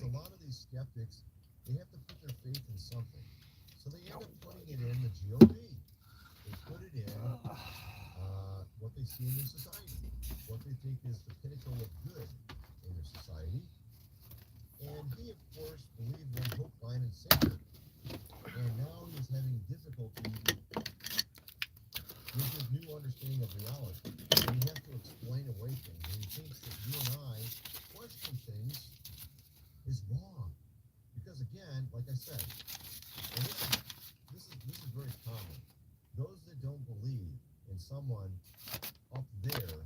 a lot of these skeptics, they have to put their faith in something. So they end up putting it in the GOP. They put it in what they see in their society, what they think is the pinnacle of good in their society. And he, of course, believed in hope, line, and sinker. And now he's having difficulty with his new understanding of reality. And he has to explain away things. And he thinks that you and I question things is wrong. Because again, like I said, and this is very common. Those that don't believe in someone up there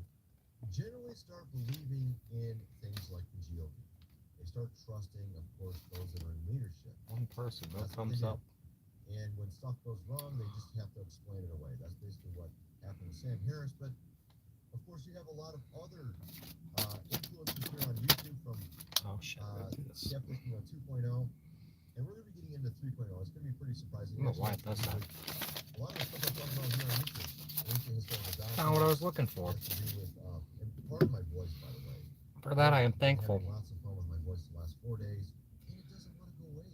generally start believing in things like the GOP. They start trusting, of course, those that are in leadership. One person, no thumbs up. And when stuff goes wrong, they just have to explain it away. That's basically what happened with Sam Harris. But, of course, you have a lot of other influencers here on YouTube from Skeptic 2.0. And we're going to be getting into 3.0. It's going to be pretty surprising. I don't know why it does that. A lot of the stuff I'm talking about here on YouTube. Not what I was looking for. And pardon my voice, by the way. For that, I am thankful. I've been having lots of fun with my voice the last 4 days, and it doesn't want to go away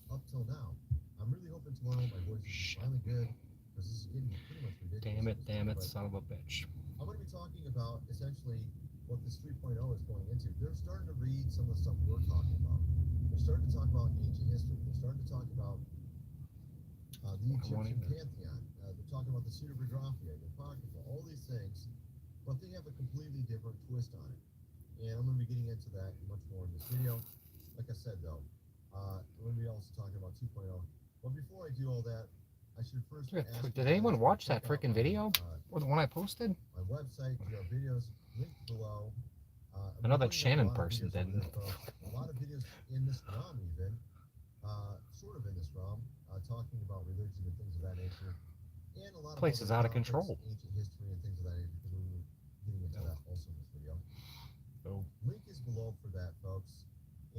up till now. I'm really hoping tomorrow my voice is finally good, because this is getting pretty much ridiculous. Damn it, son of a bitch. I'm going to be talking about essentially what this 3.0 is going into. They're starting to read some of the stuff we're talking about. They're starting to talk about ancient history. They're starting to talk about the Egyptian pantheon. They're talking about the pseudepigraphia, the apocrypha, all these things, but they have a completely different twist on it. And I'm going to be getting into that much more in this video. Like I said, though, we're going to be also talking about 2.0. But before I do all that, I should first ask... Did anyone watch that freaking video? Or the one I posted? My website, our videos linked below. I know that Shannon person didn't. A lot of videos in this realm, even, sort of in this realm, talking about religion and things of that nature. And a lot of place is out of control. Ancient history and things of that nature, because we're getting into that also in this video. So, link is below for that, folks.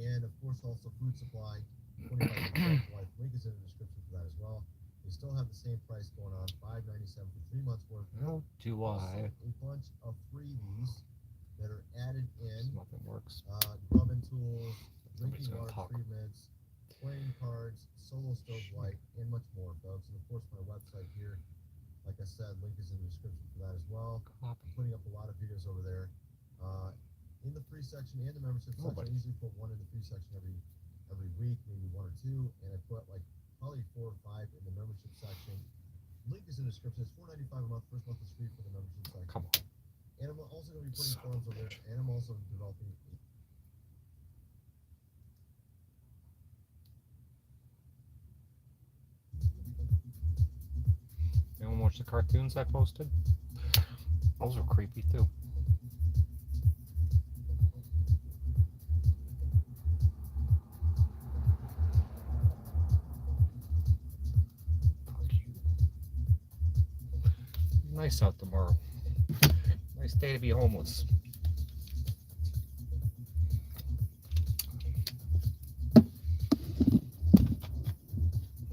And of course, also food supply, 25% life. Link is in the description for that as well. They still have the same price going on, $5.97 for 3 months worth. How do I? A bunch of freebies that are added in. Nothing works. Grubbing tools, drinking water treatments, playing cards, solo stove light, and much more, folks. And of course, my website here, like I said, link is in the description for that as well. I'm putting up a lot of videos over there. In the free section and the membership section, I usually put one in the free section every week, maybe 1 or 2, and I put like probably 4 or 5 in the membership section. Link is in the description. It's $4.95 a month. First month is free for the membership section. Come on. And I'm also going to be putting forums over there, and I'm also developing. Anyone watch the cartoons I posted? Those are creepy too. Nice out tomorrow. Nice day to be homeless.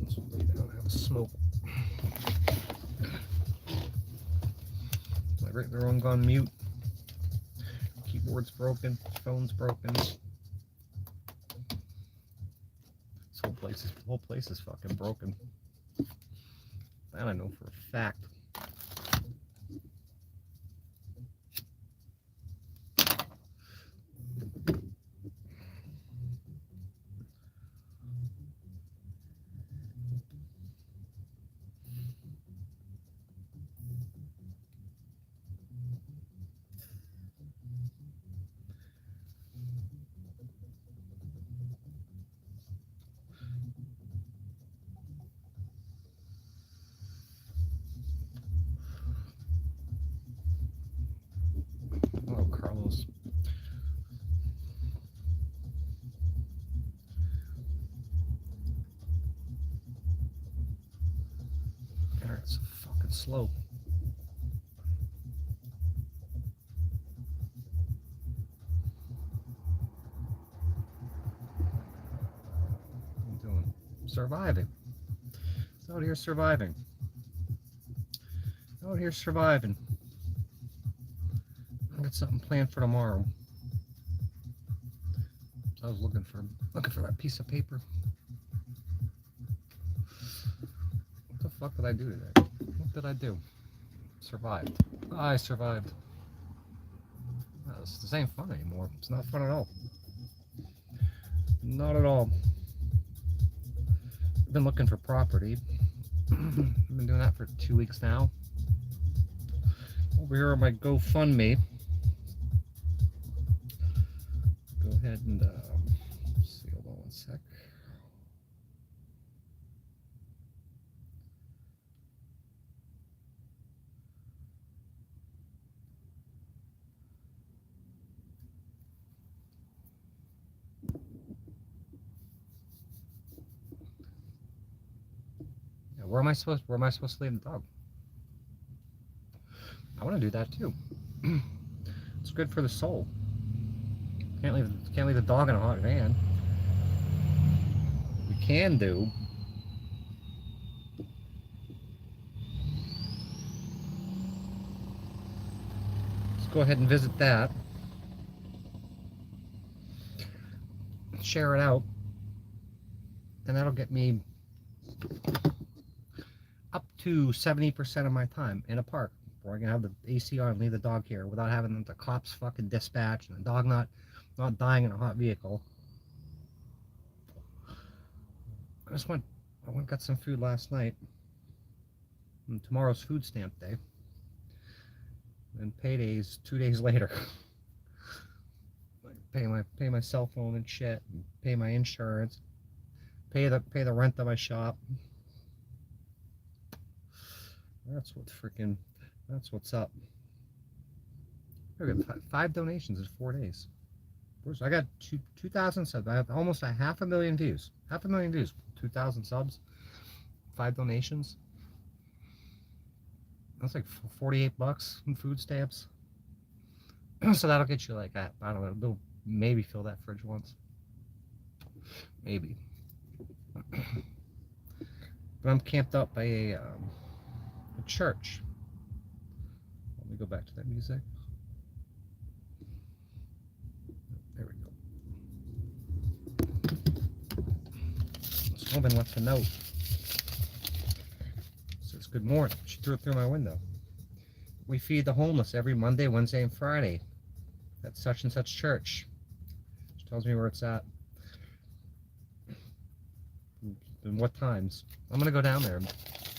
Let's lay down and have a smoke. My regular one gone mute. Keyboard's broken. Phone's broken. This whole place is fucking broken. That I know for a fact. Oh, Carlos. Internet's so fucking slow. What are you doing? Surviving. It's out here surviving. Out here surviving. I got something planned for tomorrow. I was looking for that piece of paper. What the fuck did I do today? What did I do? Survived. I survived. This ain't fun anymore. It's not fun at all. Not at all. I've been looking for property. I've been doing that for 2 weeks now. Over here on my GoFundMe. Go ahead and see. Hold on one sec. Yeah, where am I supposed to leave the dog? I want to do that too. It's good for the soul. Can't leave the dog in a hot van. What we can do. Let's go ahead and visit that. Share it out. And that'll get me up to 70% of my time in a park, where I can have the AC on and leave the dog here without having the cops fucking dispatch and the dog not dying in a hot vehicle. I went and got some food last night. And tomorrow's food stamp day. And payday's 2 days later. Pay my cell phone and shit, and pay my insurance, pay the rent of my shop. That's what's up. I got 5 donations in 4 days. I got 2,000 subs. I have almost 500,000 views. 500,000 views. 2,000 subs. 5 donations. That's like $48 in food stamps. So that'll get you like, I don't know, they'll maybe fill that fridge once. Maybe. But I'm camped up by a church. Let me go back to that music. There we go. This woman left a note. It says, "Good morning." She threw it through my window. "We feed the homeless every Monday, Wednesday, and Friday at such and such church." She tells me where it's at and what times. I'm gonna go down there and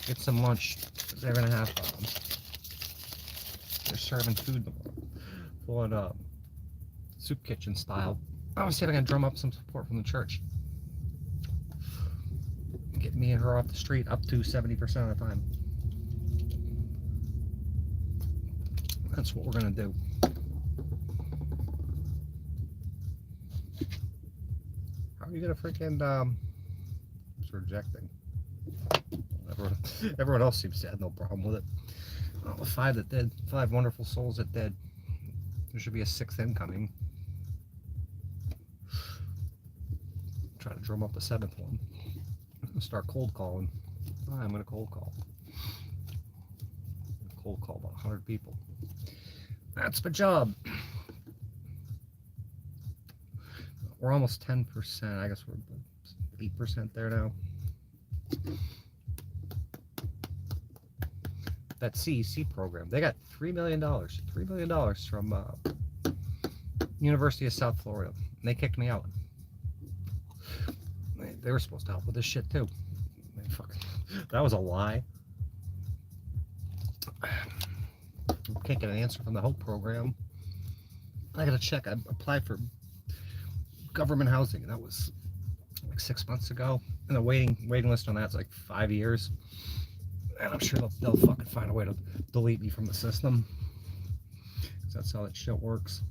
get some lunch. They're gonna have they're serving food full of soup kitchen style. I want to see if I can drum up some support from the church. Get me and her off the street up to 70% of the time. That's what we're gonna do. How are you gonna freaking it's rejecting? Everyone else seems to have no problem with it. Oh, the 5 that did, 5 wonderful souls that did. There should be a 6th incoming. Try to drum up a 7th one. I'm gonna start cold calling. I'm gonna cold call. Cold call about 100 people. That's my job. We're almost 10%. I guess we're 8% there now. That CEC program, they got $3 million. $3 million from University of South Florida. And they kicked me out. They were supposed to help with this shit too. That was a lie. Can't get an answer from the HOPE program. I gotta check. I applied for government housing, and that was like 6 months ago. And the waiting list on that's like 5 years. And I'm sure they'll fucking find a way to delete me from the system. 'Cause that's how that shit works.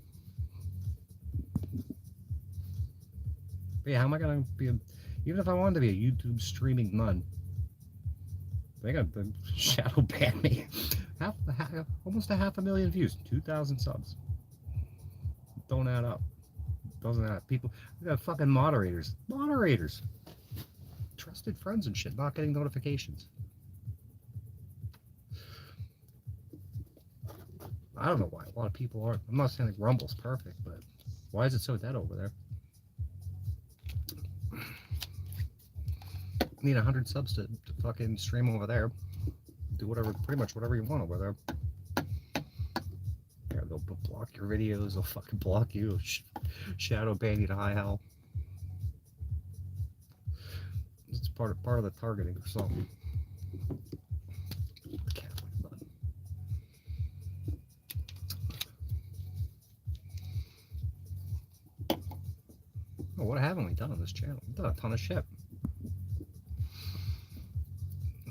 But yeah, how am I gonna be even if I wanted to be a YouTube streaming nun? They got to shadow ban me. Almost 500,000 views, 2,000 subs. Don't add up. Doesn't add up. People, we got fucking moderators. Trusted friends and shit, not getting notifications. I don't know why a lot of people aren't. I'm not saying like Rumble's perfect, but why is it so dead over there? need 100 subs to fucking stream over there. Do whatever, pretty much whatever you want over there. Yeah, they'll block your videos. They'll fucking block you. Shadow ban you to high hell. It's part of the targeting or something. Oh, what haven't we done on this channel? We've done a ton of shit.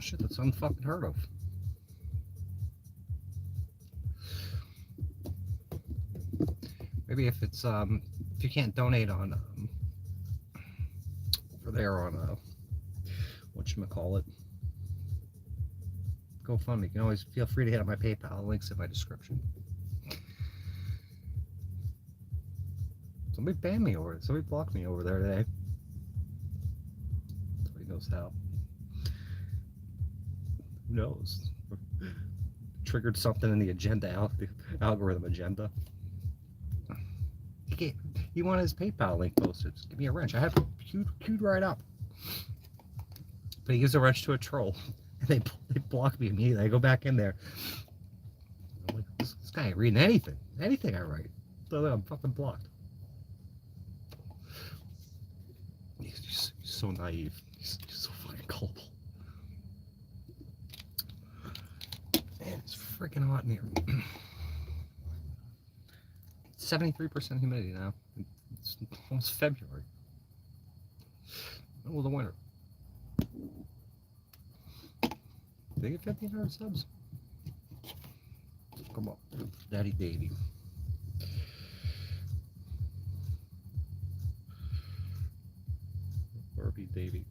Shit that's unfucking heard of. Maybe if it's if you can't donate on over there on whatchamacallit, GoFundMe, you can always feel free to hit up my PayPal. Links in my description. Somebody banned me over it. Somebody blocked me over there today. Nobody knows how. Who knows? Triggered something in the agenda, the algorithm agenda. He wanted his PayPal link posted. Just give me a wrench. I have queued right up. But he gives a wrench to a troll. And they block me immediately. I go back in there. I'm like, this guy ain't reading anything. Anything I write. So I'm fucking blocked. He's so naive. He's so fucking gullible. Man, it's freaking hot in here. 73% humidity now. It's almost February. Middle of the winter. Did they get 1,500 subs? Come on, Daddy Davy. Barbie Davy.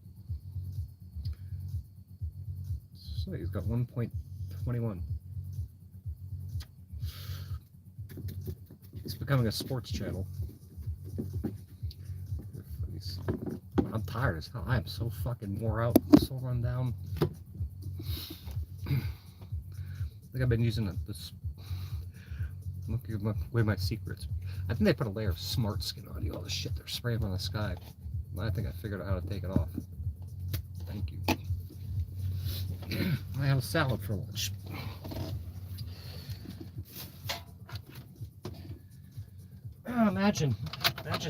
So he's got 1.21. It's becoming a sports channel. I'm tired as hell. I am so fucking wore out, so run down. I think I've been using this. Look at my secrets. I think they put a layer of smart skin on you. All the shit they're spraying on the sky. I think I figured out how to take it off. Thank you. I had a salad for lunch. Oh, imagine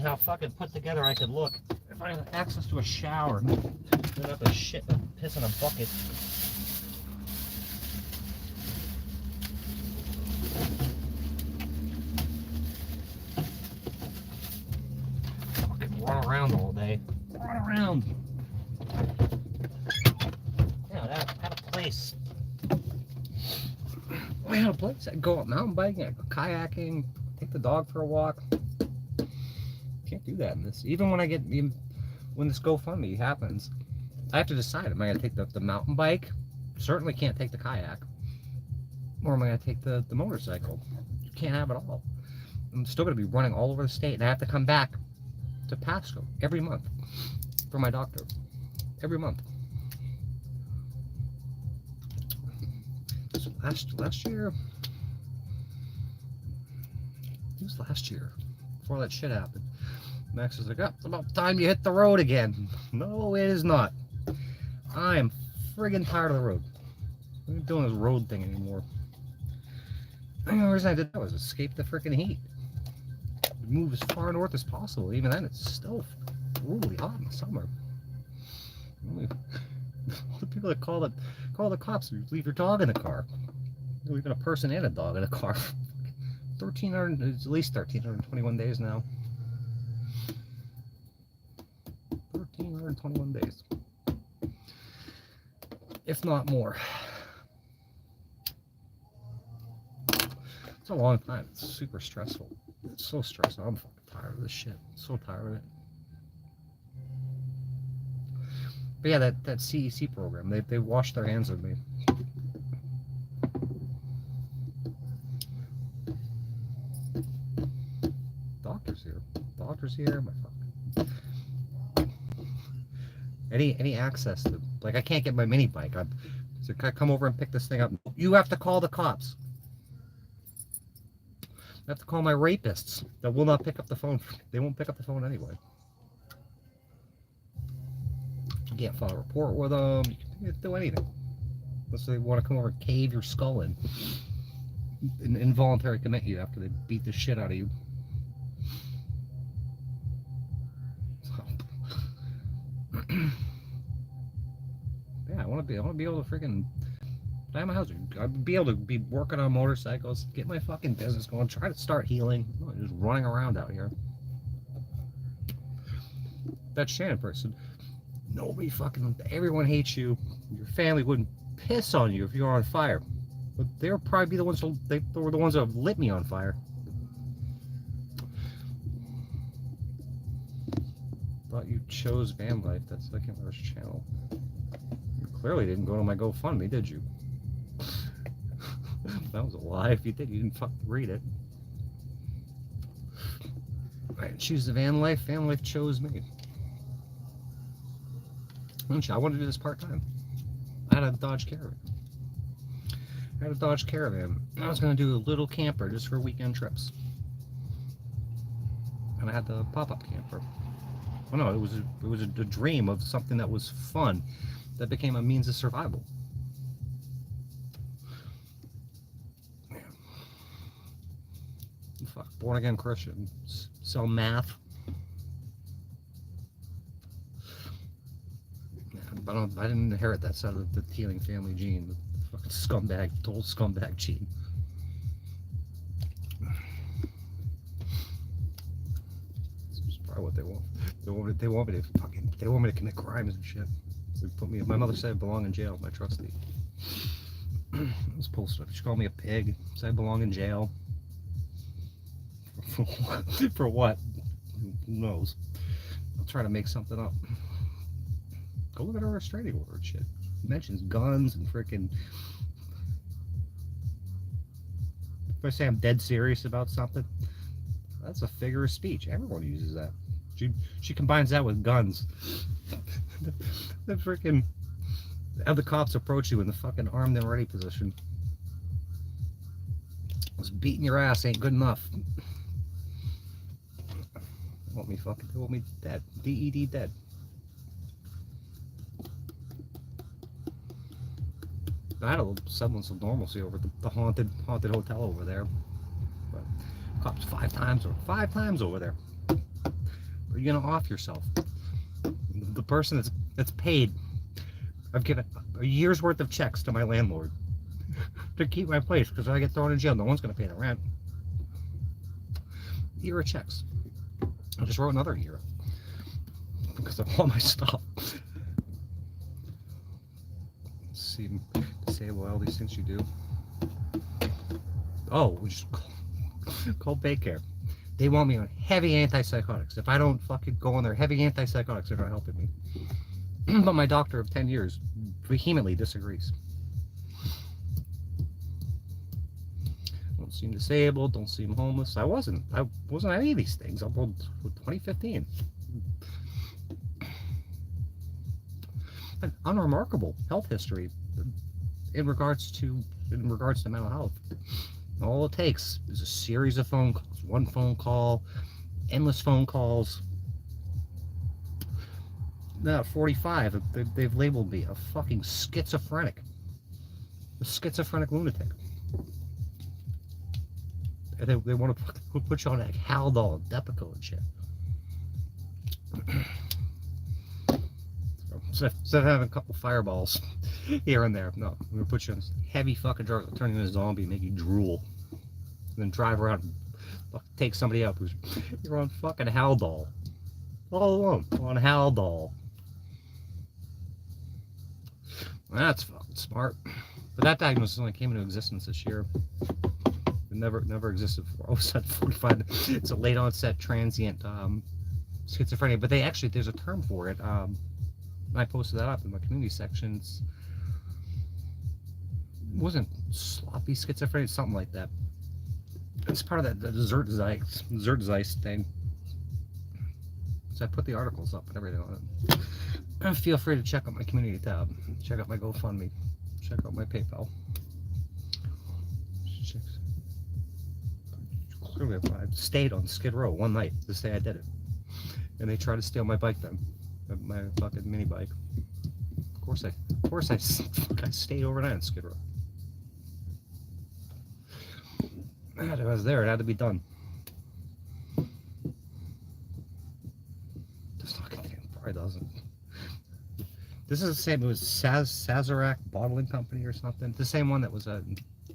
how fucking put together I could look if I had access to a shower. Put up a shit and piss in a bucket. Fucking run around all day. Run around. Yeah, that had a place. I had a place. I'd go out mountain biking, I'd go kayaking, take the dog for a walk. Can't do that in this. Even when when this GoFundMe happens, I have to decide, am I going to take the mountain bike? Certainly can't take the kayak. Or am I going to take the motorcycle? You can't have it all. I'm still going to be running all over the state, and I have to come back to Pasco every month for my doctor. Every month. So last year, it was last year, before that shit happened. Max was like, oh, it's about time you hit the road again. No, it is not. I am friggin' tired of the road. I'm not doing this road thing anymore. The only reason I did that was escape the freaking heat. Move as far north as possible. Even then, it's still brutally hot in the summer. All the people that call the cops, you leave your dog in the car. You're leaving a person and a dog in a car. 1,300, it's at least 1,321 days now. 1,321 days. If not more. It's a long time. It's super stressful. It's so stressful. I'm fucking tired of this shit. I'm so tired of it. But yeah, that CEC program, they washed their hands of me. Doctor's here. My fucking any access to, like, I can't get my mini bike. So can I come over and pick this thing up? You have to call the cops. I have to call my rapists that will not pick up the phone. They won't pick up the phone anyway. can't file a report with them. You can't do anything. Unless they want to come over and cave your skull in. And involuntary commit you after they beat the shit out of you. So, yeah, I want to be able to freaking buy my house. I'd be able to be working on motorcycles, get my fucking business going, try to start healing. I'm not just running around out here. That Shannon person, nobody fucking, everyone hates you. Your family wouldn't piss on you if you were on fire. But they would probably be the ones they were the ones that lit me on fire. Thought you chose van life. That's like Hitler's channel. You clearly didn't go to my GoFundMe, did you? That was a lie. If you did, you didn't fucking read it. I didn't choose the van life. Van life chose me. I wanted to do this part-time. I had a Dodge Caravan. I was going to do a little camper just for weekend trips. And I had the pop-up camper. Well, no, it was a dream of something that was fun, that became a means of survival. Man. Fuck, born-again Christian. Sell math. But I didn't inherit that side of the healing family gene. The fucking scumbag, total scumbag gene. This is probably what they want. They want me to commit crimes and shit. They put me. My mother said I belong in jail. My trustee. I was posted. She called me a pig. Said I belong in jail. For what? Who knows? I'll try to make something up. Go look at our restraining order and shit. It mentions guns and freaking. If I say I'm dead serious about something, that's a figure of speech. Everyone uses that. She combines that with guns. The freaking. Have the cops approach you in the fucking armed and ready position. Just beating your ass ain't good enough. They want me dead. DED dead. I had a semblance of normalcy over the haunted hotel over there, but cops five times over there. Are you gonna off yourself? The person that's paid, I've given a year's worth of checks to my landlord to keep my place because if I get thrown in jail, no one's gonna pay the rent. Year of checks. I just wrote another year because of all my stuff. Disable all these things you do. Oh, we just call Baycare. They want me on heavy antipsychotics. If I don't fucking go on their heavy antipsychotics, they're not helping me. But my doctor of 10 years vehemently disagrees. Don't seem disabled, don't seem homeless. I wasn't any of these things up until 2015. An unremarkable health history in regards to mental health. All it takes is a series of phone calls, one phone call, endless phone calls. Now at 45, they've labeled me a fucking schizophrenic, a schizophrenic lunatic. And they want to put you on like Haldol, Depakote and shit. So instead of having a couple fireballs here and there, no, we're gonna put you on heavy fucking drugs, that'll turn you into a zombie, make you drool, and then drive around and take somebody out who's you're on fucking Haldol, all alone on Haldol. That's fucking smart. But that diagnosis only came into existence this year. It never existed before. I was at 45. It's a late onset transient schizophrenia, but there's a term for it. I posted that up in my community sections. It wasn't sloppy schizophrenia, something like that. It's part of that Zeitgeist thing. So I put the articles up and everything on it. And feel free to check out my community tab, check out my GoFundMe, check out my PayPal. Clearly, I stayed on Skid Row one night this day I did it, and they tried to steal my bike then. My fucking mini bike. Of course I stayed overnight in Skid Row. I was there. It had to be done. This not contain probably doesn't. This is the same. It was Sazerac Bottling Company or something. The same one that was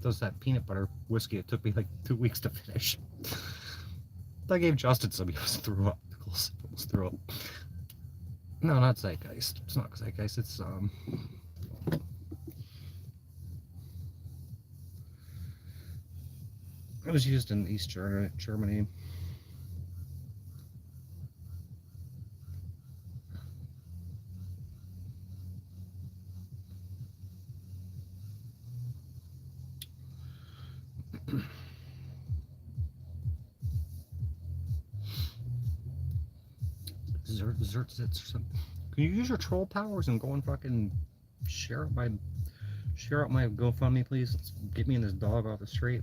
does that peanut butter whiskey. It took me like 2 weeks to finish. I gave Justin some. He almost threw up. Almost threw up. No, not Zeitgeist. It's not Zeitgeist. It's it was used in East Germany. Zertzitz or something. Can you use your troll powers and go and fucking share out my GoFundMe, please? Let's get me and this dog off the street.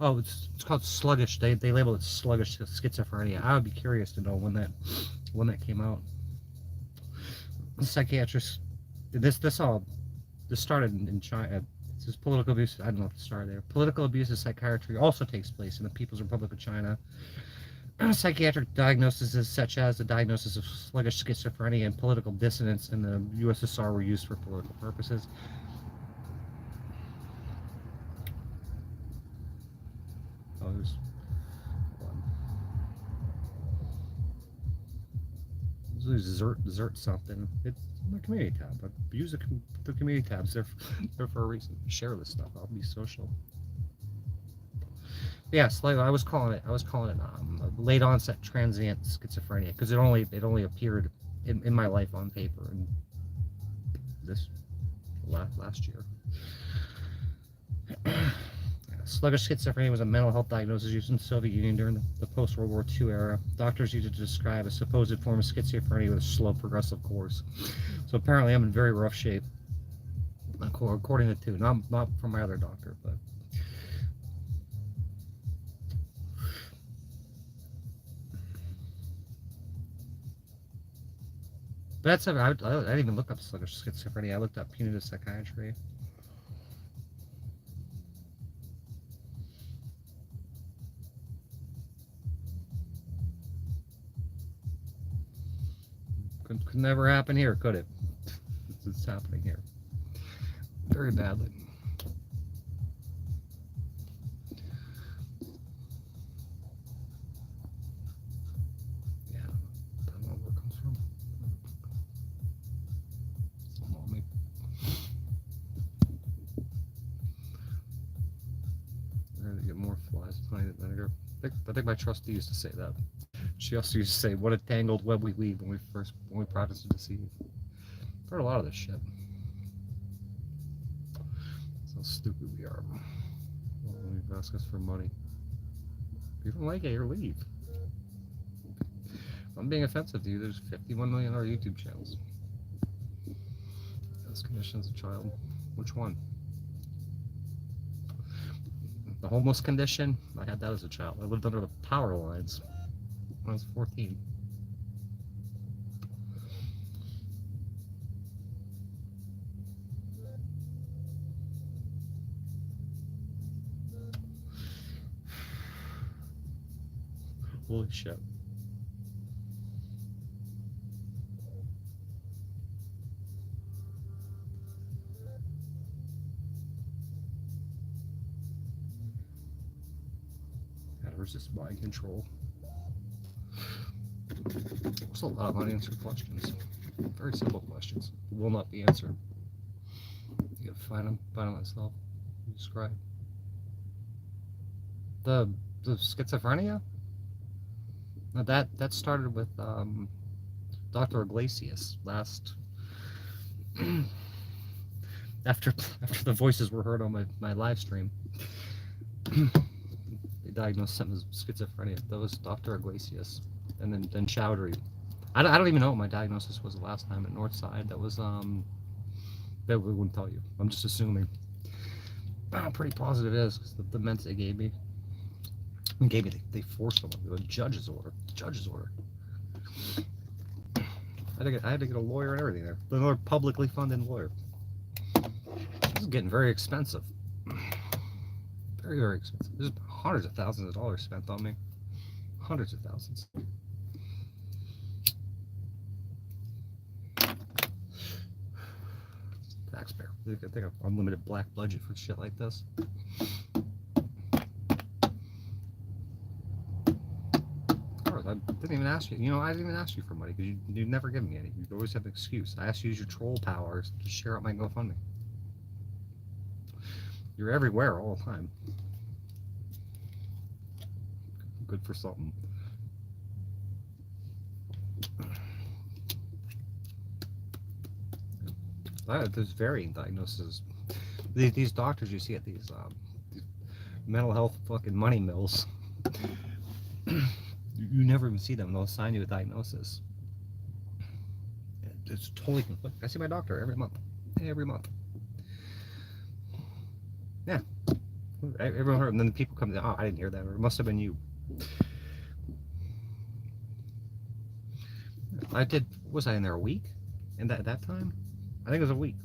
Oh, it's called sluggish. They label it sluggish schizophrenia. I would be curious to know when that came out. Psychiatrists. This started in China. This is political abuse. I don't know if it started there. Political abuse of psychiatry also takes place in the People's Republic of China. Psychiatric diagnoses such as the diagnosis of sluggish schizophrenia and political dissonance in the USSR were used for political purposes. Oh, there's Zert something. It's my community tab. But use the community tabs. They're for a reason. Share this stuff. I'll be social. Yes, like I was calling it late onset transient schizophrenia because it only appeared in my life on paper in this last year. Sluggish schizophrenia was a mental health diagnosis used in the Soviet Union during the post-World War II era. Doctors used it to describe a supposed form of schizophrenia with a slow progressive course. So apparently I'm in very rough shape, according to two. Not from my other doctor, but. But that's I didn't even look up sluggish schizophrenia. I looked up punitive psychiatry. Could never happen here, could it? It's happening here. Very badly. Yeah, I don't know where it comes from. Don't know me. I gotta get more flies tonight vinegar. I think my trustee used to say that. She also used to say, "What a tangled web we weave" when we practice to deceive. I've heard a lot of this shit. That's how stupid we are. When you ask us for money. If you don't like it, you leave. If I'm being offensive to you, there's 51 million other YouTube channels. This condition as a child. Which one? The homeless condition? I had that as a child. I lived under the power lines when I was 14. Holy shit. Gotta resist mind control. There's a lot of unanswered questions. Very simple questions. Will not be answered. You gotta find them myself. Describe. The schizophrenia? Now that started with Dr. Iglesias last after the voices were heard on my live stream. They diagnosed him as schizophrenia. That was Dr. Iglesias, and then Chowdhury I don't even know what my diagnosis was the last time at Northside. That was that we wouldn't tell you. I'm just assuming. I'm pretty positive it is, 'cause the meds they gave me. They forced them. The judge's order. Judge's order. I had to get a lawyer and everything there. Another publicly funded lawyer. This is getting very expensive. Very, very expensive. There's hundreds of thousands of dollars spent on me. Hundreds of thousands. Taxpayer. They have unlimited black budget for shit like this. I didn't even ask you. You know, I didn't even ask you for money because you never give me any. You always have an excuse. I asked you to use your troll powers to share out my GoFundMe. You're everywhere all the time. Good for something. There's varying diagnoses. These doctors you see at these mental health fucking money mills. You never even see them. They'll assign you a diagnosis. It's totally conflicting. I see my doctor every month. Every month. Yeah. Everyone heard, and then the people come down. Oh, I didn't hear that. Or it must have been you. I did. Was I in there a week? And at that time, I think it was a week.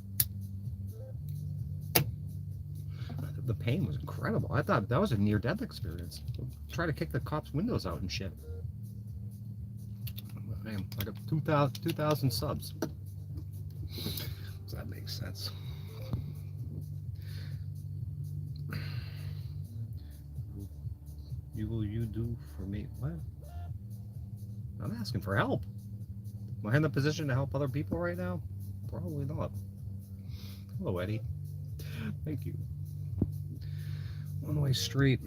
The pain was incredible. I thought that was a near-death experience. Try to kick the cops' windows out and shit. Man, like a 2,000 subs. Does that make sense? You do for me? What? I'm asking for help. Am I in the position to help other people right now? Probably not. Hello, Eddie. Thank you. One-way street.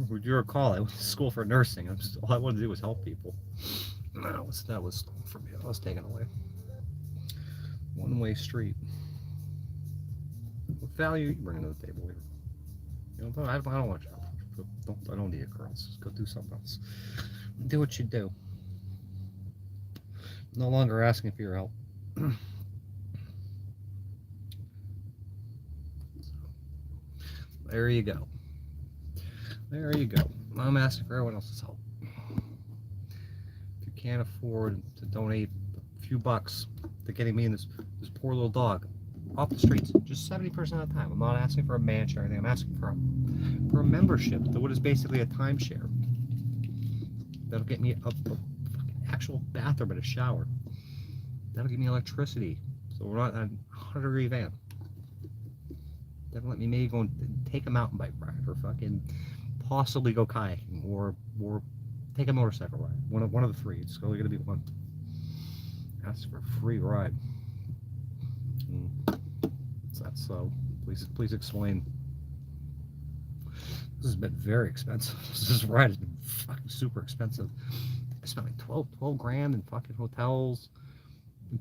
Do you recall? I went to school for nursing. All I wanted to do was help people. That was stolen from me. That was taken away. One-way street. What value are you bringing to the table here? You know, I don't want you. I don't need it, girls. Just go do something else. Do what you do. No longer asking for your help. There you go. There you go. I'm asking for everyone else's help. If you can't afford to donate a few bucks to getting me and this poor little dog off the streets, just 70% of the time. I'm not asking for a mansion or anything. I'm asking for a membership to what is basically a timeshare. That'll get me a actual bathroom and a shower. That'll give me electricity, so we're not on a 100-degree van. That'll let me maybe go and take a mountain bike ride, or fucking possibly go kayaking, or take a motorcycle ride. One of the three. It's only gonna be one. Ask for a free ride. That's so. Please explain. This has been very expensive. This ride has been fucking super expensive. I spent like 12 grand in fucking hotels,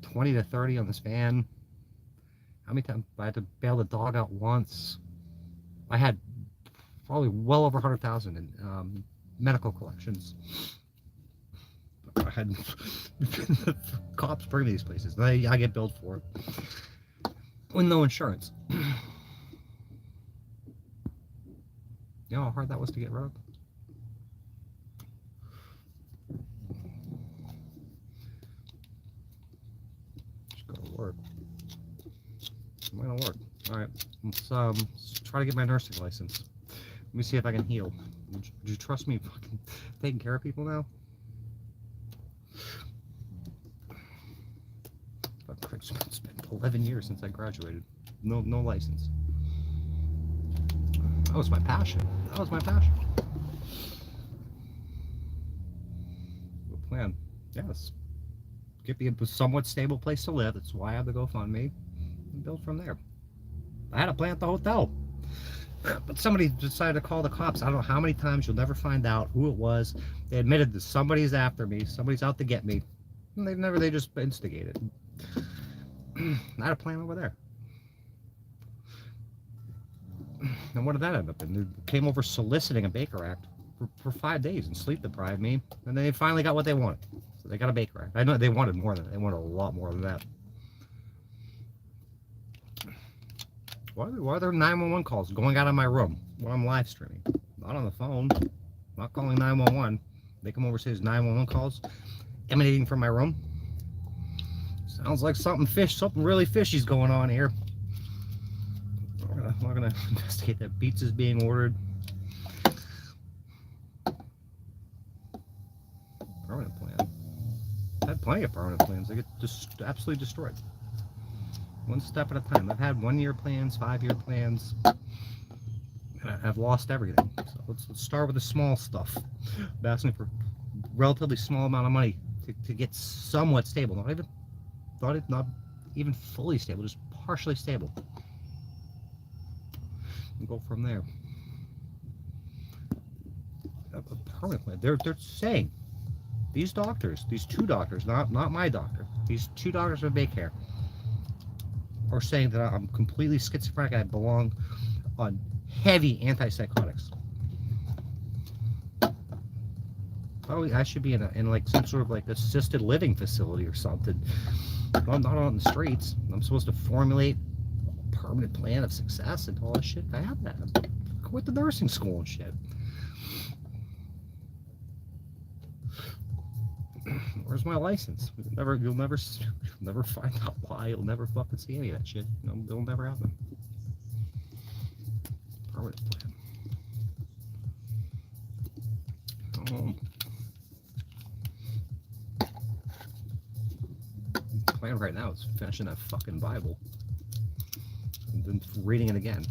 20 to 30 on this van. How many times I had to bail the dog out once? I had probably well over 100,000 in medical collections. I had cops bring me these places. I get billed for it with no insurance. You know how hard that was to get rid of? Just go to work. It might not work. Alright, let's try to get my nursing license. Let me see if I can heal. Would you trust me fucking taking care of people now? It's been 11 years since I graduated. No license. That was my passion. That was my passion. The plan. Yes. Get me a somewhat stable place to live. That's why I have the GoFundMe. And build from there. I had a plan at the hotel. But somebody decided to call the cops. I don't know how many times. You'll never find out who it was. They admitted that somebody's after me. Somebody's out to get me. And they just instigated. I had a plan over there. And what did that end up in? They came over soliciting a Baker Act. for 5 days and sleep deprived me, and they finally got what they wanted. So they got a baker. I know they wanted more than that. They wanted a lot more than that. Why are there 911 calls going out of my room when I'm live streaming? Not on the phone. Not calling 911. They come over and say there's 911 calls emanating from my room. Sounds like something really fishy's going on here. We're gonna investigate that. Pizza's being ordered. Permanent plan. I had plenty of permanent plans. They get just absolutely destroyed. One step at a time. I've had 1-year plans, 5-year plans, and I've lost everything. So let's start with the small stuff. I'm asking for a relatively small amount of money to get somewhat stable. Not even fully stable, just partially stable. And go from there. A permanent plan. They're saying these doctors, these 2 doctors, not my doctor, these 2 doctors of daycare, are saying that I'm completely schizophrenic and I belong on heavy antipsychotics. Probably I should be in like some sort of like assisted living facility or something. I'm not on the streets. I'm supposed to formulate a permanent plan of success and all that shit. I have that. I quit the nursing school and shit. Where's my license? You'll never find out why. You'll never fucking see any of that shit. It'll never happen. Permanent plan. Plan right now is finishing that fucking Bible and then reading it again.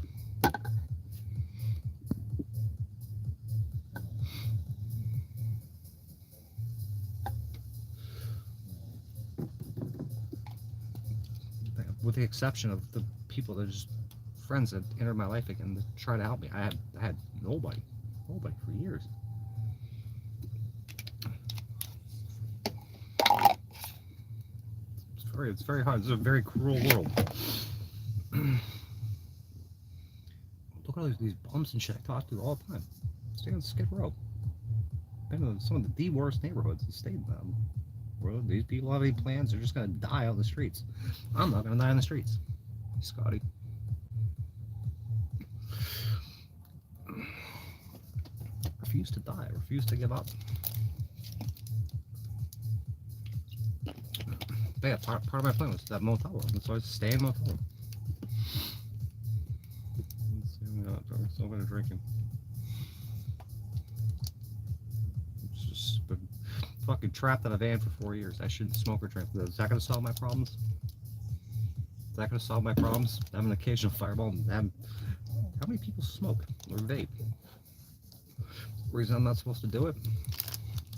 With the exception of the people that are just friends that entered my life again to try to help me. I had nobody for years. It's very hard. It's a very cruel world. Look at all these bums and shit I talk to all the time. Stay on Skid Row. Been in some of the worst neighborhoods and stayed in them. Where these people have any plans, they're just gonna die out in the streets. I'm not gonna die in the streets. Scotty. Refuse to die. Refuse to give up. Yeah, part of my plan was that motel room. So I stay in motel room. Let's see, I'm still gonna drinking. It's just been fucking trapped in a van for 4 years. I shouldn't smoke or drink. Is that gonna solve my problems? Is that gonna solve my problems? Have an occasional fireball. How many people smoke or vape? The reason I'm not supposed to do it?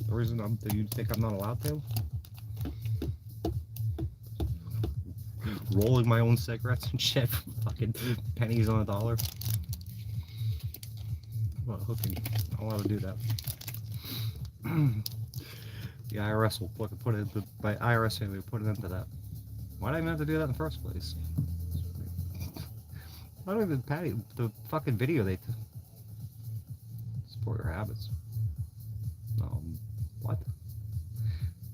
The reason you think I'm not allowed to? Rolling my own cigarettes and shit for fucking pennies on a dollar. Well, hooking. I'm allowed to do that. The IRS will put it into, by IRS they put it into that. Why did I even have to do that in the first place? Why don't even Patty the fucking video they support your habits? What?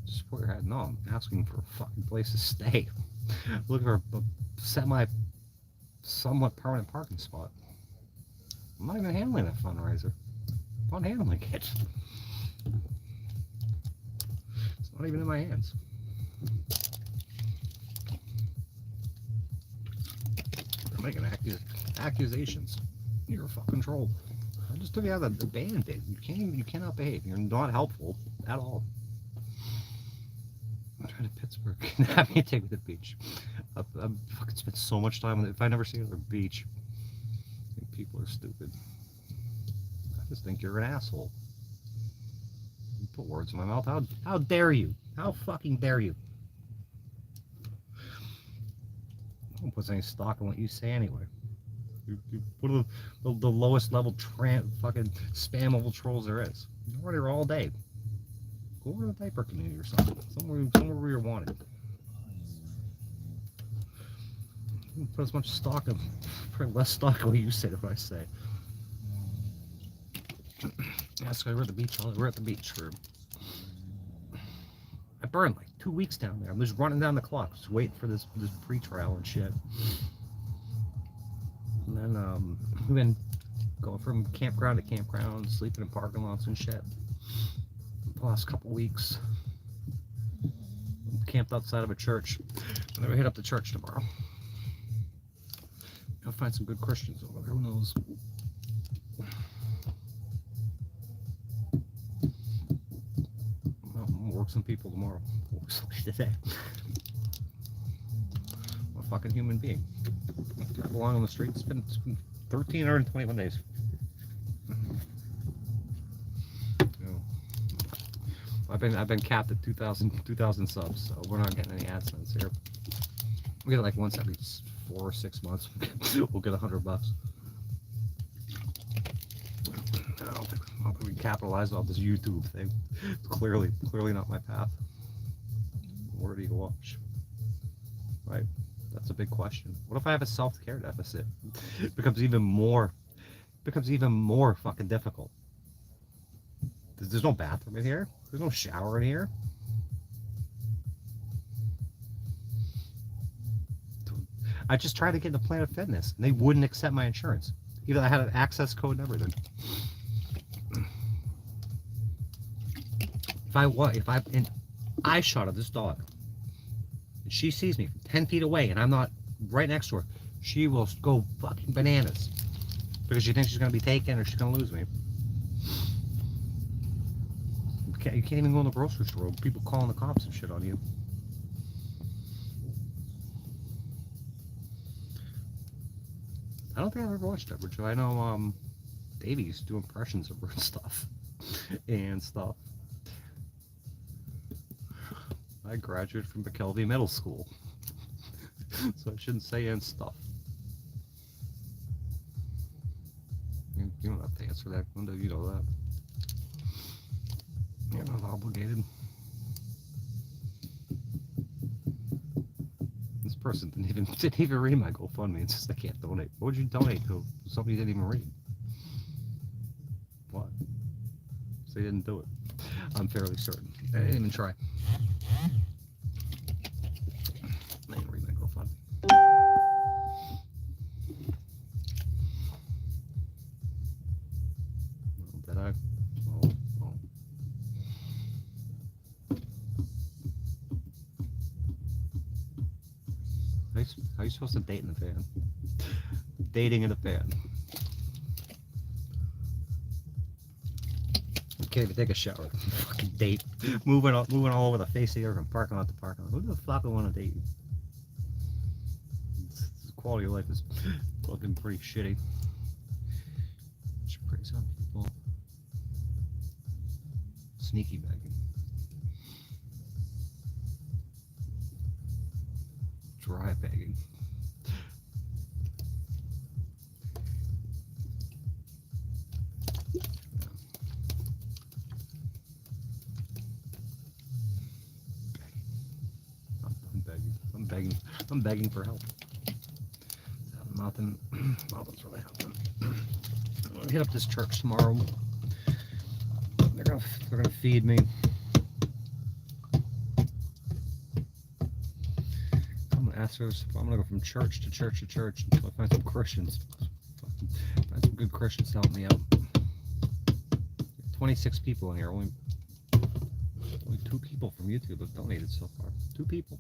Support your habits? No, I'm asking for a fucking place to stay. Looking for a somewhat permanent parking spot. I'm not even handling that fundraiser. I'm not handling it. It's not even in my hands. They're making accusations. You're a fucking troll. I just took you out of the band-aid. You cannot behave. You're not helpful at all. I'm trying to Pittsburgh. Have me take me to the beach. I've fucking spent so much time on it. If I never see another beach, I think people are stupid. I just think you're an asshole. You put words in my mouth. How dare you? How fucking dare you? No one puts any stock in what you say anyway. You're one of the lowest level fucking spammable trolls there is. You're already all day. Go over to the diaper community or something. Somewhere where you're wanted. Put as much stock in, probably less stock in what you say than what I say. Yeah, so we're at the beach. We're at the beach. I burned like 2 weeks down there. I'm just running down the clock, just waiting for this pre-trial and shit. And then we've been going from campground to campground, sleeping in parking lots and shit. The last couple weeks, camped outside of a church, and then we hit up the church tomorrow. I'll find some good Christians over there. Who knows? I'll work some people tomorrow. Today. I'm a fucking human being. I belong on the street. It's been 1,321 days. I've been capped at 2,000 subs, so we're not getting any AdSense here. We get it like once every 4 or 6 months. We'll get $100. I don't think we can capitalize off this YouTube thing. It's clearly not my path. Where do you watch? Right? That's a big question. What if I have a self-care deficit? It becomes even more fucking difficult. There's no bathroom in here. There's no shower in here. I just tried to get into Planet Fitness, and they wouldn't accept my insurance. Even though I had an access code and everything. I shot at this dog, and she sees me from 10 feet away, and I'm not right next to her, she will go fucking bananas because she thinks she's gonna be taken or she's gonna lose me. You can't even go in the grocery store. People calling the cops and shit on you. I don't think I've ever watched Deborah Jo. I know Davey used to do impressions of her and stuff. I graduated from McKelvey Middle School, so I shouldn't say and stuff. You don't have to answer that, Linda. You know that. You're not obligated. This person didn't even read my GoFundMe. It's just I can't donate. What would you donate to? Somebody you didn't even read. What? So they didn't do it. I'm fairly certain. I didn't even try. I didn't read my GoFundMe. Did I? Oh. How are you supposed to date in a van? Dating in a van. Can't even take a shower. Fucking date. Moving all over the face of the earth from parking lot to parking lot. Who the fuck would want to date you? The quality of life is fucking pretty shitty. Should praise some people. Sneaky begging. Dry begging. I'm begging for help. Nothing's really happening. I'm gonna hit up this church tomorrow. They're gonna feed me. I'm gonna ask her. I'm gonna go from church to church to church until I find some Christians. Find some good Christians to help me out. 26 people in here. Only 2 people from YouTube have donated so far. 2 people.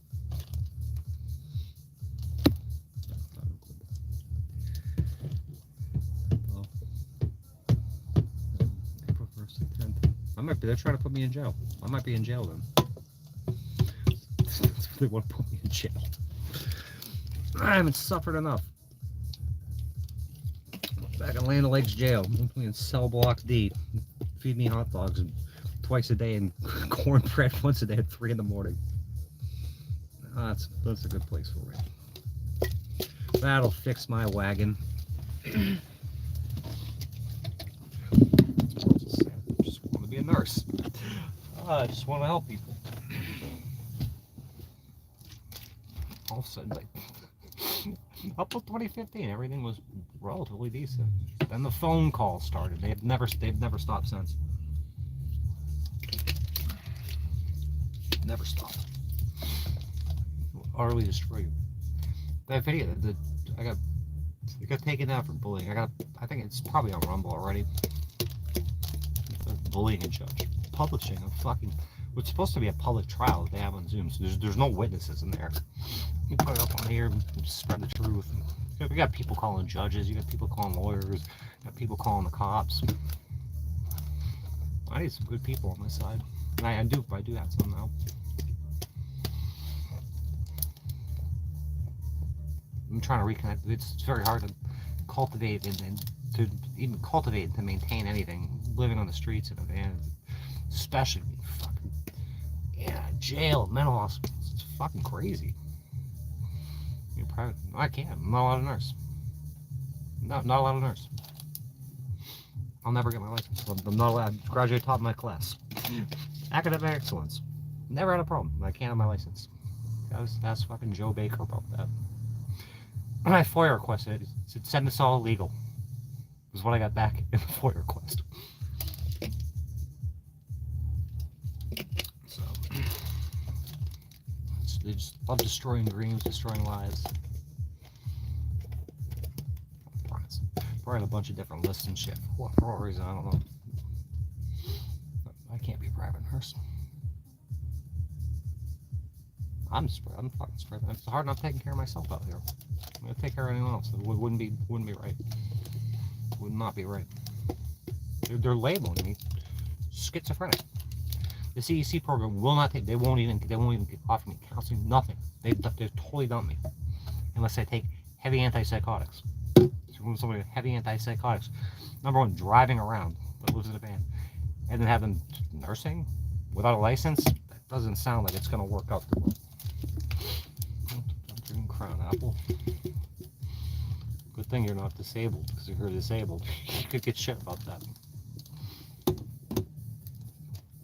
They're trying to put me in jail. I might be in jail then. They want to put me in jail. I haven't suffered enough. Back in Land O'Lakes jail, in cell block D. Feed me hot dogs twice a day and cornbread once a day at 3 in the morning. That's a good place for me. That'll fix my wagon. Be a nurse. I just want to help people. All of a sudden, like, up till 2015, everything was relatively decent. Then the phone calls started. They've never stopped since. never stop. Utterly destroy you. That video, I got taken down for bullying. I think it's probably on Rumble already. Bullying a judge, publishing a fucking, what's supposed to be a public trial that they have on Zoom. So there's no witnesses in there. You put it up on here and spread the truth. You got people calling judges. You got people calling lawyers. You got people calling the cops. I need some good people on my side. And I do have some now. I'm trying to reconnect. It's very hard to cultivate and to even cultivate and to maintain anything. Living on the streets in a van, especially fucking jail, mental hospital. It's fucking crazy. You're private. I can't. I'm not allowed to nurse. Not allowed to nurse. I'll never get my license. I'm not allowed to graduate top of my class. Academic excellence. Never had a problem. I can't have my license. Ask fucking Joe Baker about that. When I FOIA requested, it said send this all illegal. Was what I got back in the FOIA request. So they just love destroying dreams, destroying lives. Probably a bunch of different lists and shit. For what reason, I don't know. I can't be a private nurse. I'm fucking spread. It's hard enough taking care of myself out here. I'm gonna take care of anyone else. It wouldn't be right. Would not be right. They're labeling me schizophrenic. The CDC program will not take. They won't even offer me counseling. Nothing. They've totally dumped me unless I take heavy antipsychotics. So somebody with heavy antipsychotics. Number one, driving around that lives in a van, and then have them nursing without a license. That doesn't sound like it's gonna work out too well. I'm drinking Crown Apple. Good thing you're not disabled, because if you're disabled, you could get shit about that.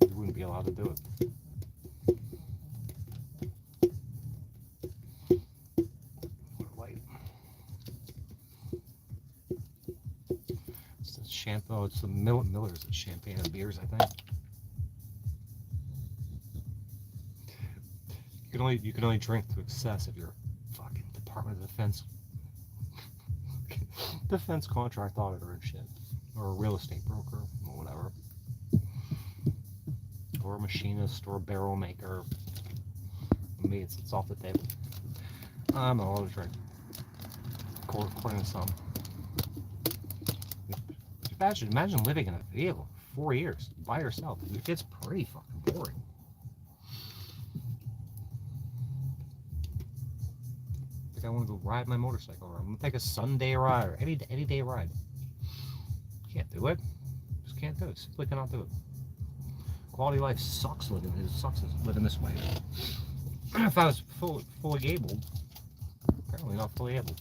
You wouldn't be allowed to do it. Light. It's the shampoo. It's the Miller's. It's champagne and beers, I think. You can only drink to excess if you're a fucking Department of Defense contract auditor and shit, or a real estate broker, or whatever, or a machinist, or a barrel maker. For me, it's off the table. I'm not allowed to drink, according to some. Imagine living in a vehicle for 4 years by yourself. It gets pretty fucking boring. I want to go ride my motorcycle around. I'm gonna take a Sunday ride or any day ride. Can't do it. Just can't do it. Simply cannot do it. Quality of life sucks living this way. If I was fully able, apparently not fully able.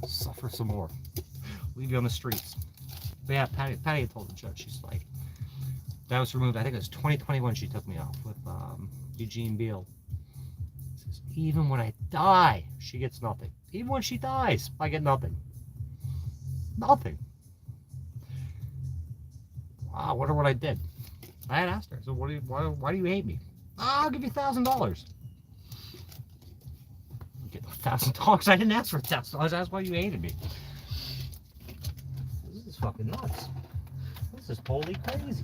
Suffer some more. Leave you on the streets. But yeah, Patty told the judge, she's like, that was removed. I think it was 2021. She took me off with Eugene Beale. Even when I die, she gets nothing. Even when she dies, I get nothing. Nothing. Wow, I wonder what I did. I had asked her, so why do you hate me? I'll give you $1,000. Get $1,000? I didn't ask for $1,000. I asked why you hated me. This is fucking nuts. This is totally crazy.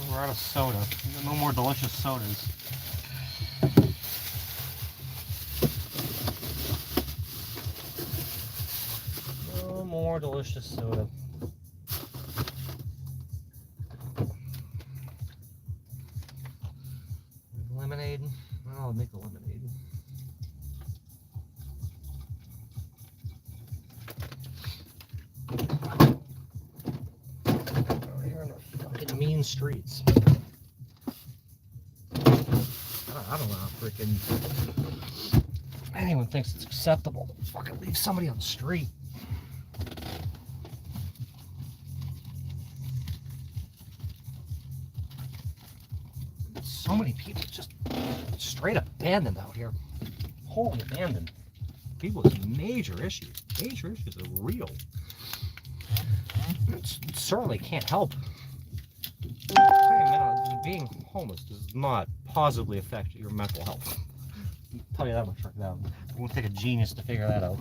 We're out of soda. No more delicious sodas. No more delicious soda. Lemonade. I'll make the lemonade. Mean streets. I don't know how freaking anyone thinks it's acceptable to fucking leave somebody on the street. So many people just straight up abandoned out here. Wholly abandoned. people with major issues. Major issues are real. It certainly can't help. Being homeless does not positively affect your mental health. I'll tell you that much right now. It won't take a genius to figure that out.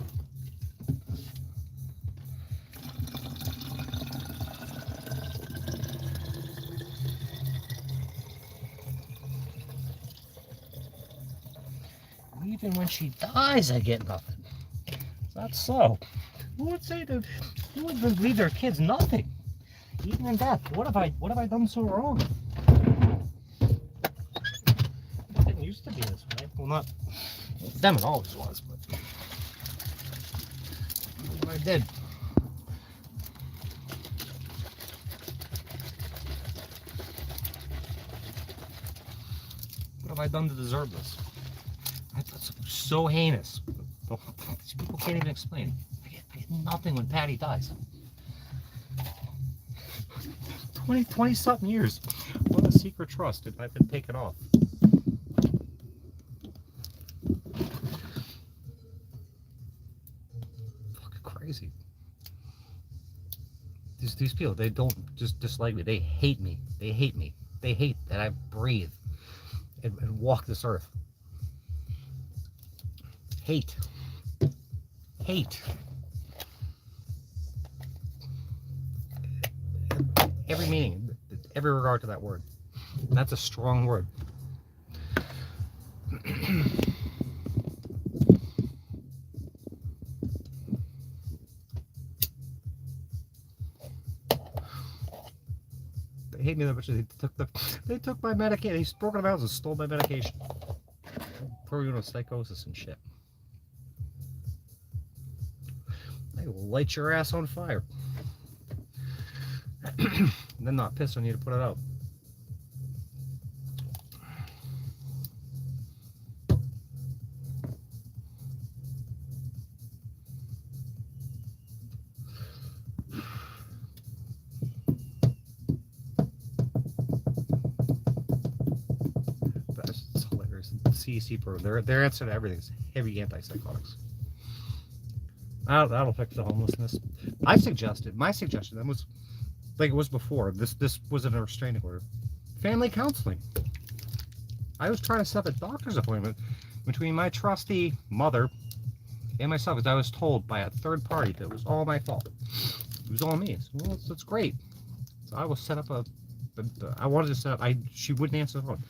Even when she dies, I get nothing. That's so. Who would leave their kids nothing? Even in death, what have I done so wrong? It didn't used to be this way. Well, not with them, it always was, but what I did. What have I done to deserve this? That's so heinous. People can't even explain. I get nothing when Patty dies. 20 something years. What a secret trust if I've been taken off. Fucking crazy. These people, they don't just dislike me. They hate me. They hate me. They hate that I breathe and walk this earth. Hate. Hate. Every meaning, every regard to that word. That's a strong word. They hate me that much. They took my medication. They broke out and stole my medication. Throw you into psychosis and shit. They will light your ass on fire. And then not piss on you to put it out. That's hilarious. The CEC program, their answer to everything is heavy antipsychotics. That'll fix the homelessness. My suggestion, that was like it was before. This wasn't a restraining order. Family counseling. I was trying to set up a doctor's appointment between my trustee mother and myself, because I was told by a third party that it was all my fault. It was all me. So, well, that's great. So I will set up I wanted to set up. She wouldn't answer the phone.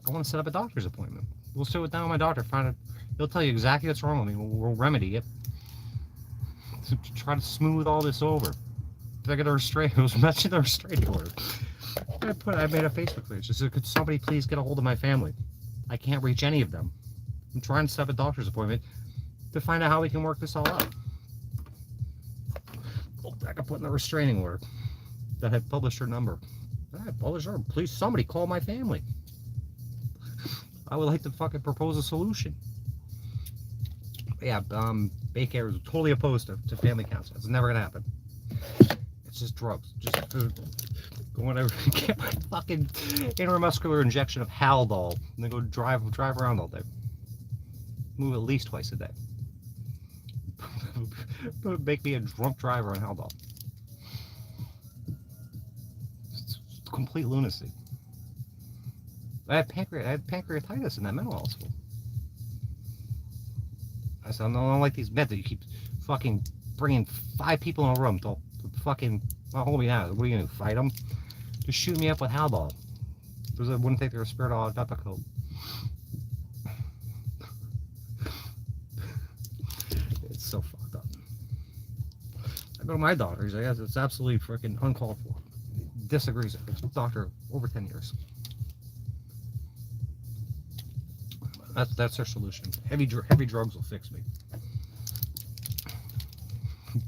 I want to set up a doctor's appointment. We'll sit down with my doctor. Find out. He'll tell you exactly what's wrong with me. We'll remedy it. To try to smooth all this over. Did I get a restraining? It was mentioned the restraining order. I made a Facebook page. I said, could somebody please get a hold of my family? I can't reach any of them. I'm trying to set up a doctor's appointment to find out how we can work this all out. I got put in the restraining order that had published her number. I published her. Please, somebody call my family. I would like to fucking propose a solution. Yeah, Baycare is totally opposed to family counseling. It's never gonna happen. It's just drugs. Just going over get my fucking intramuscular injection of Haldol and then go drive around all day. Move at least twice a day. Make me a drunk driver on Haldol. It's complete lunacy. I had pancreatitis in that mental hospital. I said, I don't like these meds that you keep fucking bringing 5 people in a room to fucking hold me down. What are you gonna do? Fight them? Just shoot me up with Haldol. Because I wouldn't think they were Spiridol Depakote. It's so fucked up. I go to my doctor. He's like, yes, it's absolutely freaking uncalled for. He disagrees. It's a doctor over 10 years. That's their solution. Heavy drugs will fix me.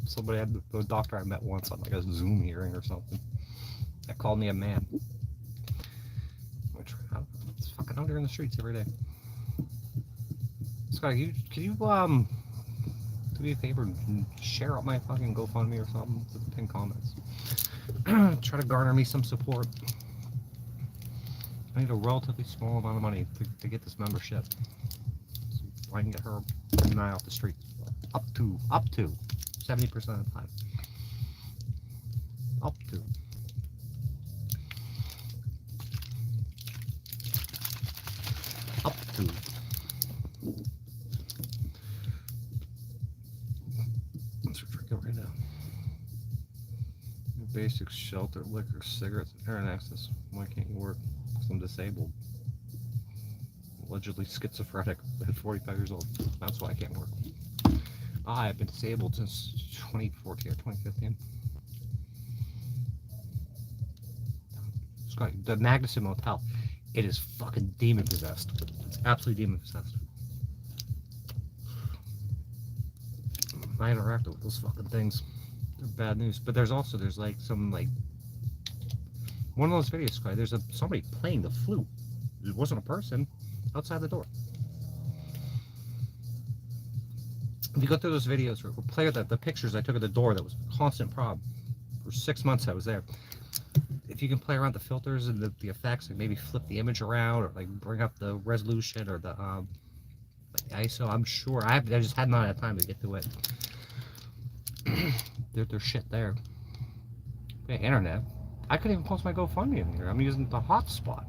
Somebody had the doctor I met once on like a Zoom hearing or something that called me a man. It's fucking out here in the streets every day. Scott, can you do me a favor and share out my fucking GoFundMe or something with the pinned comments? Try to garner me some support. I need a relatively small amount of money to get this membership. I can get her and I off the street. Up to 70% of the time. Up to. What's we're drinking right now? Basic shelter, liquor, cigarettes, internet access. Why can't you work? Because I'm disabled. Allegedly schizophrenic at 45 years old. That's why I can't work. I've been disabled since 2014 or 2015. Scott, the Magnuson Motel, it is fucking demon possessed. It's absolutely demon possessed. I interacted with those fucking things. They're bad news. But there's like some like one of those videos, Sky. There's somebody playing the flute. It wasn't a person outside the door. If you go through those videos or play with the pictures I took at the door, that was a constant problem. For 6 months I was there. If you can play around the filters and the effects, like maybe flip the image around or like bring up the resolution or the like ISO, I'm sure I just had not had time to get to it. There's shit there. Okay, internet. I couldn't even post my GoFundMe in here. I'm using the hotspot.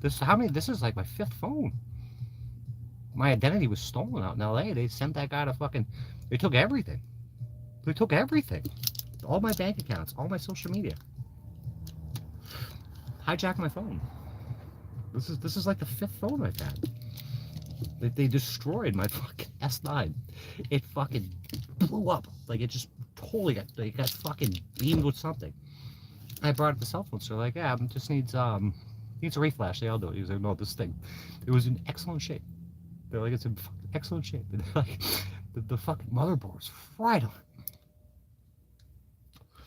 This is like my 5th phone. My identity was stolen out in LA. They sent that guy to fucking, they took everything. All my bank accounts, all my social media. Hijacked my phone. This is like the 5th phone I've had. They destroyed my fucking S9. It fucking blew up. Like it just totally got fucking beamed with something. I brought it to cell phone store, like, yeah, it just needs a reflash. They all do it. He's like, no, this thing, it was in excellent shape. They're like, it's in excellent shape. And they're like, the fucking motherboard's fried on it.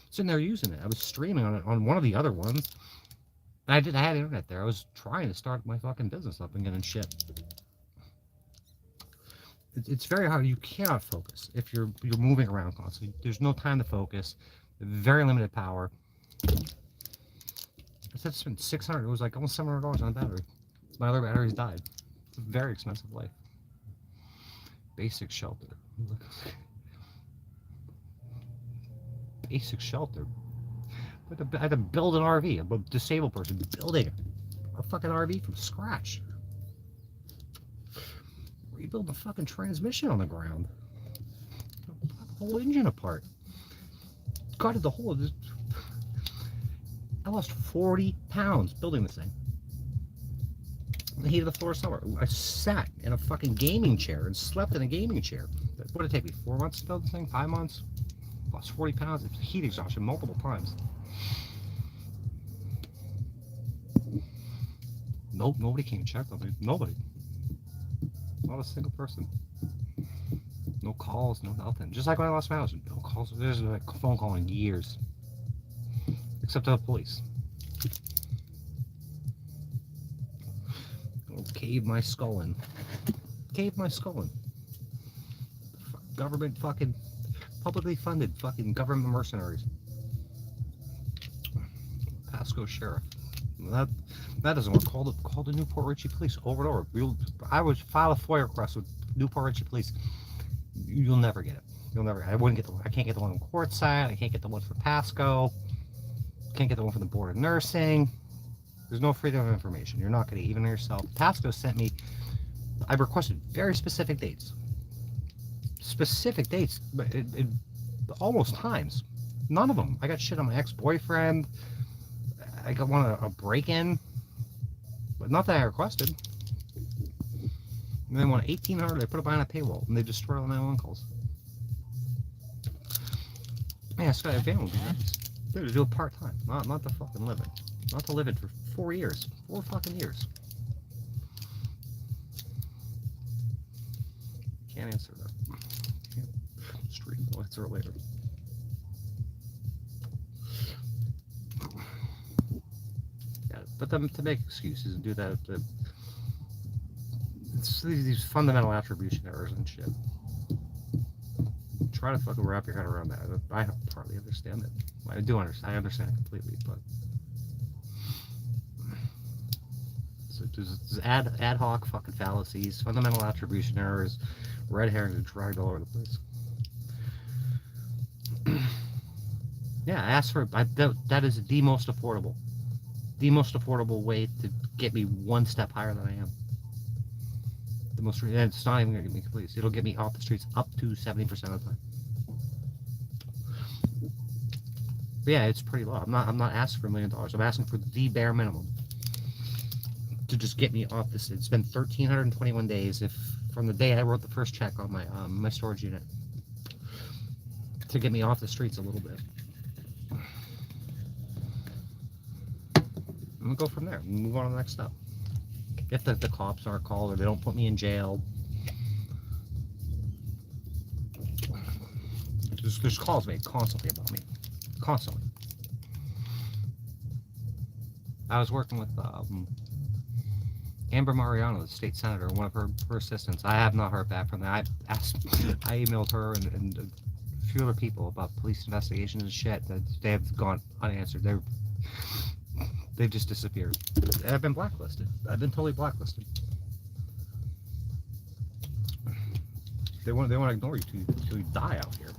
Sitting there using it. I was streaming on it on one of the other ones. And I had internet there. I was trying to start my fucking business up again and shit. It's very hard. You cannot focus if you're moving around constantly. There's no time to focus. Very limited power. I said spent $600. It was like almost $700 on a battery. My other batteries died. It's a very expensive life. Basic shelter. Basic shelter. I had to build an RV. I'm a disabled person building a fucking RV from scratch. Rebuild the fucking transmission on the ground. The whole engine apart. Gutted the whole. I lost 40 pounds building this thing. In the heat of the floor summer. I sat in a fucking gaming chair and slept in a gaming chair. What did it take me? 4 months to build this thing? 5 months? Lost 40 pounds of heat exhaustion multiple times. Nope, nobody came and checked on me. Nobody. Not a single person. No calls, no nothing. Just like when I lost my house. No calls. There's a phone call in years. Except to the police. Cave my skull in. Cave my skull in. Government fucking, publicly funded fucking government mercenaries. Pasco Sheriff. That doesn't work. Call the Newport Richey Police over and over. I would file a FOIA request with Newport Richey Police. You'll never get it. You'll never. I wouldn't get the one. I can't get the one on Quartzsite. I can't get the one for Pasco. Can't get the one from the Board of Nursing. There's no freedom of information. You're not going to even yourself. Pasco sent me. I requested very specific dates. Specific dates, but it almost times. None of them. I got shit on my ex-boyfriend. I got one a break-in, but not that I requested. And then want $1,800. They put it behind a paywall, and they destroyed all my own calls. Yeah, Scott, I family nice. Dude, to do it part-time, not to fucking live it. Not to live it for 4 years. 4 fucking years. Can't answer that. Can't. Street. I'll answer it later. Yeah, but to make excuses and do that, it's these fundamental attribution errors and shit. Try to fucking wrap your head around that. I don't partly understand it. I do understand. I understand it completely, but There's ad hoc fucking fallacies, fundamental attribution errors, red herrings are dragged all over the place. Yeah, I asked for that is the most affordable way to get me one step higher than I am. The most, and it's not even gonna get me complete. It'll get me off the streets up to 70% of the time. But yeah, it's pretty low. I'm not asking for $1 million. I'm asking for the bare minimum to just get me off this. It's been 1,321 days if from the day I wrote the first check on my my storage unit to get me off the streets a little bit. I'm gonna go from there and move on to the next step. If the cops aren't called or they don't put me in jail. There's calls made constantly about me. Constantly. I was working with Amber Mariano, the state senator, one of her assistants. I have not heard back from that. I emailed her and a few other people about police investigations and shit that they have gone unanswered. They've just disappeared. I've been blacklisted. I've been totally blacklisted. They want to ignore you till you die out here.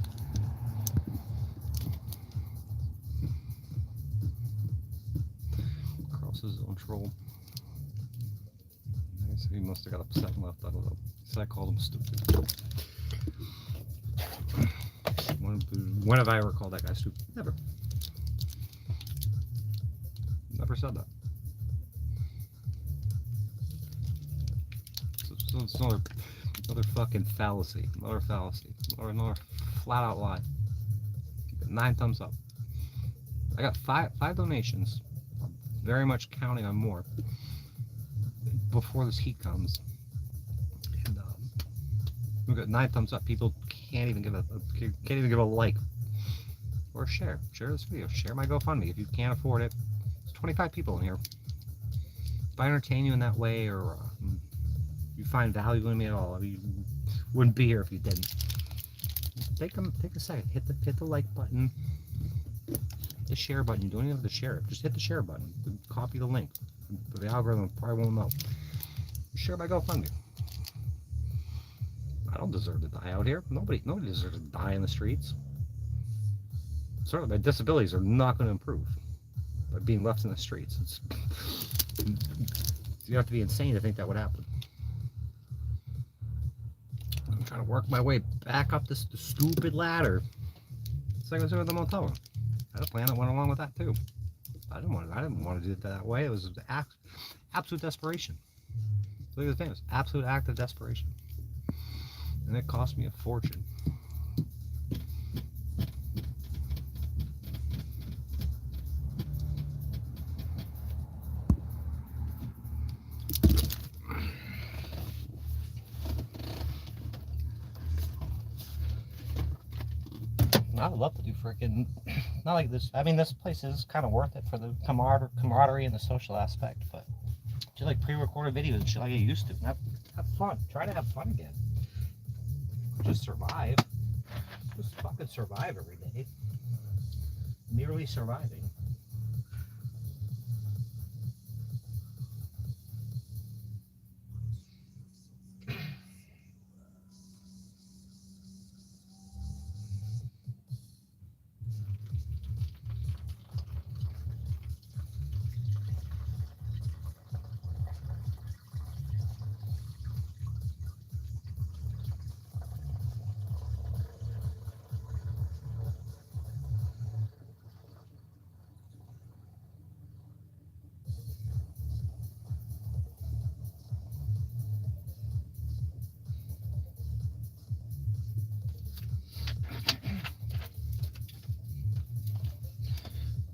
Cross his own troll. He must have got upset and left. I don't know. So I called him stupid. When have I ever called that guy stupid? Never. Never said that. So it's another fucking fallacy. Another fallacy. Another flat out lie. 9 thumbs up. I got five donations. I'm very much counting on more before this heat comes. And we've got 9 thumbs up. People can't even give a like or a share. Share this video. Share my GoFundMe if you can't afford it. 25 people in here. If I entertain you in that way, or you find value in me at all, I mean, you wouldn't be here if you didn't. Take a second, hit the like button, the share button. You don't even have to share it. Just hit the share button. Copy the link. The algorithm probably won't know. Share my GoFundMe. I don't deserve to die out here. Nobody deserves to die in the streets. Certainly, my disabilities are not going to improve by being left in the streets. You have to be insane to think that would happen. I'm trying to work my way back up this stupid ladder. Same as with the motel room. I had a plan that went along with that too. I didn't want to do it that way. It was absolute desperation. Look at the famous absolute act of desperation, and it cost me a fortune. I would love to do freaking, not like this. I mean, this place is kind of worth it for the camaraderie and the social aspect, but just like pre-recorded videos and shit like I used to. Have fun. Try to have fun again. Just survive. Just fucking survive every day. Merely surviving.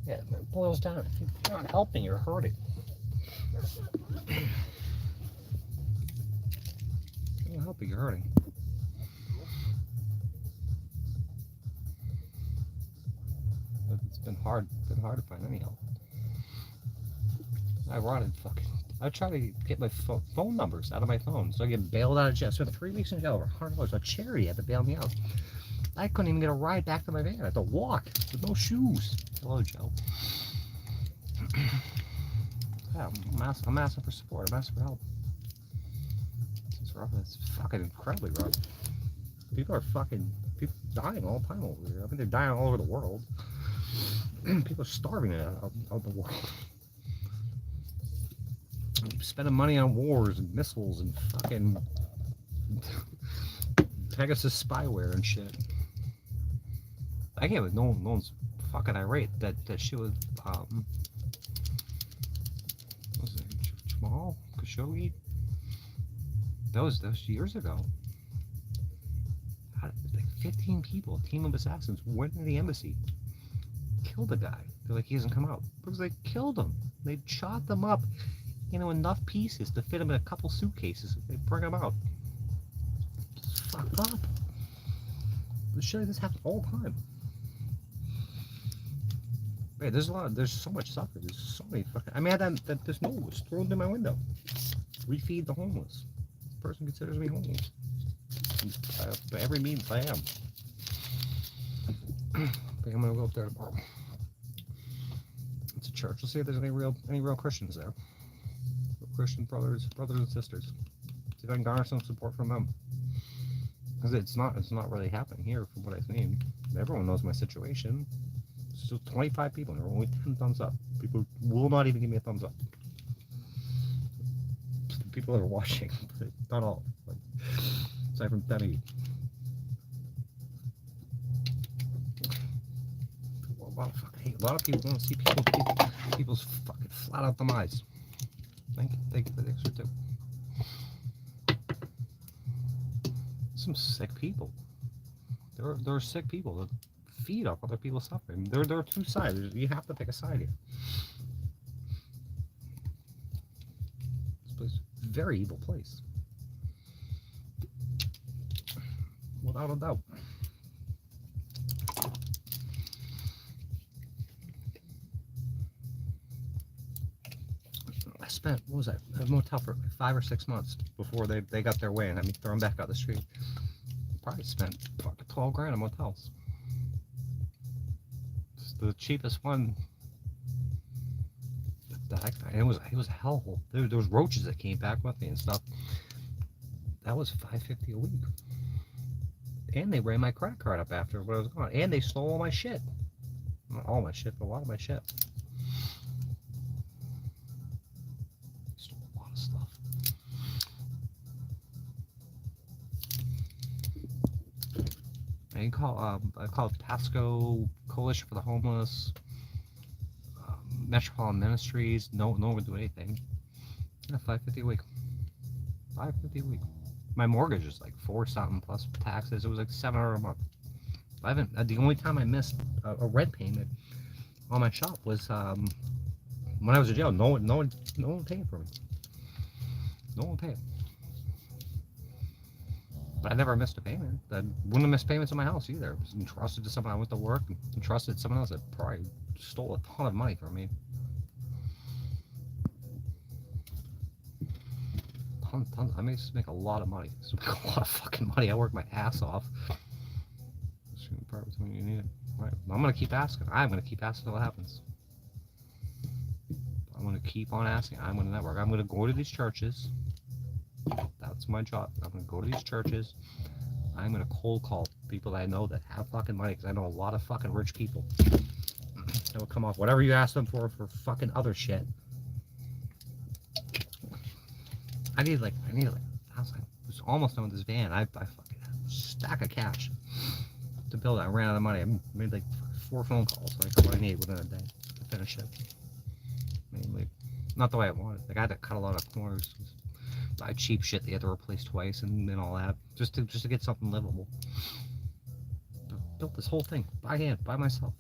Yeah, it boils down. If you're not helping, you're hurting. If you're not helping, you're hurting. But it's been hard to find any help. I try to get my phone numbers out of my phone so I get bailed out of jail. I spent 3 weeks in jail, over $100. A charity had to bail me out. I couldn't even get a ride back to my van. I had to walk with no shoes. Hello, Joe. Yeah, I'm asking for support. I'm asking for help. It's rough. It's fucking incredibly rough. People dying all the time over here. I mean, they're dying all over the world. People are starving out the world. Spending money on wars and missiles and fucking Pegasus spyware and shit. I can't believe no one's fucking irate that she was what was it, Jamal Khashoggi? That was years ago. Like 15 people, a team of assassins went into the embassy, killed the guy. They're like, he hasn't come out because they killed him. They shot them up into enough pieces to fit him in a couple suitcases. They bring him out. It's fucked up. This shit like this happens all the time. Hey, there's so much suffering. There's so many fucking. I mean, that this note was thrown in my window. Refeed the homeless. This person considers me homeless. By every means, I am. I think I'm gonna go up there tomorrow. It's a church. Let's see if there's any real Christians there. Christian brothers and sisters. See if I can garner some support from them. Because it's not really happening here from what I've seen. Everyone knows my situation. So 25 people, and there are only 10 thumbs up. People will not even give me a thumbs up. People that are watching, but not all. Like, aside from Demi. A lot of people want to see people's fucking flat out demise. Thank you for the extra tip. Some sick people. There are sick people that feed off other people's suffering. There are two sides. You have to pick a side here. This place is a very evil place. Without a doubt. I spent, what was that, a motel for 5 or 6 months before they got their way and had me thrown back out the street. Probably spent 12 grand on motels. It's the cheapest one that I found. It was a hellhole. There was roaches that came back with me and stuff. That was $5.50 a week. And they ran my credit card up after when I was gone. And they stole all my shit. Not all my shit, but a lot of my shit. Stole a lot of stuff. I called Pasco Coalition for the Homeless, Metropolitan Ministries. No one would do anything. Yeah, $5.50 a week. $5.50 a week. My mortgage is like $4 something plus taxes. It was like $700 a month. I haven't. The only time I missed a rent payment on my shop was when I was in jail. No one paid for me. No one paid. But I never missed a payment. I wouldn't have missed payments on my house either. It was entrusted to someone. I went to work and entrusted to someone else that probably stole a ton of money from me. Tons. I make a lot of money. So make a lot of fucking money. I work my ass off. You need it. Right. I'm gonna keep asking. I'm gonna keep asking until it happens. I'm gonna keep on asking. I'm gonna network. I'm gonna go to these churches. That's my job. I'm gonna go to these churches. I'm gonna cold call people that I know that have fucking money, because I know a lot of fucking rich people that will come off whatever you ask them for fucking other shit. I need like I was almost done with this van. I fucking had a stack of cash to build it. I ran out of money. I made like 4 phone calls, like what I need within a day to finish it. Mainly, not the way I wanted. Like I had to cut a lot of corners, buy cheap shit that you had to replace twice, and all that, just to get something livable. Built this whole thing by hand, by myself,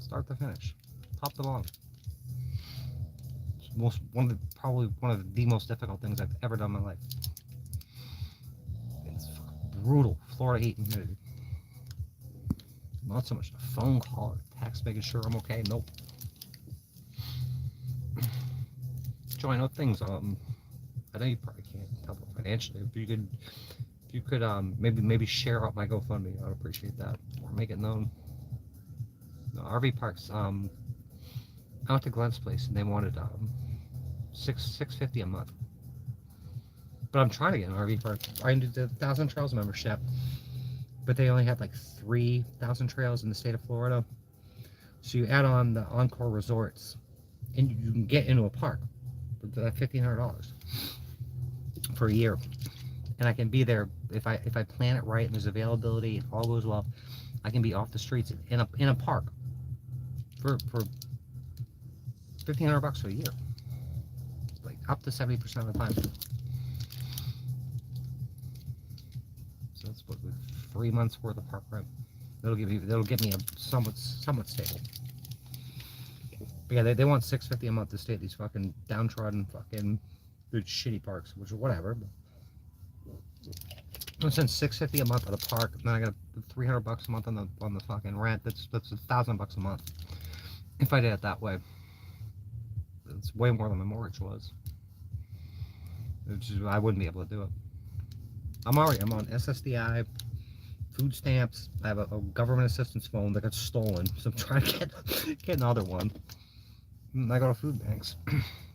start to finish, top to bottom. Probably one of the most difficult things I've ever done in my life. It's fucking brutal. Florida heat and humidity. Not so much a phone call or text making sure I'm okay. Nope. Joe, I know things. I know you probably can't help it financially. If you could maybe share out my GoFundMe, I'd appreciate that. Or make it known. No, RV parks. I went to Glenn's place and they wanted $650 a month. But I'm trying to get an RV park. I did the 1,000 Trails membership, but they only had like 3,000 trails in the state of Florida. So you add on the Encore resorts, and you can get into a park for $1,500 for a year. And I can be there if I plan it right and there's availability and all goes well. I can be off the streets in a park for $1,500 for a year, like up to 70% of the time. So that's what, 3 months worth of park rent. That'll get me a somewhat stable. But yeah, they want $650 a month to stay at these fucking downtrodden fucking shitty parks, which is whatever. But since $650 a month at a park, then I got $300 a month on the fucking rent. That's $1,000 a month. If I did it that way, it's way more than my mortgage was. I wouldn't be able to do it. I'm on SSDI, food stamps. I have a government assistance phone that got stolen, so I'm trying to get another one. And I go to food banks,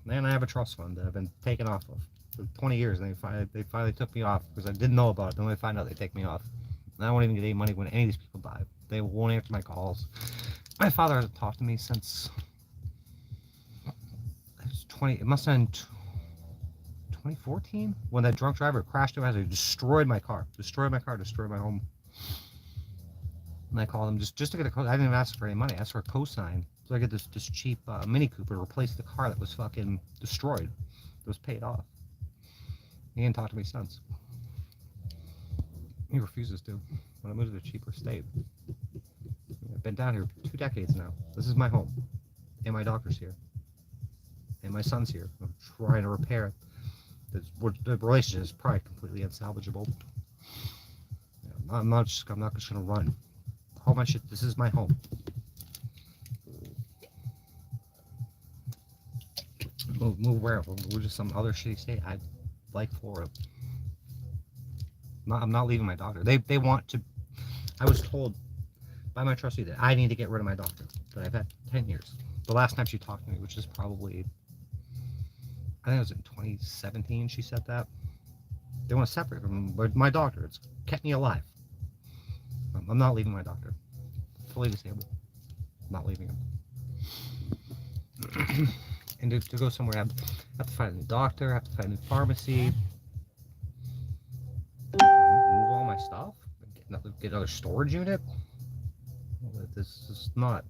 and I have a trust fund that I've been taken off of for 20 years. And they finally took me off because I didn't know about it. Then when they find out, they take me off. And I won't even get any money when any of these people die. They won't answer my calls. My father hasn't talked to me since it must have been 2014 when that drunk driver crashed into my house and destroyed my car, destroyed my home. And I called him just to get a I didn't even ask for any money. I asked for a cosign so I get this cheap Mini Cooper to replace the car that was fucking destroyed. It was paid off. He didn't talk to me since. He refuses to. When I moved to a cheaper state. I've been down here 2 decades now. This is my home. And my doctor's here. And my son's here. I'm trying to repair it. The relationship is probably completely unsalvageable. I'm not just gonna run. All my shit. This is my home. Move where? We're just some other shitty state. I like Florida. I'm not leaving my doctor. They want to. I was told by my trustee that I need to get rid of my doctor that I've had 10 years. The last time she talked to me, which is probably, I think it was in 2017, she said that. They want to separate from my doctor. It's kept me alive. I'm not leaving my doctor. Fully disabled. I'm not leaving him. And to go somewhere, I have to find a new doctor, I have to find a new pharmacy, move all my stuff, get another storage unit. This is not.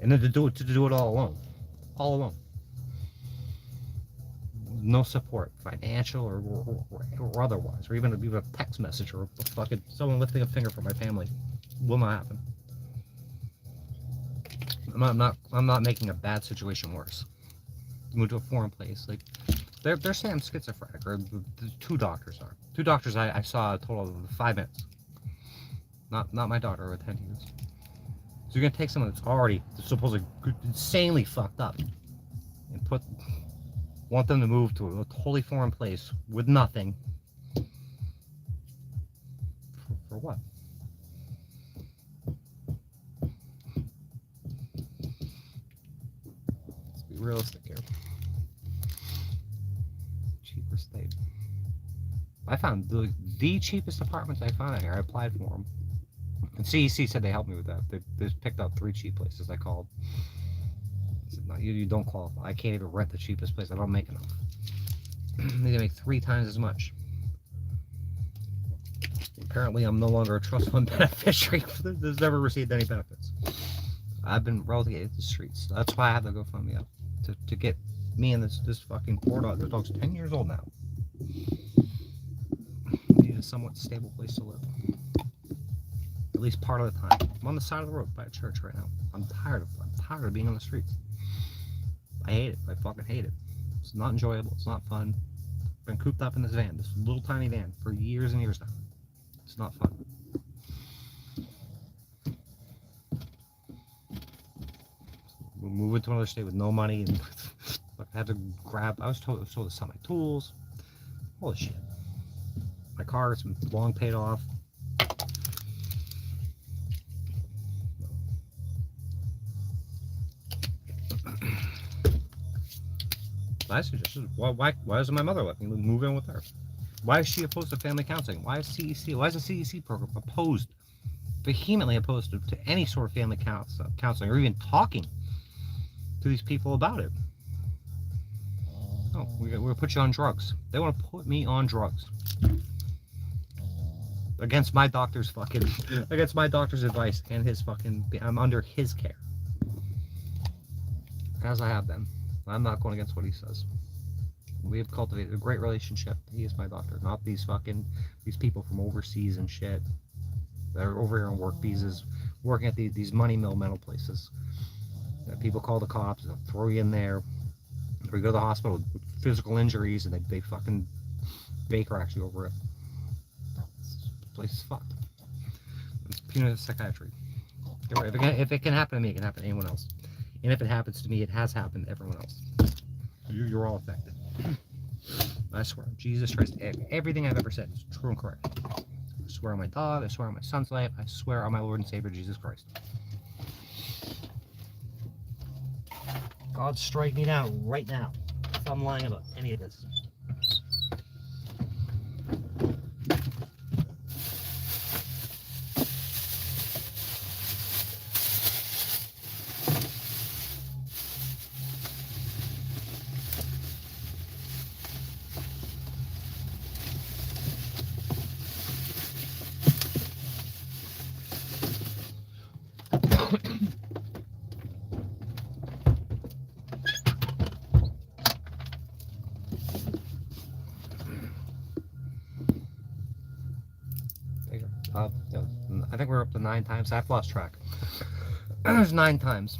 And then to do it all alone. All alone. No support, financial or otherwise, or even a text message or fucking someone lifting a finger for my family. Will not happen. I'm not making a bad situation worse. Move to a foreign place. Like they're saying I'm schizophrenic, or the 2 doctors are. 2 doctors I saw a total of 5 minutes. Not my daughter with 10 years. So you're gonna take someone that's already supposedly insanely fucked up and want them to move to a totally foreign place with nothing. For what? Let's be realistic here. Cheaper state. I found the cheapest apartments I found out here. I applied for them. And CEC said they helped me with that. They picked out 3 cheap places. I called. I said, no, you don't qualify. I can't even rent the cheapest place. I don't make enough. They make 3 times as much. Apparently, I'm no longer a trust fund beneficiary that's never received any benefits. I've been relegated to the streets. That's why I had to go fund me up to get me and this fucking poor dog. The dog's 10 years old now. I need a somewhat stable place to live. At least part of the time. I'm on the side of the road by a church right now. I'm tired of being on the streets. I hate it. I fucking hate it. It's not enjoyable. It's not fun. I've been cooped up in this van, this little tiny van, for years and years now. It's not fun. We're moving to another state with no money, and I had to I was told to sell my tools. All this shit. My car is long paid off. I suggested, why doesn't my mother let me move in with her? Why is she opposed to family counseling? Why is why is the CEC program vehemently opposed to any sort of family counseling or even talking to these people about it? Oh, we're going to put you on drugs. They want to put me on drugs. Against my doctor's against my doctor's advice and his I'm under his care. As I have been. I'm not going against what he says. We have cultivated a great relationship. He is my doctor, not these people from overseas and shit that are over here on work visas, working at these money mill mental places. That people call the cops, they'll throw you in there, or you go to the hospital with physical injuries, and they fucking Baker you over it. This place is fucked. It's punitive psychiatry. If it can happen to me, it can happen to anyone else. And if it happens to me, it has happened to everyone else. You're all affected. I swear, Jesus Christ, everything I've ever said is true and correct. I swear on my dog, I swear on my son's life, I swear on my Lord and Savior, Jesus Christ. God, strike me down right now if I'm lying about any of this. I think we're up to 9 times. I've lost track. There's 9 times.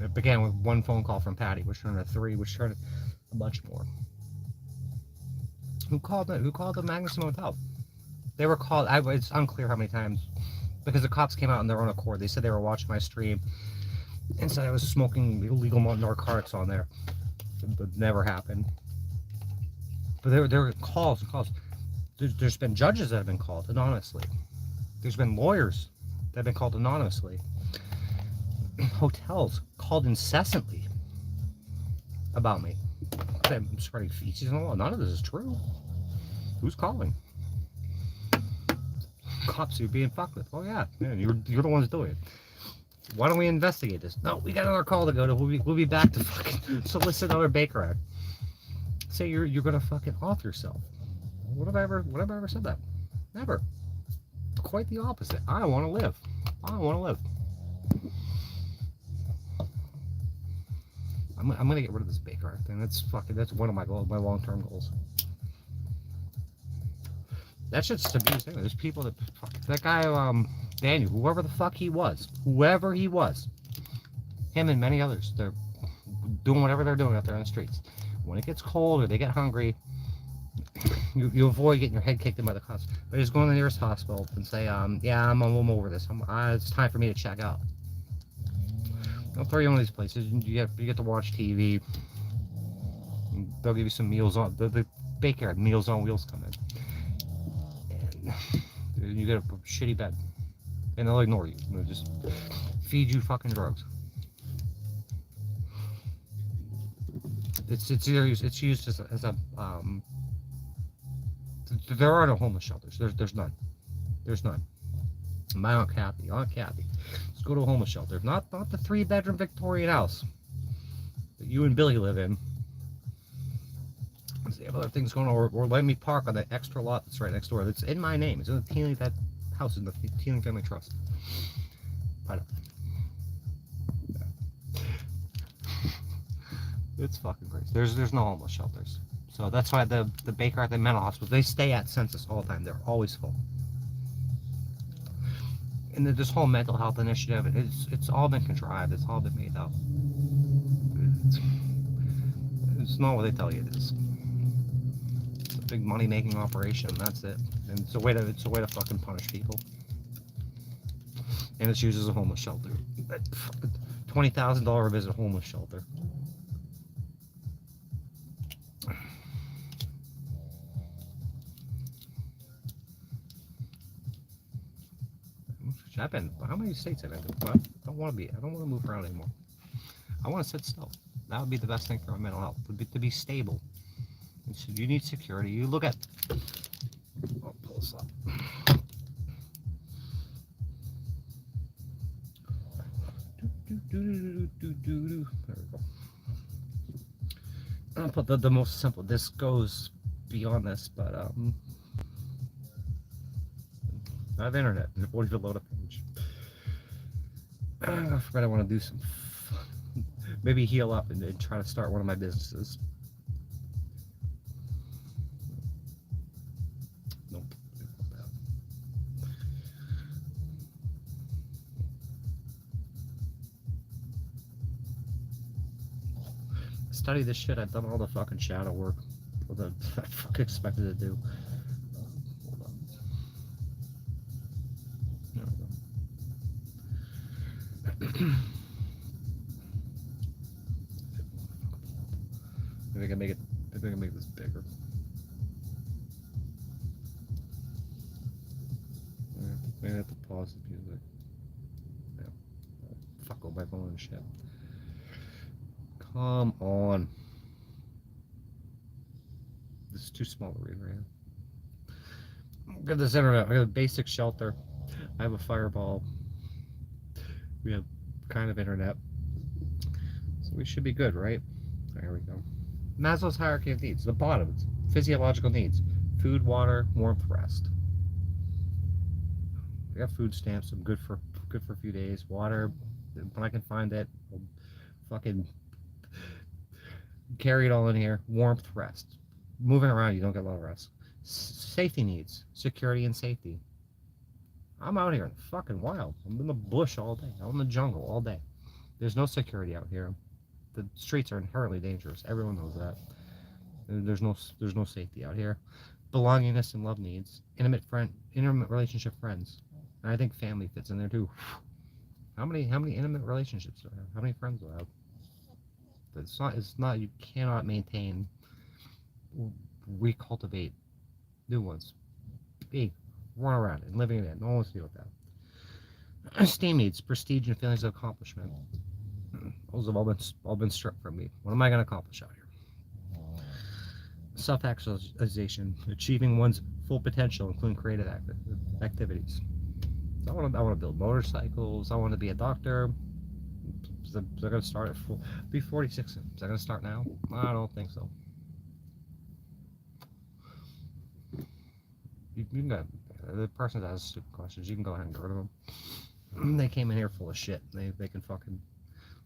It began with 1 phone call from Patty, which turned into 3, which turned into a bunch more. Who called it? Who called the Magnuson Motel? They were called. It's unclear how many times, because the cops came out on their own accord. They said they were watching my stream and said I was smoking illegal narcotics on there. That never happened. But there were calls and calls. There's been judges that have been called anonymously. There's been lawyers that have been called anonymously. Hotels called incessantly about me. I'm spreading feces and all. None of this is true. Who's calling? Cops you're being fucked with. Oh yeah, man, you're the ones doing it. Why don't we investigate this? No, we got another call to go to. We'll be back to fucking solicit another Baker Act. Say you're gonna fucking off yourself. What have I ever said that? Never. Quite the opposite. I want to live. I want to live. I'm gonna get rid of this Baker Act thing. That's one of my goals, my long-term goals. That shit's abuse. There's people that guy Daniel, whoever the fuck he was, him and many others, they're doing whatever they're doing out there on the streets. When it gets cold or they get hungry, you avoid getting your head kicked in by the cops. But just go to the nearest hospital and say, yeah, I'm over this. It's time for me to check out. They'll throw you in one of these places. You get to watch TV. They'll give you some meals on the Baker Meals on Wheels come in, and you get a shitty bed, and they'll ignore you. They'll just feed you fucking drugs. It's used as a there are no homeless shelters. There's none. There's none. My Aunt Kathy. Let's go to a homeless shelter. Not the 3-bedroom Victorian house that you and Billy live in. They have other things going on, or let me park on that extra lot that's right next door. That's in my name. It's in the Teeling, that house in the Teeling Family Trust. But it's fucking crazy. There's no homeless shelters. So that's why the Baker at the mental hospitals, they stay at census all the time. They're always full. And this whole mental health initiative, it's all been contrived. It's all been made up. It's not what they tell you it is. It's a big money-making operation. That's it. And it's a way to fucking punish people. And it's used as a homeless shelter. $20,000 a visit homeless shelter. How many states have I been to? I don't want to move around anymore. I want to sit still. That would be the best thing for my mental health, would be to be stable. And so you need security. You look at, I'll pull this up. There we go. I'll put the most simple. This goes beyond this, but I have internet. It won't even load a page. I forgot I want to do some, maybe heal up and try to start one of my businesses. Nope. Study this shit. I've done all the fucking shadow work that I fucking expected to do. Hold on. There we go. Maybe I can make it. Maybe I can make this bigger. Maybe I have to pause the music. Yeah. Fuck with my phone and shit. Come on. This is too small to read right now. Got this internet. I got a basic shelter. I have a fireball. We have kind of internet. So we should be good, right? There we go. Maslow's hierarchy of needs. The bottom, it's physiological needs. Food, water, warmth, rest. I got food stamps. I'm good for a few days. Water, when I can find it, I'll fucking carry it all in here. Warmth, rest. Moving around, you don't get a lot of rest. Safety needs. Security and safety. I'm out here in the fucking wild. I'm in the bush all day. I'm in the jungle all day. There's no security out here. The streets are inherently dangerous. Everyone knows that. There's no safety out here. Belongingness and love needs. Intimate relationship friends. And I think family fits in there too. How many intimate relationships do I have? How many friends do I have? It's not, you cannot maintain, recultivate new ones. Run around and living it in. No one wants to deal with that. Esteem needs, prestige and feelings of accomplishment. Those have all been stripped from me. What am I going to accomplish out here? Self-actualization, achieving one's full potential, including creative activities. So I want to build motorcycles. I want to be a doctor. Is that going to start at be 46? Is that going to start now? I don't think so. You can go. The person that has stupid questions, you can go ahead and get rid of them. They came in here full of shit. They can fucking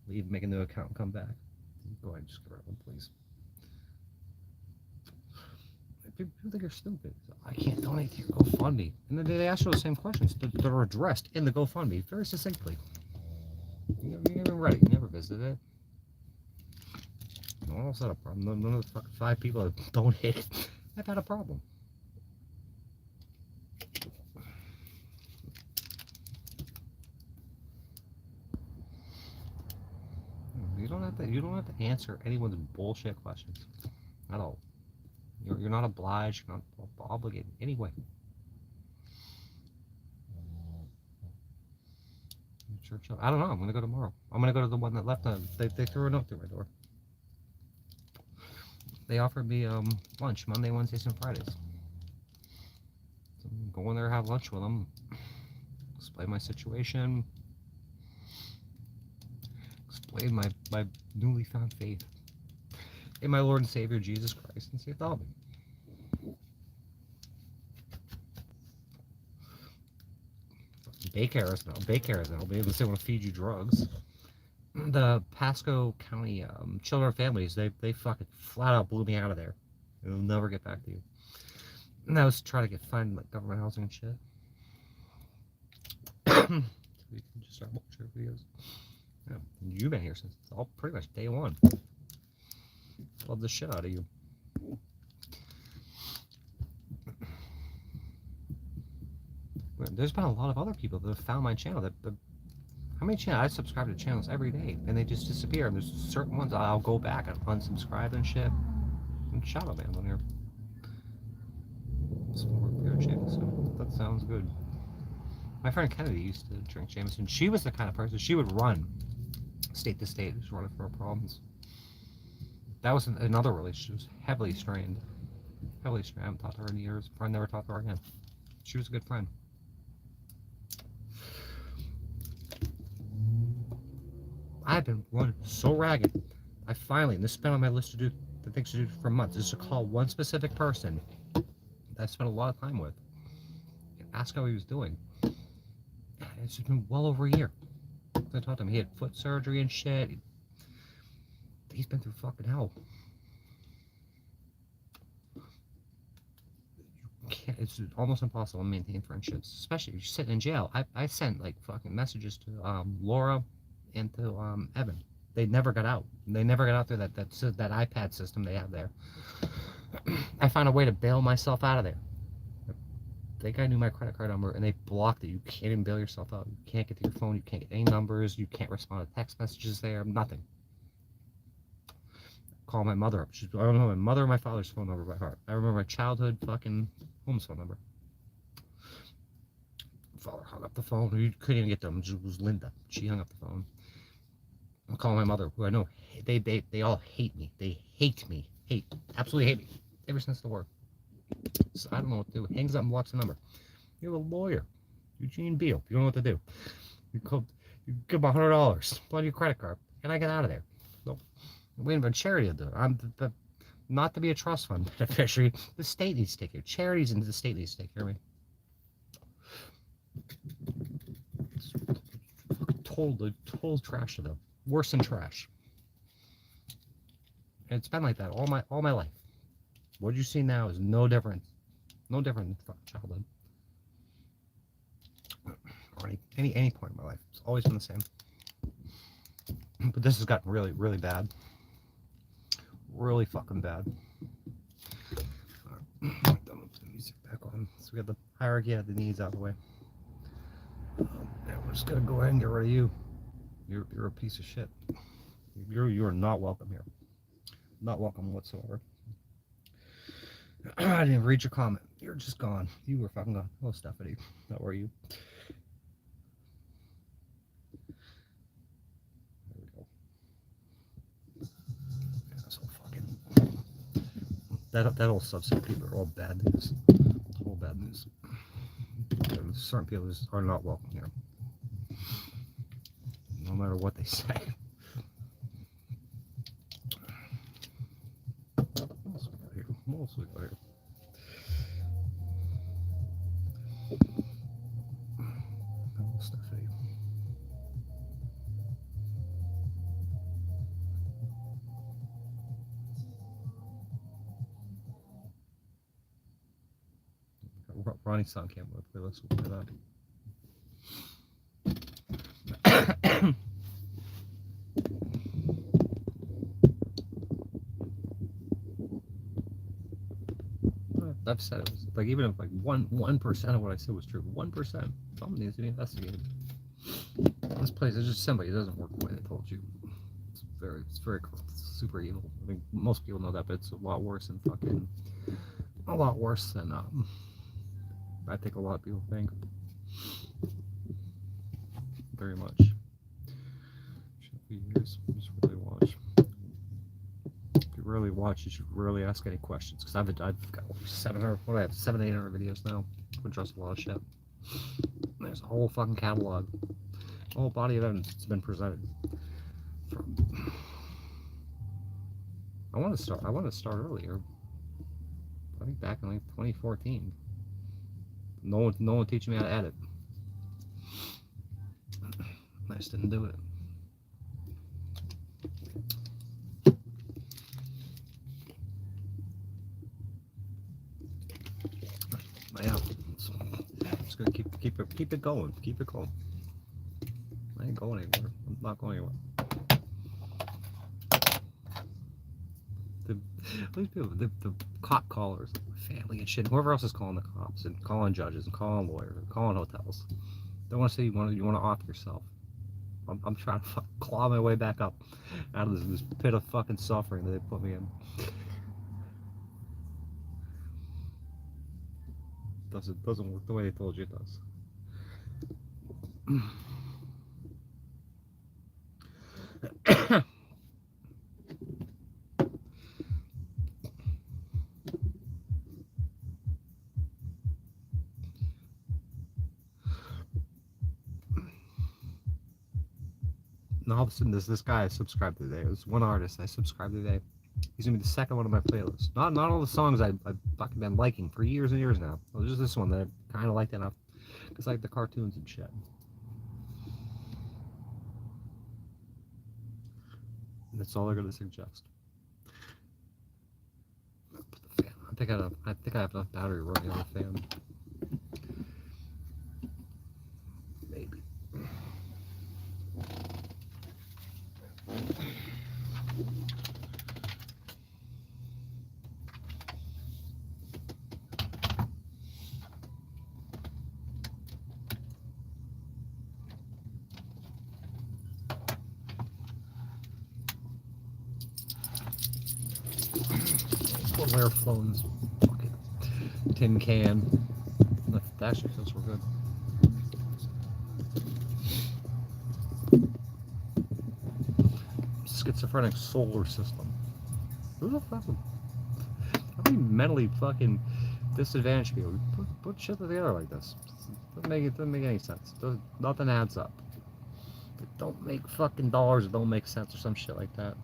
leave, make a new account, and come back. Go ahead and just get rid of them, please. People think you're stupid. I can't donate to your GoFundMe. And then they ask you the same questions that are addressed in the GoFundMe very succinctly. You never read it. You never visited it. No one else had a problem. None of the fucking 5 people that donated have had a problem. You don't have to answer anyone's bullshit questions at all. You're not obliged. You're not obligated in any way. Church. I don't know. I'm gonna go tomorrow. I'm gonna go to the one that left. They threw a note through my door. They offered me lunch Monday, Wednesdays, and Fridays. So I'm going there, have lunch with them, explain my situation, explain my newly found faith in my Lord and Savior Jesus Christ, and see if they'll help me. Daycare is now. They want to feed you drugs. The Pasco County Children and Families, they fucking flat out blew me out of there. They'll never get back to you. And I was trying to find like government housing and shit. So we can just start watching our videos. Yeah, you've been here since all pretty much day one. Love the shit out of you. There's been a lot of other people that have found my channel. How many channels? I subscribe to channels every day, and they just disappear. And there's certain ones I'll go back and unsubscribe and shit. And shadow bans on here. Some more beer Jameson. That sounds good. My friend Kennedy used to drink Jameson. She was the kind of person, she would run state to state, just running for her problems. That was another relationship. She was heavily strained. Heavily strained. I haven't talked to her in years. Probably never talked to her again. She was a good friend. I've been running so ragged. I finally, and this has been on my list to do, the things to do for months, is to call one specific person that I spent a lot of time with and ask how he was doing. And it's been well over a year. I talked to him. He had foot surgery and shit. He's been through fucking hell. It's almost impossible to maintain friendships, especially if you're sitting in jail. I sent like fucking messages to Laura and to Evan. They never got out. They never got out there. That iPad system they have there. I found a way to bail myself out of there. I think I knew my credit card number, and they blocked it. You can't even bail yourself out. You can't get to your phone. You can't get any numbers. You can't respond to text messages there. Nothing. Call my mother up. I don't know my mother or my father's phone number by heart. I remember my childhood fucking home's phone number. Father hung up the phone. You couldn't even get them. It was Linda. She hung up the phone. I'm calling my mother, who I know they all hate me. They hate me. Absolutely hate me. Ever since the war. So I don't know what to do. Hangs up and blocks the number. You're a lawyer. Eugene Beale. You don't know what to do. You give them $100 on your credit card, and I get out of there. So, wait a minute, charity will do it. I'm not to be a trust fund beneficiary. The state needs to take care. Charities and the state needs to take care of me. Total trash to them. Worse than trash. And it's been like that all my life. What you see now is no different than childhood. Or any point in my life. It's always been the same. But this has gotten really, really bad. Really fucking bad. Alright, done with the music back on. So we got the hierarchy of the needs out of the way. Yeah, we're just gonna go ahead and get rid of you. You're a piece of shit. You're not welcome here. Not welcome whatsoever. I didn't read your comment. You're just gone. You were fucking gone. Oh, Stephanie, how are you? There we go. So fucking that whole subset of people are all bad news. All bad news. Certain people just are not welcome here. No matter what they say. What else we got here? Stephanie. Ronnie's son came with me. Let's look at that. I've said it was like, even if like 1% of what I said was true, 1%, something needs to be investigated. This place is just somebody. It doesn't work the way they told you. It's very super evil. I think most people know that, but it's a lot worse than I think a lot of people think. Very much. Should be years. Just really watch. If you really watch, you should really ask any questions. Because I've got 700, what do I have? 700-800 videos now. I address a lot of shit. There's a whole fucking catalog. A whole body of evidence that's been presented. I want to start earlier. I think back in like 2014. No one teaching me how to edit. I just didn't do it. But yeah, just gonna keep it going. Keep it going. I ain't going anywhere. I'm not going anywhere. The cop callers, family and shit, whoever else is calling the cops and calling judges and calling lawyers and calling hotels. They want to say you want to off yourself. I'm trying to claw my way back up out of this pit of fucking suffering that they put me in. Doesn't work the way they told you it does. And all of a sudden, this guy I subscribed today. It was one artist I subscribed today. He's gonna be the second one on my playlist. Not all the songs I've fucking been liking for years and years now. It was just this one that I kind of liked enough. It's like the cartoons and shit. And that's all they're gonna suggest. Put the fan. I think I have enough battery running on the fan. Maybe. Air phones, fucking tin can. That actually feels real good. Schizophrenic solar system. Who the fuck? How many mentally fucking disadvantaged people put shit together like this? It doesn't make any sense. Nothing adds up. It don't make fucking dollars. It don't make sense or some shit like that.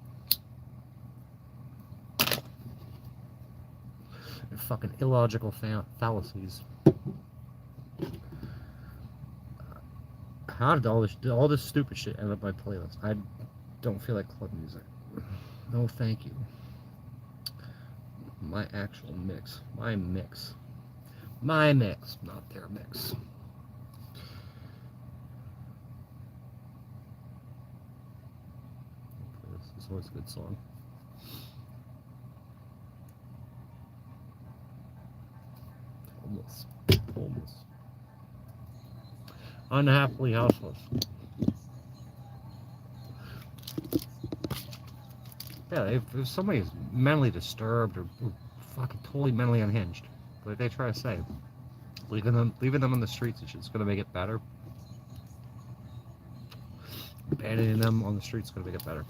Fucking illogical fallacies. How did all this stupid shit end up on my playlist? I don't feel like club music. No, thank you. My actual mix. My mix, not their mix. This is always a good song. Homeless. Unhappily houseless. Yeah, if somebody's mentally disturbed or fucking totally mentally unhinged, like they try to say, leaving them on the streets is just gonna make it better. Abandoning them on the streets is gonna make it better.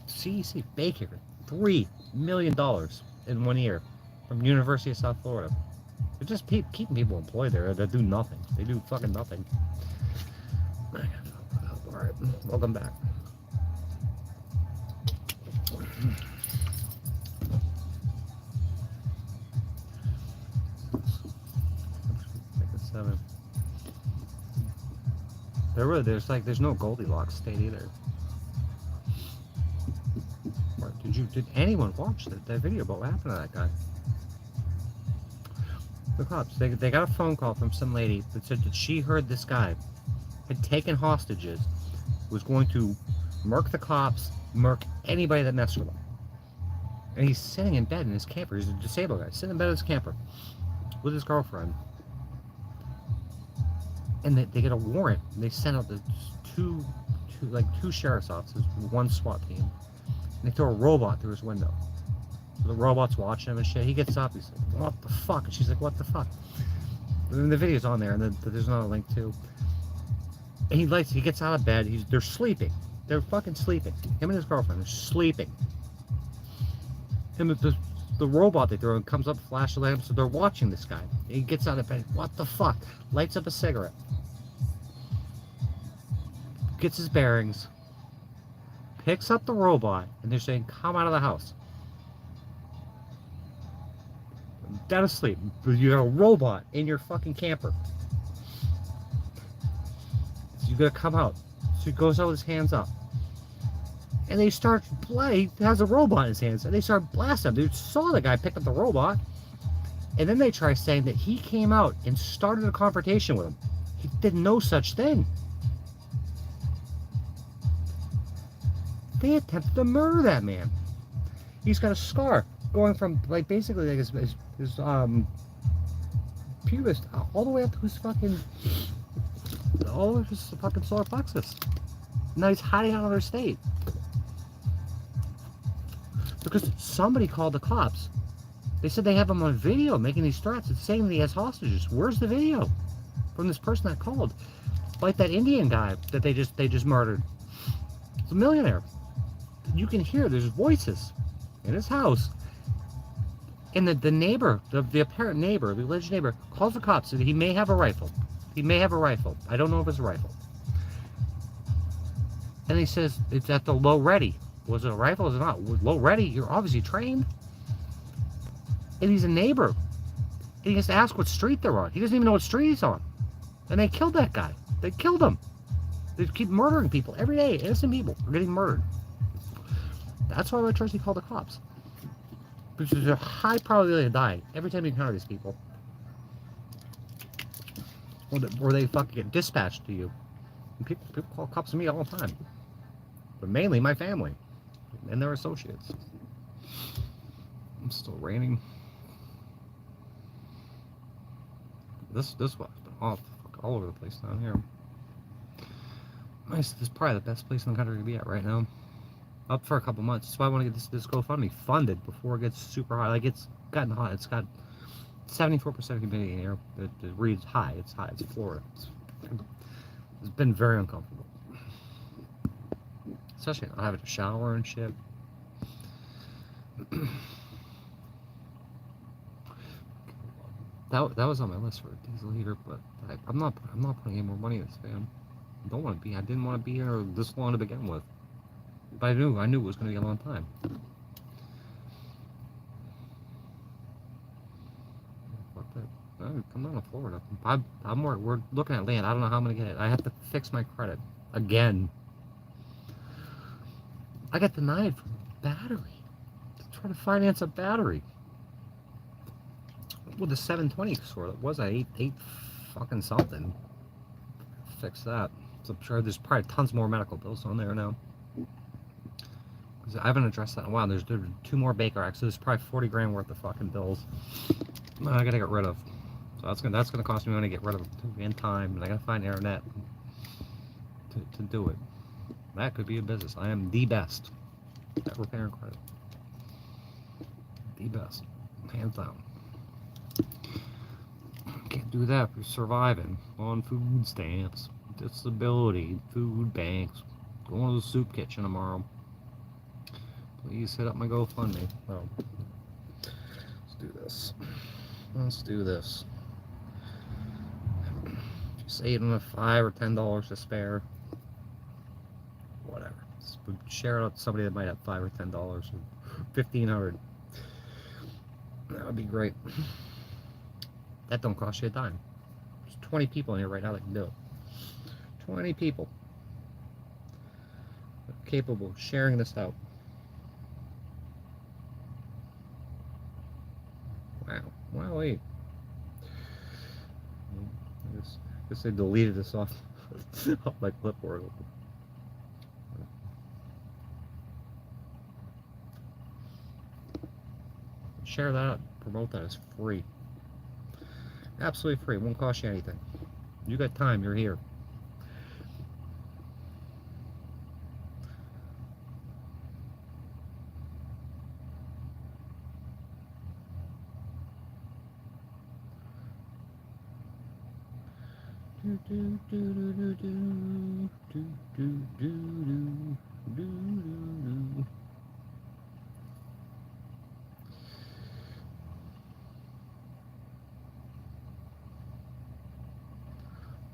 CEC Baker, $3 million in 1 year. From University of South Florida. They're just keeping people employed there that do nothing. They do fucking nothing. Alright, welcome back. Seven. There's no Goldilocks state either. Did anyone watch that video about what happened to that guy? The cops, they got a phone call from some lady that said that she heard this guy had taken hostages, was going to murk the cops, murk anybody that messed with him. And he's sitting in bed in his camper. He's a disabled guy, sitting in bed in his camper with his girlfriend. And they get a warrant. And they send out the two sheriff's officers, one SWAT team. And they throw a robot through his window. So the robot's watching him and shit. He gets up. He's like, "What the fuck?" And she's like, "What the fuck?" And the video's on there, and there's another link too. And he gets out of bed. They're sleeping. They're fucking sleeping. Him and his girlfriend are sleeping. And the robot they throw in comes up, flash the lamp, so they're watching this guy. And he gets out of bed. What the fuck? Lights up a cigarette. Gets his bearings. Picks up the robot, and they're saying, "Come out of the house." Dead asleep. You got a robot in your fucking camper. So you gotta come out. So he goes out with his hands up. And they start he has a robot in his hands, and they start blasting him. They saw the guy pick up the robot. And then they try saying that he came out and started a confrontation with him. He did no such thing. They attempted to murder that man. He's got a scar going from basically his pubis all the way up to his fucking solar plexus. Now he's hiding out of their state because somebody called the cops. They said they have him on video making these threats. It's saying that he has hostages. Where's the video from this person that called? Like that Indian guy that they just murdered. It's a millionaire. You can hear there's voices in his house. And the neighbor, the apparent neighbor, the alleged neighbor, calls the cops. Said he may have a rifle. He may have a rifle. I don't know if it's a rifle. And he says it's at the low ready. Was it a rifle? Was it not? Low ready? You're obviously trained. And he's a neighbor. And he has to ask what street they're on. He doesn't even know what street he's on. And they killed that guy. They killed him. They keep murdering people every day. Innocent people are getting murdered. That's why I trust you call the cops. Because there's a high probability of dying every time you encounter these people. Or they fucking get dispatched to you. And people call cops to me all the time. But mainly my family and their associates. I'm still raining. This one's been all over the place down here. Nice. This is probably the best place in the country to be at right now. Up for a couple months. That's why I want to get this GoFundMe funded before it gets super hot. Like, it's gotten hot. It's got 74% humidity in here. It reads high. It's high. It's Florida. It's been very uncomfortable. Especially not having to shower and shit. That was on my list for a diesel heater, but I'm not putting any more money in this fan. I don't want to be. I didn't want to be here this long to begin with. But I knew it was going to be a long time. Fuck that. I'm not in Florida. We're looking at land. I don't know how I'm going to get it. I have to fix my credit again. I got denied for a battery. To try to finance a battery. With a 720 score, that was a 8 fucking something. Fix that. So I'm sure there's probably tons more medical bills on there now. Because I haven't addressed that in a while. There's 2 more Baker Acts, so there's probably 40 grand worth of fucking bills that I gotta get rid of. So that's gonna cost me money to get rid of in time, and I gotta find internet to do it. That could be a business. I am the best at repairing credit. The best, hands down. Can't do that if you're surviving on food stamps, disability, food banks. Going to the soup kitchen tomorrow. Please hit up my GoFundMe. Oh. Let's do this. Let's do this. Just $8 and $5 or $10 to spare. Whatever. Share it out to somebody that might have $5 or $10 or $1,500. That would be great. That don't cost you a dime. There's 20 people in here right now that can do it. 20 people capable of sharing this out. Wow. Wow, wait. I guess they deleted this off my clipboard. Share that, promote that. It's free. Absolutely free. It won't cost you anything. You got time, you're here.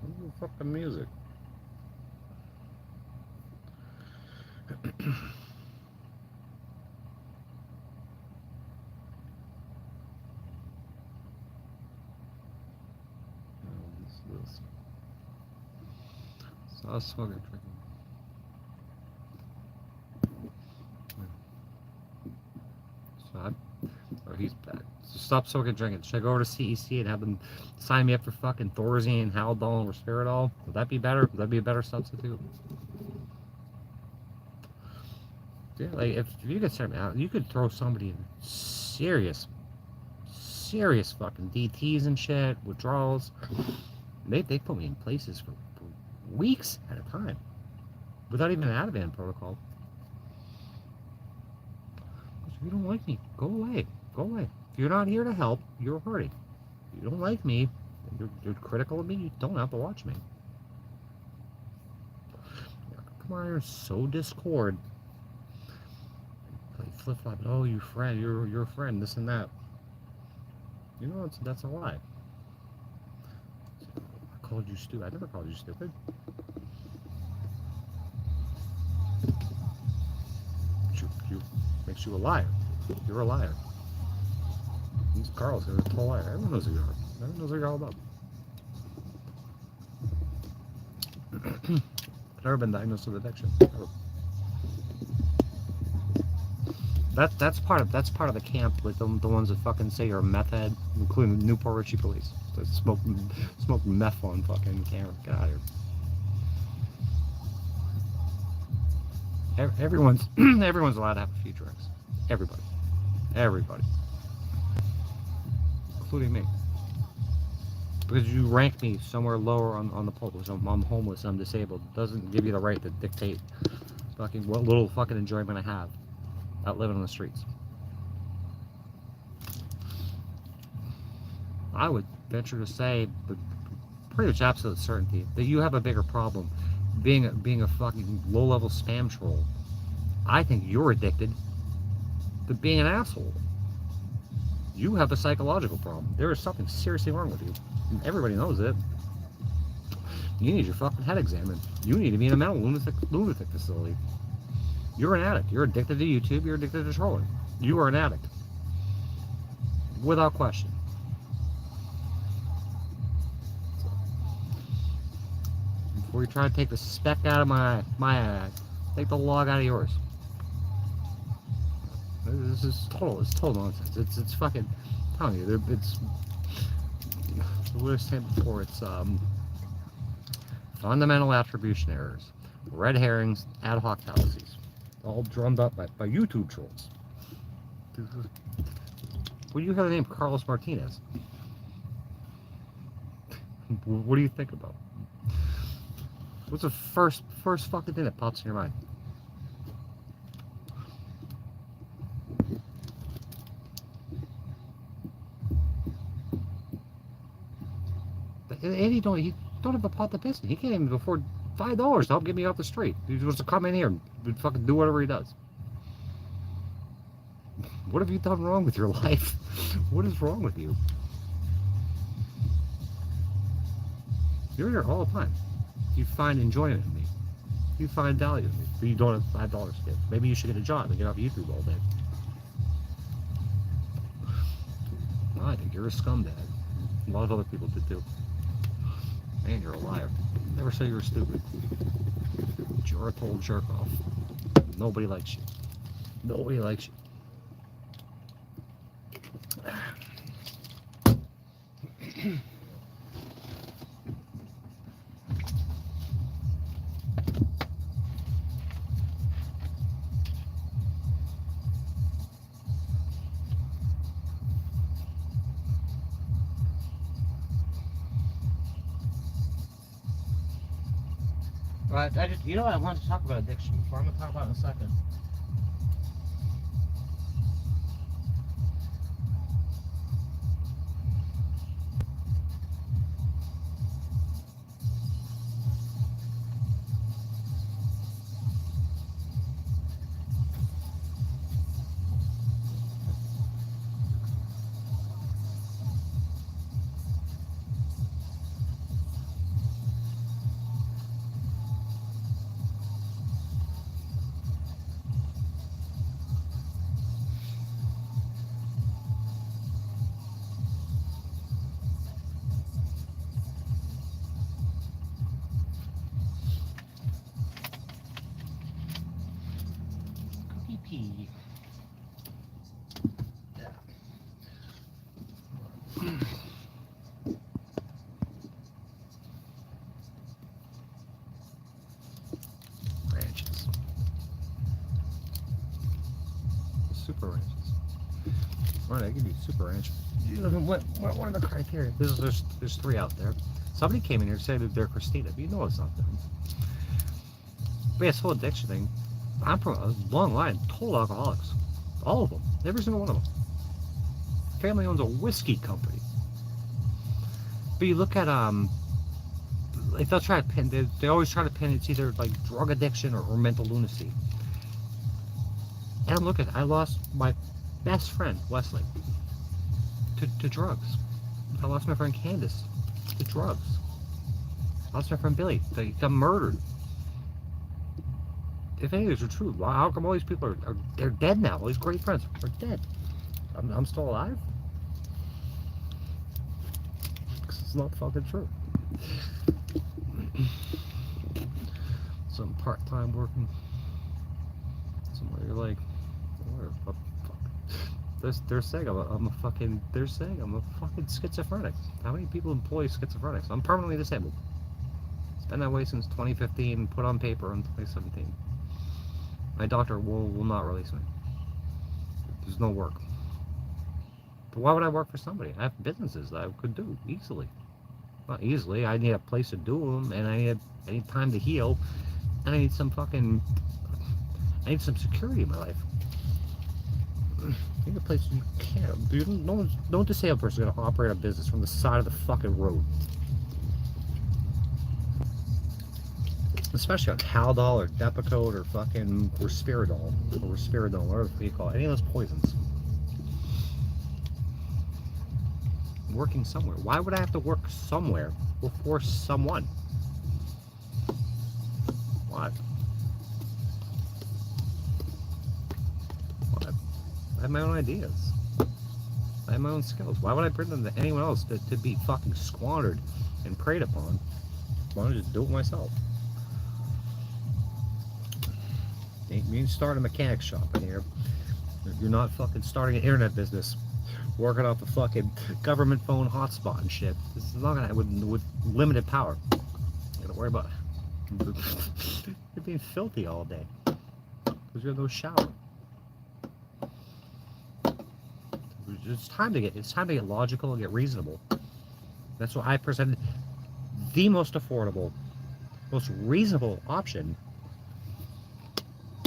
Ooh, fucking music. This. Stop smoking, drinking. Oh, he's back. So stop smoking, drinking. Should I go over to CEC and have them sign me up for fucking Thorazine, Haldol, and Risperidol? Would that be better? Would that be a better substitute? Yeah, like if you could start me out, you could throw somebody in serious fucking DTs and shit, withdrawals. They put me in places for weeks at a time without even an Ativan protocol. If you don't like me, go away. Go away. If you're not here to help, you're hurting. If you don't like me, you're critical of me, you don't have to watch me. Come on, you're so discord. Play flip-flop. Oh, you friend, you're a friend, this and that. You know, that's a lie. I called you stupid. I never called you stupid. makes you a liar. You're a liar. Carl's a total liar. Everyone knows who you are. Everyone knows what you're all about. I've never been diagnosed with addiction. Never. That's part of the camp with the ones that fucking say you're a meth head, including the Newport Richie police. They smoke meth on fucking camera. Get out of here. Everyone's allowed to have a few drinks. Everybody, including me. Because you rank me somewhere lower on the poll. So I'm homeless, I'm disabled. Doesn't give you the right to dictate fucking what little fucking enjoyment I have out living on the streets. I would venture to say, with pretty much absolute certainty, that you have a bigger problem being a fucking low-level spam troll. I think you're addicted to being an asshole. You have a psychological problem. There is something seriously wrong with you. Everybody knows it. You need your fucking head examined. You need to be in a mental lunatic facility. You're an addict. You're addicted to YouTube. You're addicted to trolling. You are an addict. Without question. So, before you try to take the speck out of my eye, take the log out of yours. This is total nonsense. It's fucking, I'm telling you, it's, what I was saying before, it's fundamental attribution errors, red herrings, ad hoc fallacies, all drummed up by YouTube trolls. When you hear the name Carlos Martinez, what do you think about? What's the first fucking thing that pops in your mind? And he don't have a pot to piss in. He can't even afford $5 to help get me off the street. He wants to come in here and fucking do whatever he does. What have you done wrong with your life? What is wrong with you? You're here all the time. You find enjoyment in me. You find value in me. But you don't have $5 to give. Maybe you should get a job and get off YouTube all day. Well, I think you're a scumbag. A lot of other people did too. Man, you're a liar. Never say you're stupid. But you're a total jerk off. Nobody likes you. Nobody likes you. I just, you know what, I wanted to talk about addiction before. I'm going to talk about it in a second. Ranches. Super ranches. Right, I give you super ranch. What are the criteria? There's 3 out there. Somebody came in here and said that they're Christina, but you know it's not them. But yeah, this whole addiction thing, I'm from a long line, total alcoholics. All of them. Every single one of them. Family owns a whiskey company. But you look at, like they'll try to pin, they always try to pin it's either like drug addiction or mental lunacy. And I'm looking, I lost my best friend, Wesley, to drugs. I lost my friend Candace to drugs. I lost my friend Billy. They got murdered. if any of these are true, how come all these people are they're dead now? All these great friends are dead. I'm still alive? It's not fucking true. Some part-time working somewhere, you're like, fuck. They're saying they're saying I'm a fucking schizophrenic. How many people employ schizophrenics? I'm permanently disabled. It's been that way since 2015, put on paper in 2017. My doctor will not release me. There's no work. But why would I work for somebody? I have businesses that I could do easily. Not easily. I need a place to do them, and I need time to heal, and I need some security in my life. I need a place you can't. Dude, no disabled person is gonna operate a business from the side of the fucking road. Especially on Haldol or Depakote or fucking Risperidone, whatever you call it. Any of those poisons. Working somewhere. Why would I have to work somewhere or for someone? Why? Why? I have my own ideas. I have my own skills. Why would I bring them to anyone else to be fucking squandered and preyed upon? Why don't I just do it myself? You start a mechanic shop in here. You're not fucking starting an internet business, working off a fucking government phone hotspot and shit. This is not gonna with limited power. You gotta worry about you're being filthy all day because you have no shower. It's time to get logical and get reasonable. That's why I presented the most affordable, most reasonable option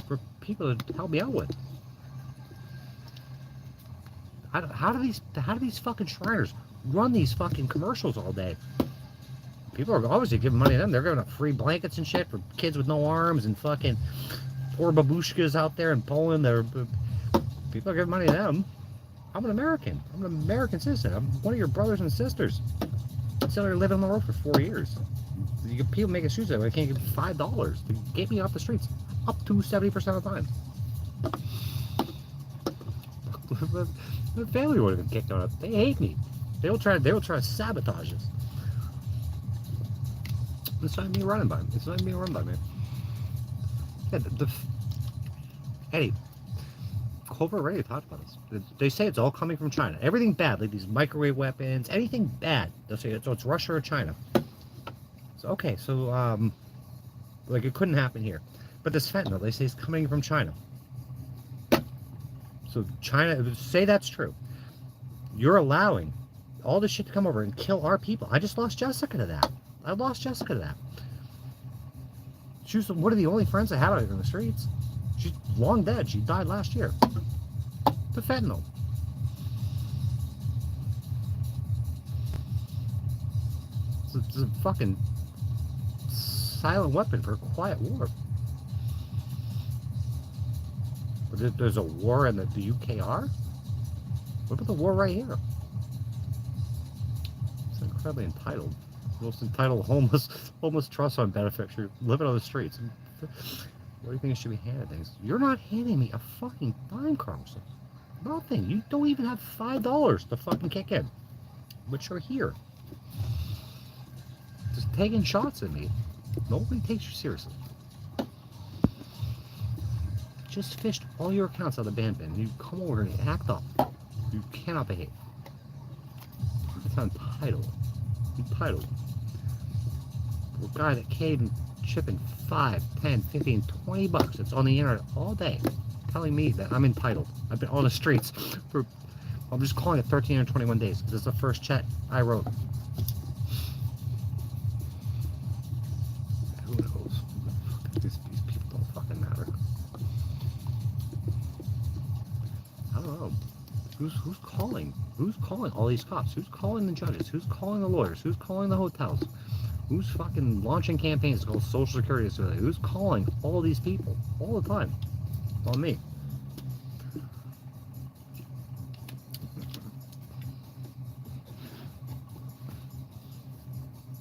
for people to help me out with. How do these fucking Shriners run these fucking commercials all day? People are obviously giving money to them. They're giving up free blankets and shit for kids with no arms and fucking poor babushkas out there in Poland. People are giving money to them. I'm an American. I'm an American citizen. I'm one of your brothers and sisters. Still there living on the road for 4 years. You get people making excuses that I can't give $5 to get me off the streets up to 70% of the time. The family would have been kicked out. They hate me. They will try to sabotage us. It's not me running by me. It's not me run by me. Yeah, Eddie, Cobra already talked about this. They say it's all coming from China. Everything bad, like these microwave weapons, anything bad. They'll say it's Russia or China. So okay, so like it couldn't happen here. But this fentanyl, they say is coming from China. So China, say that's true. You're allowing all this shit to come over and kill our people. I just lost Jessica to that. I lost Jessica to that. She was one of the only friends I had out here in the streets. She's long dead. She died last year. The fentanyl. It's a fucking silent weapon for a quiet war. There's a war in the UKR? What about the war right here? It's incredibly entitled. Most entitled homeless trust fund beneficiary living on the streets. What do you think should be handed things? You're not handing me a fucking dime, Carlson. Nothing. You don't even have $5 to fucking kick in. But you're here. Just taking shots at me. Nobody takes you seriously. Just fished all your accounts out of the ban bin. You come over and act up. You cannot behave. It's entitled. Entitled. A guy that came shipping 5, 10, 15, 20 bucks. It's on the internet all day, telling me that I'm entitled. I've been on the streets for, I'm just calling it 13 or 21 days because it's the first check I wrote. Who knows? These people don't fucking matter. I don't know. Who's calling? Who's calling all these cops? Who's calling the judges? Who's calling the lawyers? Who's calling the hotels? Who's fucking launching campaigns called Social Security? Who's calling all these people all the time? It's on me.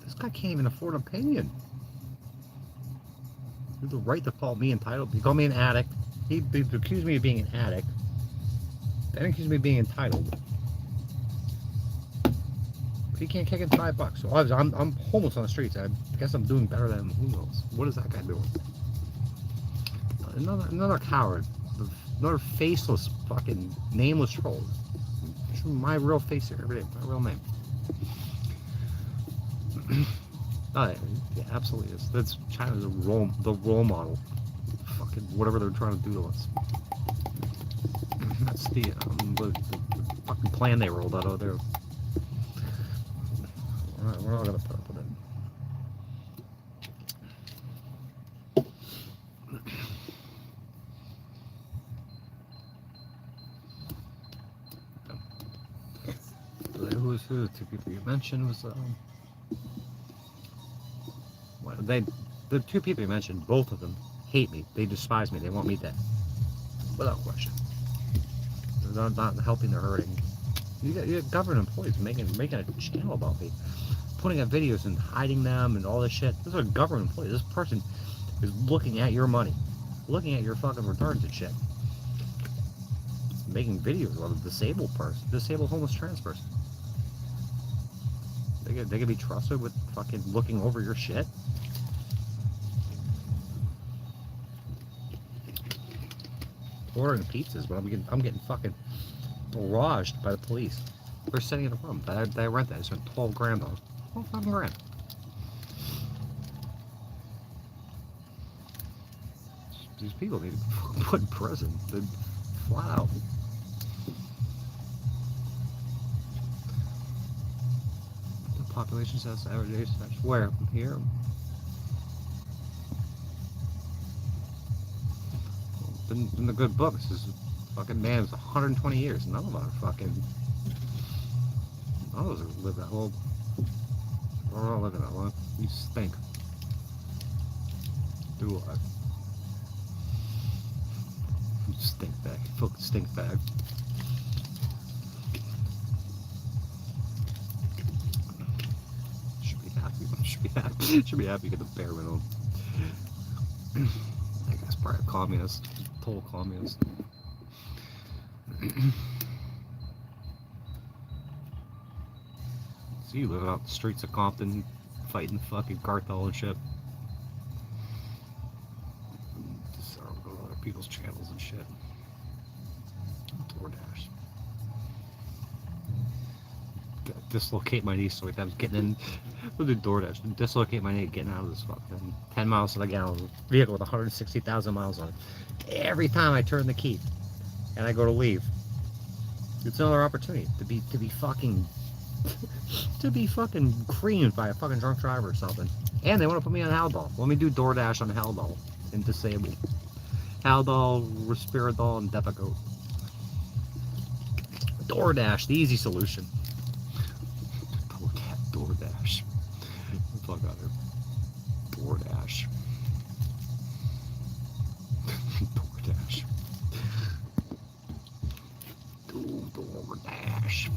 This guy can't even afford an opinion. the right to call me entitled. He called me an addict. He accused me of being an addict. Then accused me of being entitled. He can't kick in $5. So I'm homeless on the streets. I guess I'm doing better than him. Who knows? What is that guy doing? Another coward. Another faceless, fucking nameless troll. My real face here every day. My real name. Oh, yeah, absolutely is. That's China's the role model. Fucking whatever they're trying to do to us. That's the fucking plan they rolled out over there. We're not gonna put up with it. Who the two people you mentioned was the two people you mentioned, both of them hate me. They despise me. They want me dead, without question. They're not helping. They're hurting. You got government employees making a channel about me, putting up videos and hiding them and all this shit. This is a government employee. This person is looking at your money, looking at your fucking returns and shit, making videos about a disabled person, disabled homeless trans person. They can be trusted with fucking looking over your shit. Ordering pizzas, but I'm getting fucking barraged by the police. They're sitting in a room that I rent that. I spent 12 grand on. 12 fucking grand. These people need to be put in prison. They're flat out. The population says average age where? Here? In the good books, this fucking man's 120 years. None of them are fucking. None of us live that long. We're not living that long. You stink. Do I? You stink bag. Fucking stink bag. Should be happy. Should be happy. Should be happy to get the bare minimum. I guess probably a communist. Total communist. So you live out the streets of Compton, fighting the fucking cartel and shit. Just go to other people's channels and shit. DoorDash. Dislocate my knee so many times getting in. We'll do DoorDash. Dislocate my knee getting out of this fucking 10 miles to the gallon vehicle with 160,000 miles on it. Every time I turn the key and I go to leave, it's another opportunity to be fucking to be fucking creamed by a fucking drunk driver or something. And they want to put me on Haldol. Let me do DoorDash on Haldol and disabled. Haldol, Respiridol, and Depakote. DoorDash, the easy solution. DoorDash. Fuck out here. DoorDash. DoorDash. DoorDash.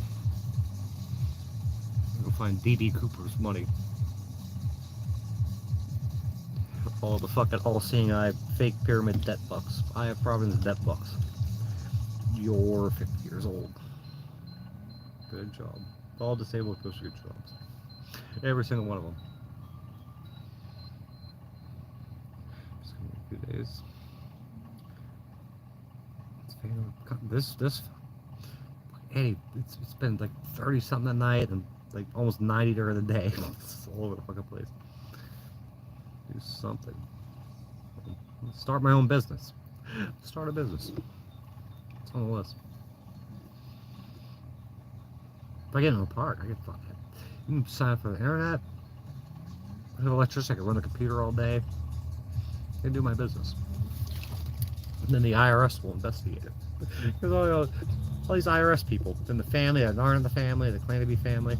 I'm gonna find D.D. Cooper's money. All the fucking all-seeing eye fake pyramid debt bucks. I have Providence debt bucks. You're 50 years old. Good job. All disabled goes to good jobs. Every single one of them. Just give me a few days. This Eddie, it's been like 30 something at night and like almost 90 during the day. It's all over the fucking place. Do something. Start my own business. Start a business. It's on the list. If I get in a park, I get fucking. You can sign up for the internet. I have electricity. I can run the computer all day. I can do my business. And then the IRS will investigate it. Because all these IRS people in the family that aren't in the family, that claim to be family.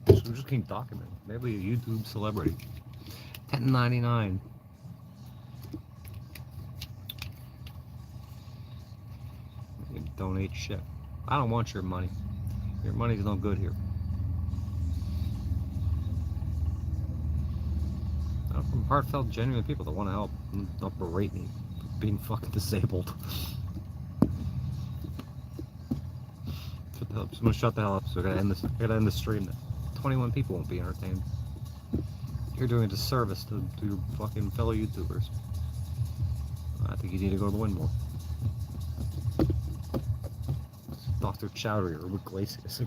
So we just keep documenting. Maybe a YouTube celebrity. $10.99. You donate shit. I don't want your money. Your money's no good here. From heartfelt, genuine people that want to help, not berate me for being fucking disabled. Shut the hell up. Someone shut the hell up. So I gotta end the stream. 21 people won't be entertained. You're doing a disservice to your fucking fellow YouTubers. I think you need to go to the wind more. Dr. Chowdhury or Iglesias.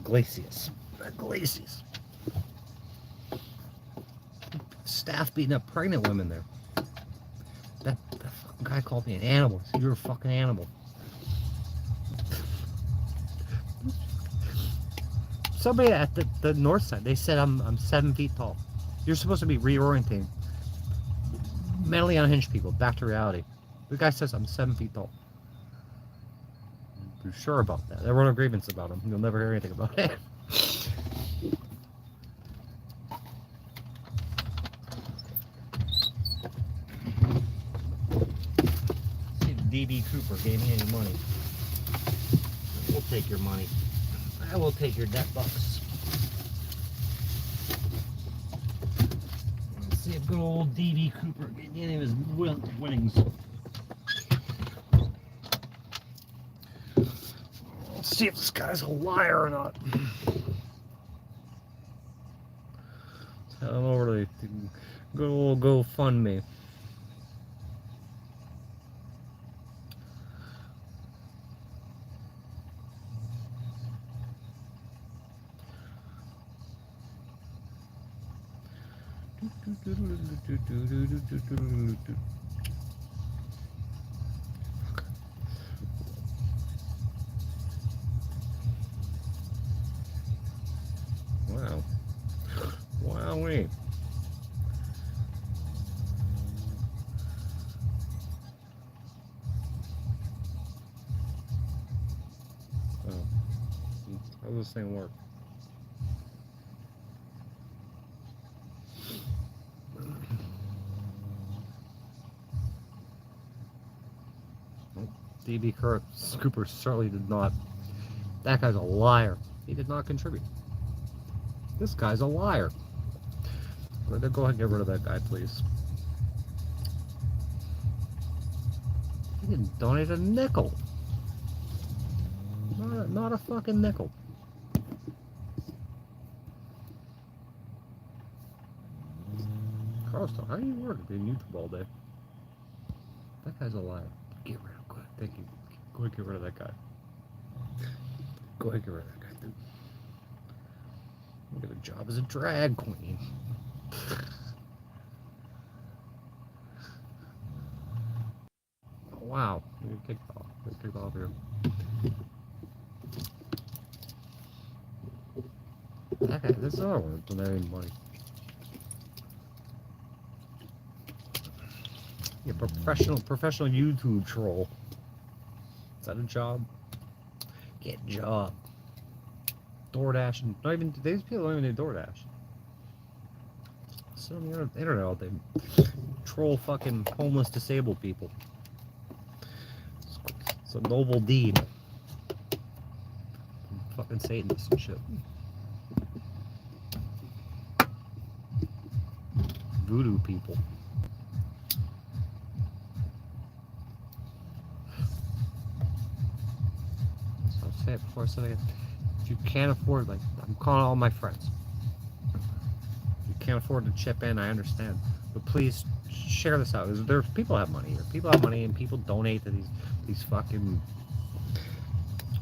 Staff beating up pregnant women there. That fucking guy called me an animal. He said, you're a fucking animal. Somebody at the north side, they said I'm 7 feet tall. You're supposed to be reorienting mentally unhinged people back to reality. The guy says I'm 7 feet tall. You're sure about that? There were no grievance about him. You'll never hear anything about it. See if DB Cooper gave me any money. We'll take your money. I will take your debt bucks. Let's see if good old DB Cooper gave me any of his winnings. Let's see if this guy's a liar or not. Head on over to the good old GoFundMe. Wow. Wowee. Oh. How does this thing work? DB Cooper certainly did not. That guy's a liar. He did not contribute. This guy's a liar. Go ahead and get rid of that guy, please. He didn't donate a nickel. Not a fucking nickel. Carlstone, how do you work being YouTube all day? That guy's a liar. Get rid of him. Go ahead. Thank you. Go ahead, get rid of that guy. Go ahead, get rid of that guy, dude. You get a job as a drag queen. Oh, wow. You're kicked off. You're kicked off here. That guy, this other one donating money. You're a professional YouTube troll. Is that a job? Get a job. DoorDash, and not even these people don't even do DoorDash. Sit on the internet all day. Troll fucking homeless disabled people. It's a noble deed. Fucking Satanists and shit. Voodoo people. So I'll say it before I say it again. If you can't afford, like, I'm calling all my friends. If you can't afford to chip in, I understand. But please share this out. There's people have money here. People have money and people donate to these fucking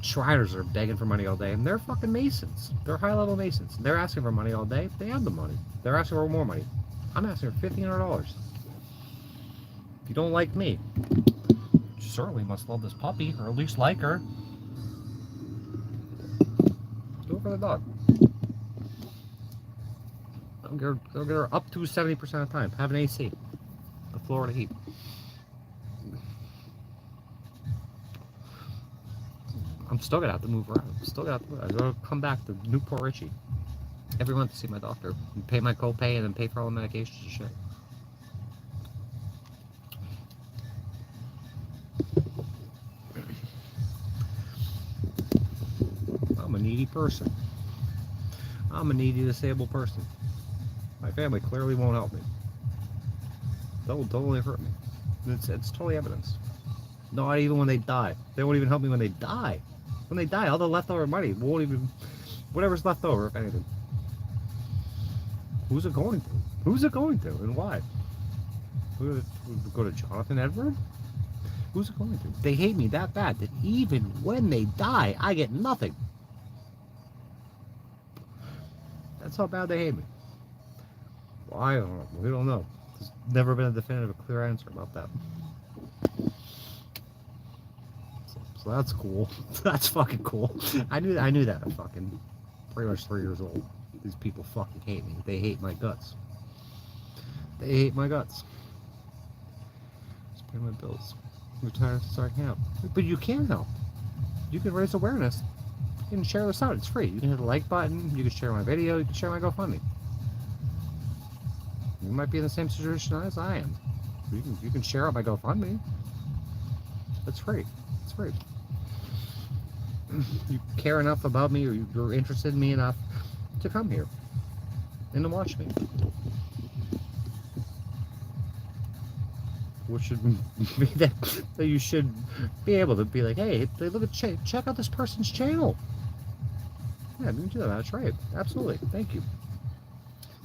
Shriners are begging for money all day, and they're fucking Masons. They're high-level Masons. They're asking for money all day. They have the money. They're asking for more money. I'm asking for $1,500. If you don't like me, you certainly must love this puppy, or at least like her. Do it for the dog. They'll get her up to 70% of the time. Have an AC. The Florida heat. I'm still gonna have to move around. I'm still gonna have to. I gotta come back to Newport Richie every month to see my doctor, and pay my copay, and then pay for all the medications and shit. I'm a needy person. I'm a needy disabled person. My family clearly won't help me. They'll totally hurt me. It's totally evidence. Not even when they die. They won't even help me when they die. When they die, all the leftover money won't even, whatever's left over, if anything. Who's it going to? Who's it going to, and why? Would it go to Jonathan Edward? Who's it going to? They hate me that bad that even when they die, I get nothing. That's how bad they hate me. Well, I don't know. We don't know. There's never been a definitive, clear answer about that. So that's cool. That's fucking cool. I knew that at fucking pretty much 3 years old. These people fucking hate me. They hate my guts. They hate my guts. Just pay my bills. Retire so I can help. But you can help. You can raise awareness. You can share this out. It's free. You can hit the like button. You can share my video. You can share my GoFundMe. You might be in the same situation as I am. You can share out my GoFundMe. It's free. It's free. You care enough about me, or you're interested in me enough to come here and to watch me. Which should be that you should be able to be like, hey, look at check out this person's channel. Yeah, you can do that. That's right. Absolutely. Thank you.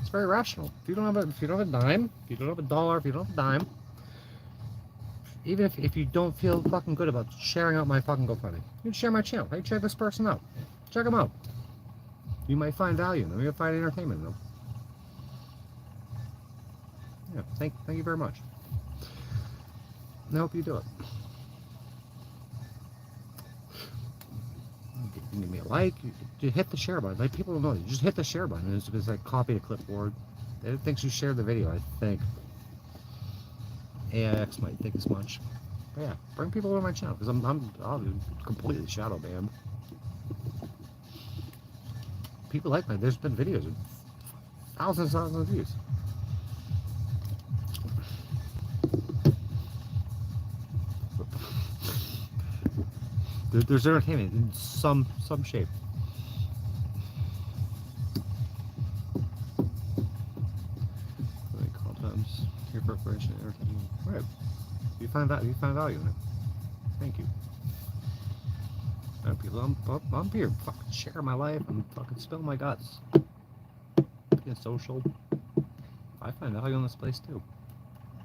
It's very rational. If you don't have a dime, if you don't have a dollar, if you don't have a dime, even if you don't feel fucking good about sharing out my fucking GoFundMe, you can share my channel. Hey, check this person out. Check them out. You might find value in them. You might find entertainment in them. Yeah, thank you very much. I hope you do it. You give me a like. You hit the share button. Like, people don't know. You just hit the share button. It's like copy to clipboard. It thinks you shared the video, I think. AIX might think as much. But yeah, bring people over to my channel because I'll be completely shadow banned. People like my. There's been videos with thousands of views. There's entertainment in some shape. Sometimes here for preparation and entertainment. Right. You find value in it. Thank you. People, I'm here fucking sharing my life and fucking spilling my guts. Being social. I find value in this place too.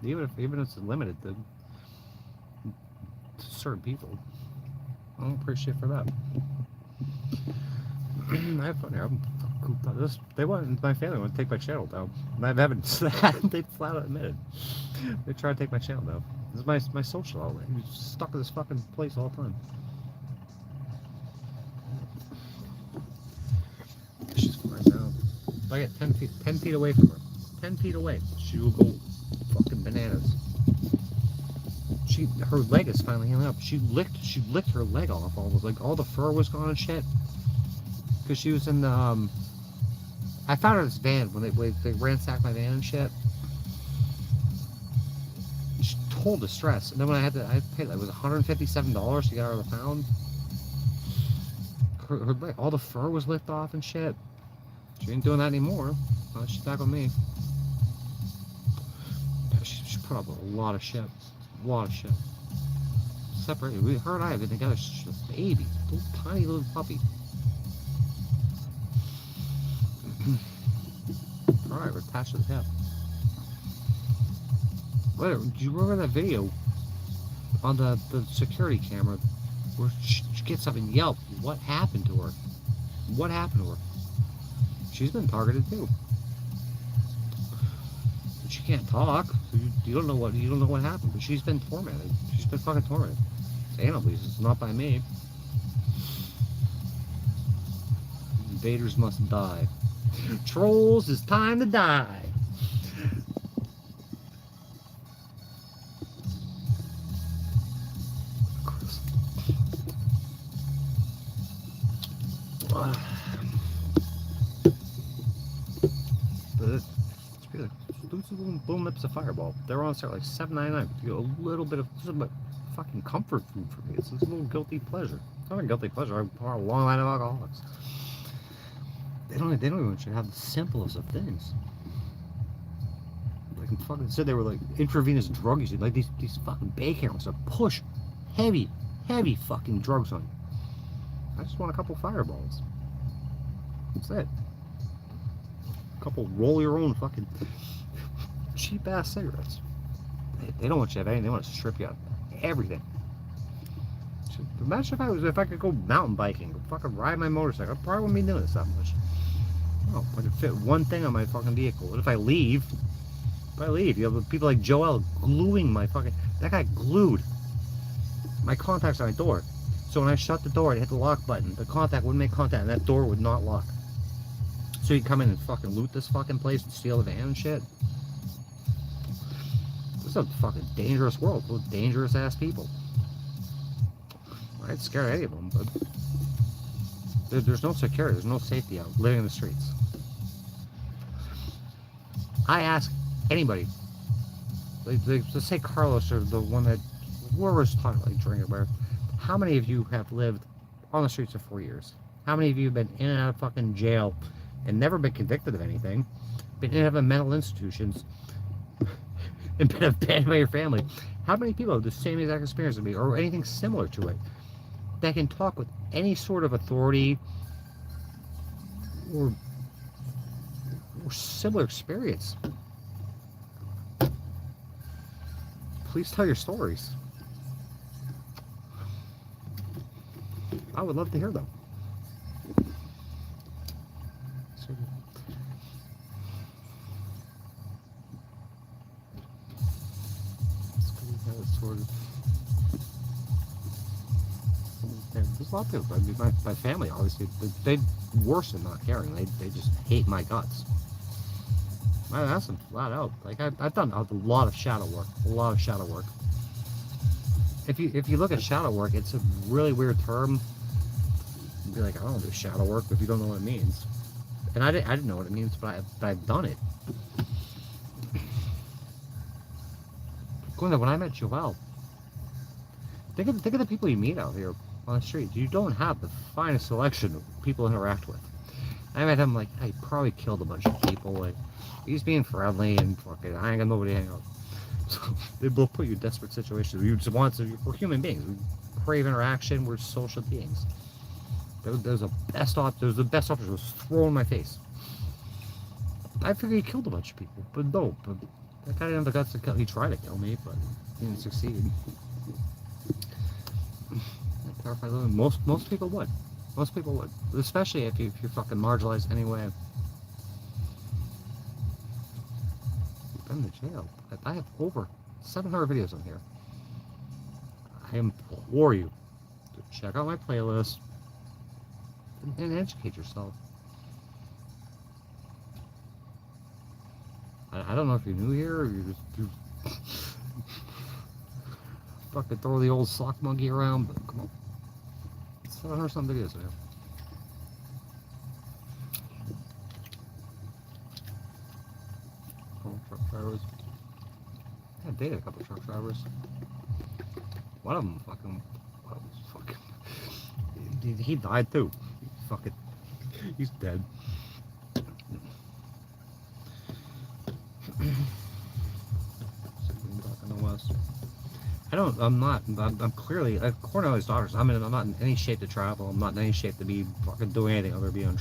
Even if it's limited to certain people. I don't appreciate for that. I have fun here. I'm cooped up. My family want to take my channel down. And I have evidence to that. They flat out admitted. They try to take my channel down. This is my social outlet. I'm stuck in this fucking place all the time. She's fine now. If I get 10 feet away from her, 10 feet away, she will go fucking bananas. Her leg is finally healing up. She licked her leg off. All the fur was gone and shit. Because she was in the I found her in this van when they ransacked my van and shit. She total distress. And then when I paid like, it was $157 to get her out of the pound. Her leg, all the fur was licked off and shit. She ain't doing that anymore. She's back with me. She put up a lot of shit. A lot of shit. Separated. Her and I have been together. She's a baby. Little tiny little puppy. Alright, we're attached to the hip. Wait, do you remember that video on the security camera where she gets up and yelps? What happened to her? What happened to her? She's been targeted too. She can't talk. You don't know what happened, but she's been tormented. She's been fucking tormented. It's animals. It's not by me. Invaders must die. Trolls, it's time to die. Little nips of Fireball. They're on sale like $7.99. You get a little bit of fucking comfort food for me. It's a little guilty pleasure. It's not a guilty pleasure. I'm part of a long line of alcoholics. They don't even should have the simplest of things. Like can fucking sit there with like intravenous drug usage, like these fucking bay cameras that push heavy fucking drugs on you. I just want a couple fireballs. That's it. A couple roll your own fucking cheap ass cigarettes. They don't want you to have anything. They want to strip you out of everything. Imagine if I could go mountain biking or fucking ride my motorcycle. I probably wouldn't be doing this that much. Oh, I could fit one thing on my fucking vehicle. What if I leave? You have people like Joel gluing my fucking... That guy glued my contacts on my door. So when I shut the door and hit the lock button, the contact wouldn't make contact and that door would not lock. So you'd come in and fucking loot this fucking place and steal the van and shit. This is a fucking dangerous world full of dangerous ass people. I ain't scared of any of them, but there's no security, there's no safety out living in the streets. I ask anybody, let's say Carlos or the one that whoever's talking like drinking where, how many of you have lived on the streets for 4 years? How many of you have been in and out of fucking jail and never been convicted of anything, been in and out of mental institutions, and been abandoned by your family? How many people have the same exact experience as me or anything similar to it that can talk with any sort of authority or similar experience? Please tell your stories. I would love to hear them. There's a lot of people. I mean, my family, obviously, they worse than not caring. They just hate my guts. I asked them flat out. Like I've done a lot of shadow work. If you look at shadow work, it's a really weird term. You'd be like, I don't do shadow work if you don't know what it means. And I didn't know what it means, but I've done it. When I met Joel, think of the people you meet out here on the street. You don't have the finest selection of people to interact with. I met him like I probably killed a bunch of people. Like he's being friendly and fucking I ain't got nobody to hang out. So they both put you in desperate situations. You just want to. We're human beings. We crave interaction. We're social beings. There's the best option was thrown in my face. I figured he killed a bunch of people, but no. But that guy didn't have the guts to kill. He tried to kill me, but he didn't succeed. Most people would. Most people would, especially if you're fucking marginalized anyway. You've been to jail. I have over 700 videos on here. I implore you to check out my playlist and educate yourself. I don't know if you're new here or you fucking throw the old sock monkey around, but come on. 700 some videos now. Truck drivers. I dated a couple of truck drivers. One of them fucking. He died too. He's dead. I'm clearly, according to his doctors, I'm not in any shape to travel. I'm not in any shape to be fucking doing anything other than be on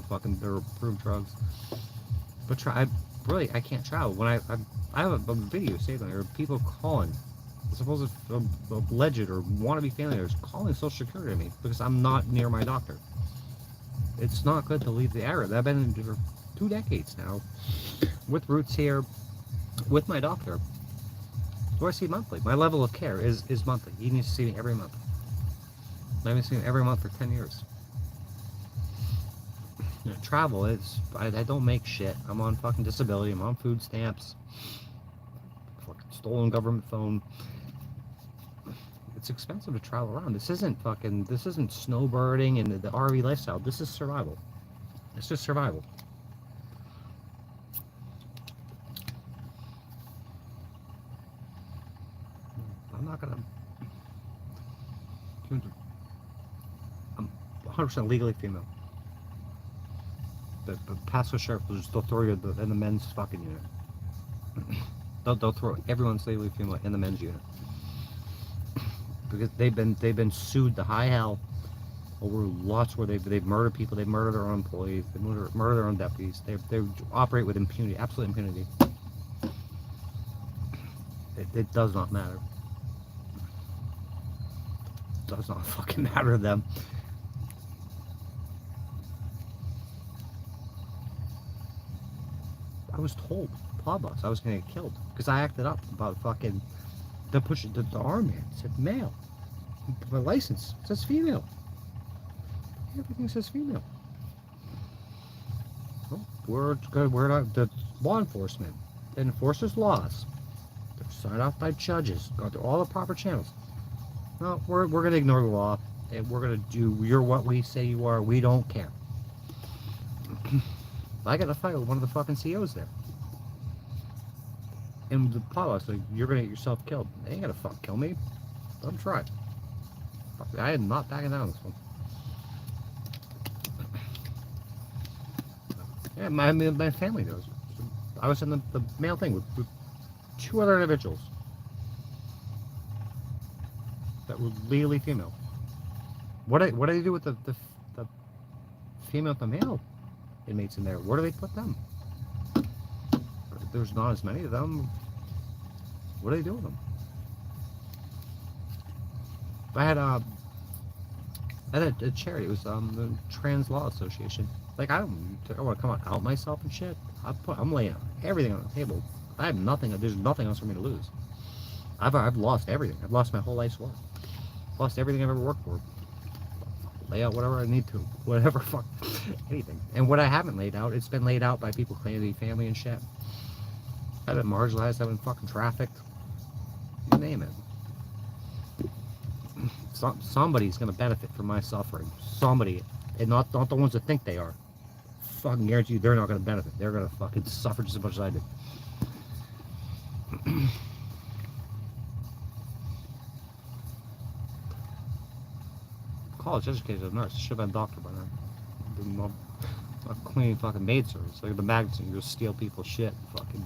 fucking their approved drugs. But I can't travel. When I have a video saved on there of people calling, supposed alleged or wannabe family members calling Social Security to me because I'm not near my doctor. It's not good to leave the area. I've been in for 2 decades now, with roots here, with my doctor. Who I see monthly. My level of care is monthly. He needs to see me every month. I've been seeing him every month for 10 years. You know, travel is, I don't make shit. I'm on fucking disability. I'm on food stamps. Fucking stolen government phone. It's expensive to travel around. This isn't snowbirding and the RV lifestyle. This is survival. It's just survival. I'm not gonna. I'm 100% legally female. The Pasco Sheriff was the authority in the men's fucking unit. They'll throw everyone legally female in the men's unit because they've been sued to high hell over lots where they've murdered people, they've murdered their own employees, they murder their own deputies. They operate with impunity, absolute impunity. It does not matter. It does not fucking matter to them. I was told, Pablos, I was gonna get killed because I acted up about fucking the armband said male. My license says female. Everything says female. Well, we're not the law enforcement. It enforces laws. They're signed off by judges. Go through all the proper channels. No, we're gonna ignore the law and we're gonna do you're what we say you are. We don't care. I got in a fight with one of the fucking CEOs there. And the Pablos like, you're gonna get yourself killed. They ain't gonna fuck kill me. Let them try. I am not backing down on this one. Yeah, my family knows. I was in the male thing with two other individuals that were legally female. What do they do with the female to male inmates in there? Where do they put them? There's not as many of them. What do they do with them? I had a charity. It was the Trans Law Association. Like I want to come out myself and shit. I'm laying everything on the table. I have nothing. There's nothing else for me to lose. I've lost everything. I've lost my whole life's work. Lost everything I've ever worked for. Lay out whatever I need to. Whatever, fuck anything. And what I haven't laid out, it's been laid out by people claiming to be family and shit. I've been marginalized. I've been fucking trafficked. You name it. Somebody's gonna benefit from my suffering. Somebody, and not the ones that think they are. Fucking guarantee you, they're not gonna benefit. They're gonna fucking suffer just as much as I did. College educated as a nurse. Should have been a doctor by now. Not cleaning fucking maid service. Like the magazine, you just steal people's shit. Fucking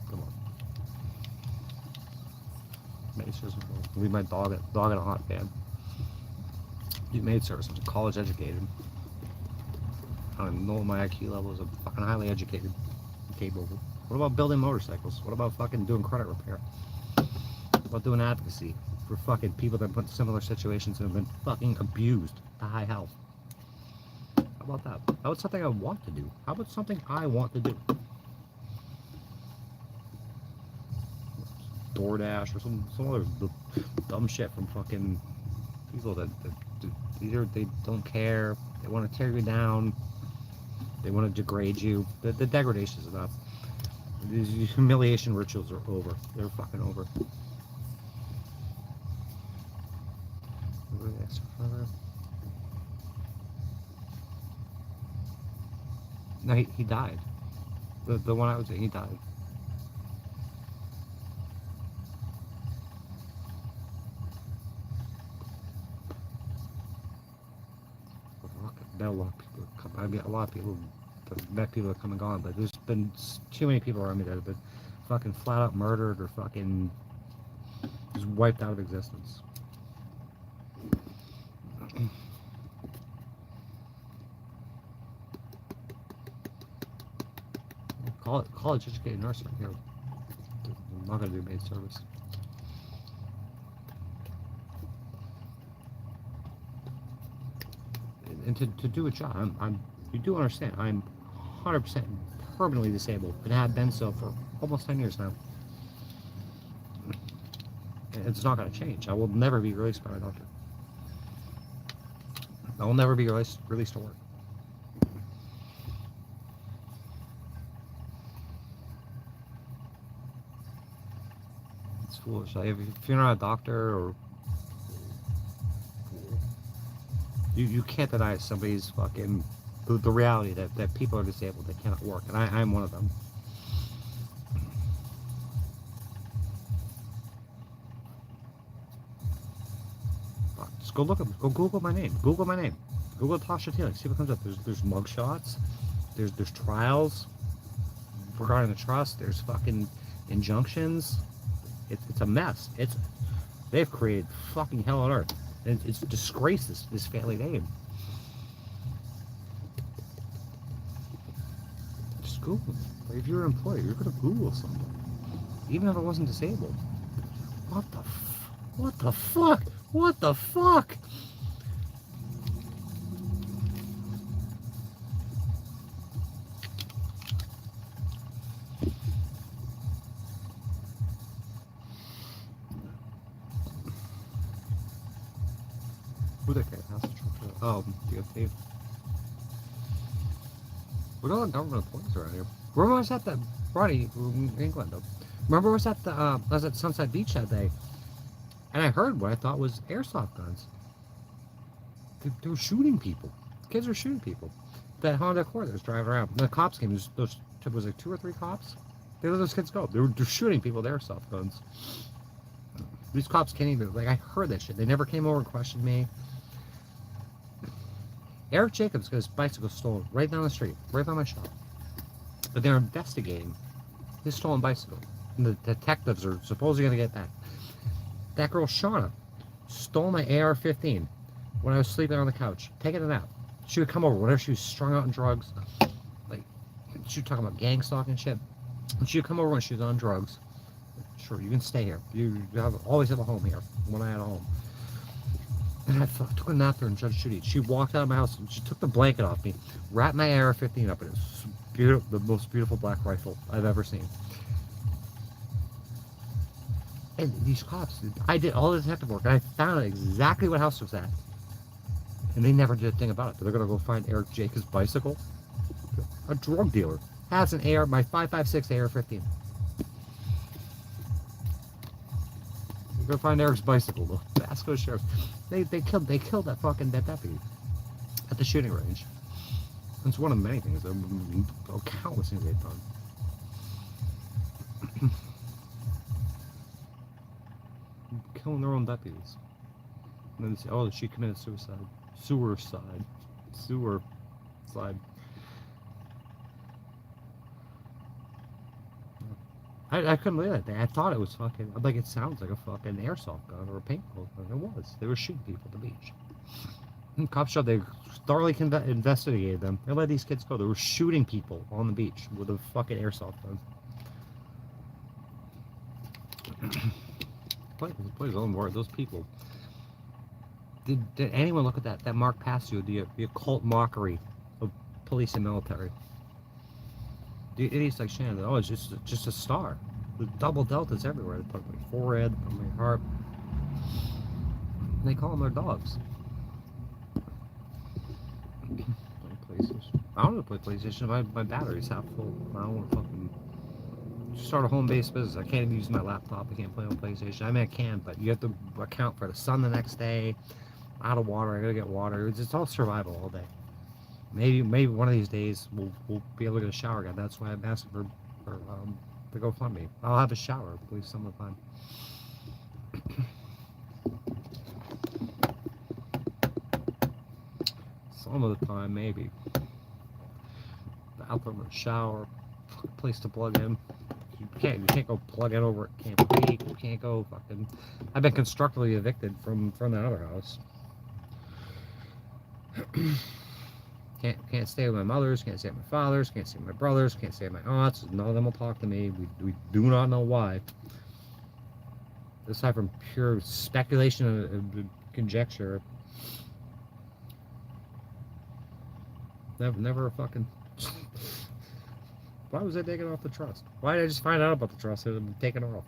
come on. Maid service. Leave my dog at a hot bed. Do maid service. I'm college educated. I don't know what my IQ level is. I'm fucking highly educated, capable. What about building motorcycles? What about fucking doing credit repair? What about doing advocacy for fucking people that put in similar situations and have been fucking abused to high hell? How about that? How about something I want to do? How about something I want to do? DoorDash or some other dumb shit from fucking people that either they don't care, they want to tear you down, they want to degrade you. The degradation is enough. These humiliation rituals are over. They're fucking over. No, he died. The one I was in, he died. Met a lot of people. I've met a lot of people. Met people that come and gone, but there's been too many people around me that have been fucking flat out murdered or fucking just wiped out of existence. College educated nurse right here. I'm not gonna do maid service. And to do a job, you do understand, I'm 100% permanently disabled and have been so for almost 10 years now. And it's not going to change. I will never be released by my doctor. I will never be released to work. It's foolish. Like, if you're not a doctor or You can't deny somebody's fucking the reality that people are disabled, they cannot work, and I'm one of them. Just go Google my name. Google my name. Google Tasha Taylor. See what comes up. There's mugshots. There's trials regarding the trust. There's fucking injunctions. It's a mess. They've created fucking hell on earth. And it's disgraced this family name. Just Google it. If you're an employee, you're gonna Google something, even if it wasn't disabled. What the fuck? What the fuck? Who that guy? Oh, DFT. We're all government employees around here. Remember I was at the Roddy in England though. Remember I was at the I was at Sunset Beach that day, and I heard what I thought was airsoft guns. They were shooting people. Kids were shooting people. That Honda Accord that was driving around. And the cops came. Those was like 2 or 3 cops. They let those kids go. They're shooting people with airsoft guns. These cops can't even, like, I heard that shit. They never came over and questioned me. Eric Jacobs got his bicycle stolen right down the street, right by my shop. But they're investigating his stolen bicycle. And the detectives are supposedly going to get that. That girl, Shauna, stole my AR-15 when I was sleeping on the couch, taking a nap. She would come over whenever she was strung out on drugs. Like, she was talking about gang stalking and shit. And she would come over when she was on drugs. Sure, you can stay here. You always have a home here when I had a home. And I took a nap there in Judge Judy. She walked out of my house and she took the blanket off me, wrapped my AR-15 up in it. It was beautiful, the most beautiful black rifle I've ever seen. And these cops, I did all the detective work and I found out exactly what house it was at. And they never did a thing about it. But they're going to go find Eric Jacobs' bicycle. A drug dealer has an AR, my 5.56 AR-15. Go find Eric's bicycle. The Basco Sheriff. They killed that fucking deputy at the shooting range. It's one of many things. Countless things they've done. Killing their own deputies. And then they say, oh, she committed suicide. Suicide. I couldn't believe that. I thought it was fucking, like, it sounds like a fucking airsoft gun or a paintball gun. It was. They were shooting people at the beach. And cops showed they thoroughly investigated them. They let these kids go. They were shooting people on the beach with a fucking airsoft gun. Please, own word. Those people. Did anyone look at that Mark Passio, the occult mockery of police and military? The idiots like Shannon, oh, it's just a star. The double deltas everywhere. They put on my forehead, on my heart. And they call them their dogs. Play PlayStation. I don't want to play PlayStation. My battery's half full. I don't want to fucking start a home-based business. I can't even use my laptop. I can't play on PlayStation. I mean, I can, but you have to account for the sun the next day. Out of water. I gotta get water. It's all survival all day. Maybe one of these days we'll be able to get a shower again. That's why I'm asking for the GoFundMe. I'll have a shower at least some of the time. Some of the time, maybe. The outdoor shower, place to plug in. You can't go plug it over at Camp Creek. You can't go fucking. I've been constructively evicted from the outer house. Can't stay with my mothers, can't stay with my fathers, can't stay with my brothers, can't stay with my aunts. None of them will talk to me. We do not know why. Aside from pure speculation and conjecture. Never a fucking... Why was I taken off the trust? Why did I just find out about the trust and it been taken off?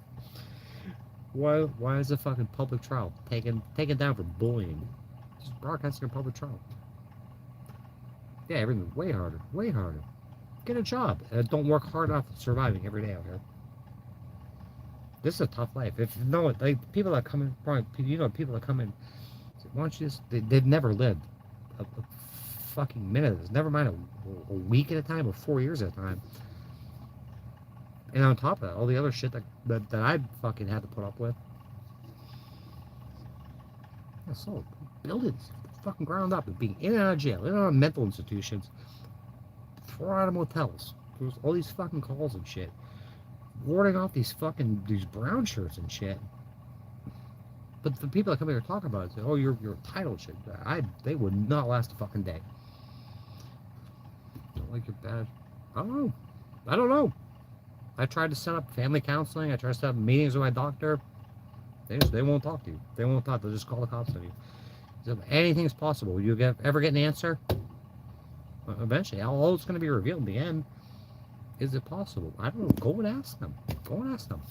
Why is a fucking public trial taken down for bullying? Just broadcasting a public trial. Yeah, everything's way harder. Way harder. Get a job. Don't work hard enough at surviving every day out here. This is a tough life. If you know it, like people that come in, people that come in, why don't you just, they've never lived a fucking minute of this. Never mind a week at a time or 4 years at a time. And on top of that, all the other shit that I fucking had to put up with. Yeah, so, buildings. Fucking ground up and being in and out of jail, in and out of mental institutions, thrown out of motels. There's all these fucking calls and shit. warding off these brown shirts and shit. But the people that come here to talk about it say, "Oh, you're entitled shit." They would not last a fucking day. Don't like your bad. I don't know. I don't know. I tried to set up family counseling. I tried to set up meetings with my doctor. They won't talk to you. They won't talk. They'll just call the cops on you. So anything's possible. Will you ever get an answer? Eventually, all it's going to be revealed in the end. Is it possible? I don't know. Go and ask them. Go and ask them.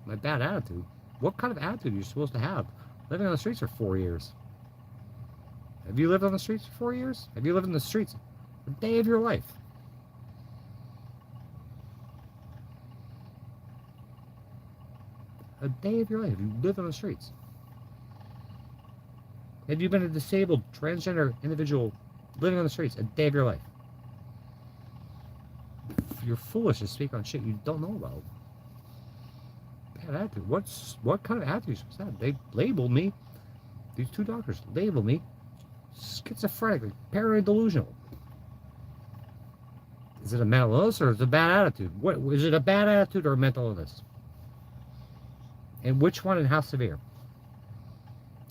My bad attitude. What kind of attitude are you supposed to have? Living on the streets for 4 years. Have you lived on the streets for 4 years? Have you lived in the streets a day of your life? A day of your life. You live on the streets. Have you been a disabled, transgender individual living on the streets a day of your life? You're foolish to speak on shit you don't know about. Bad attitude. What kind of attitude are you supposed to have? They labeled me. These two doctors labeled me schizophrenic, paranoid delusional. Is it a mental illness or is it a bad attitude? What is it, a bad attitude or a mental illness? And which one and how severe?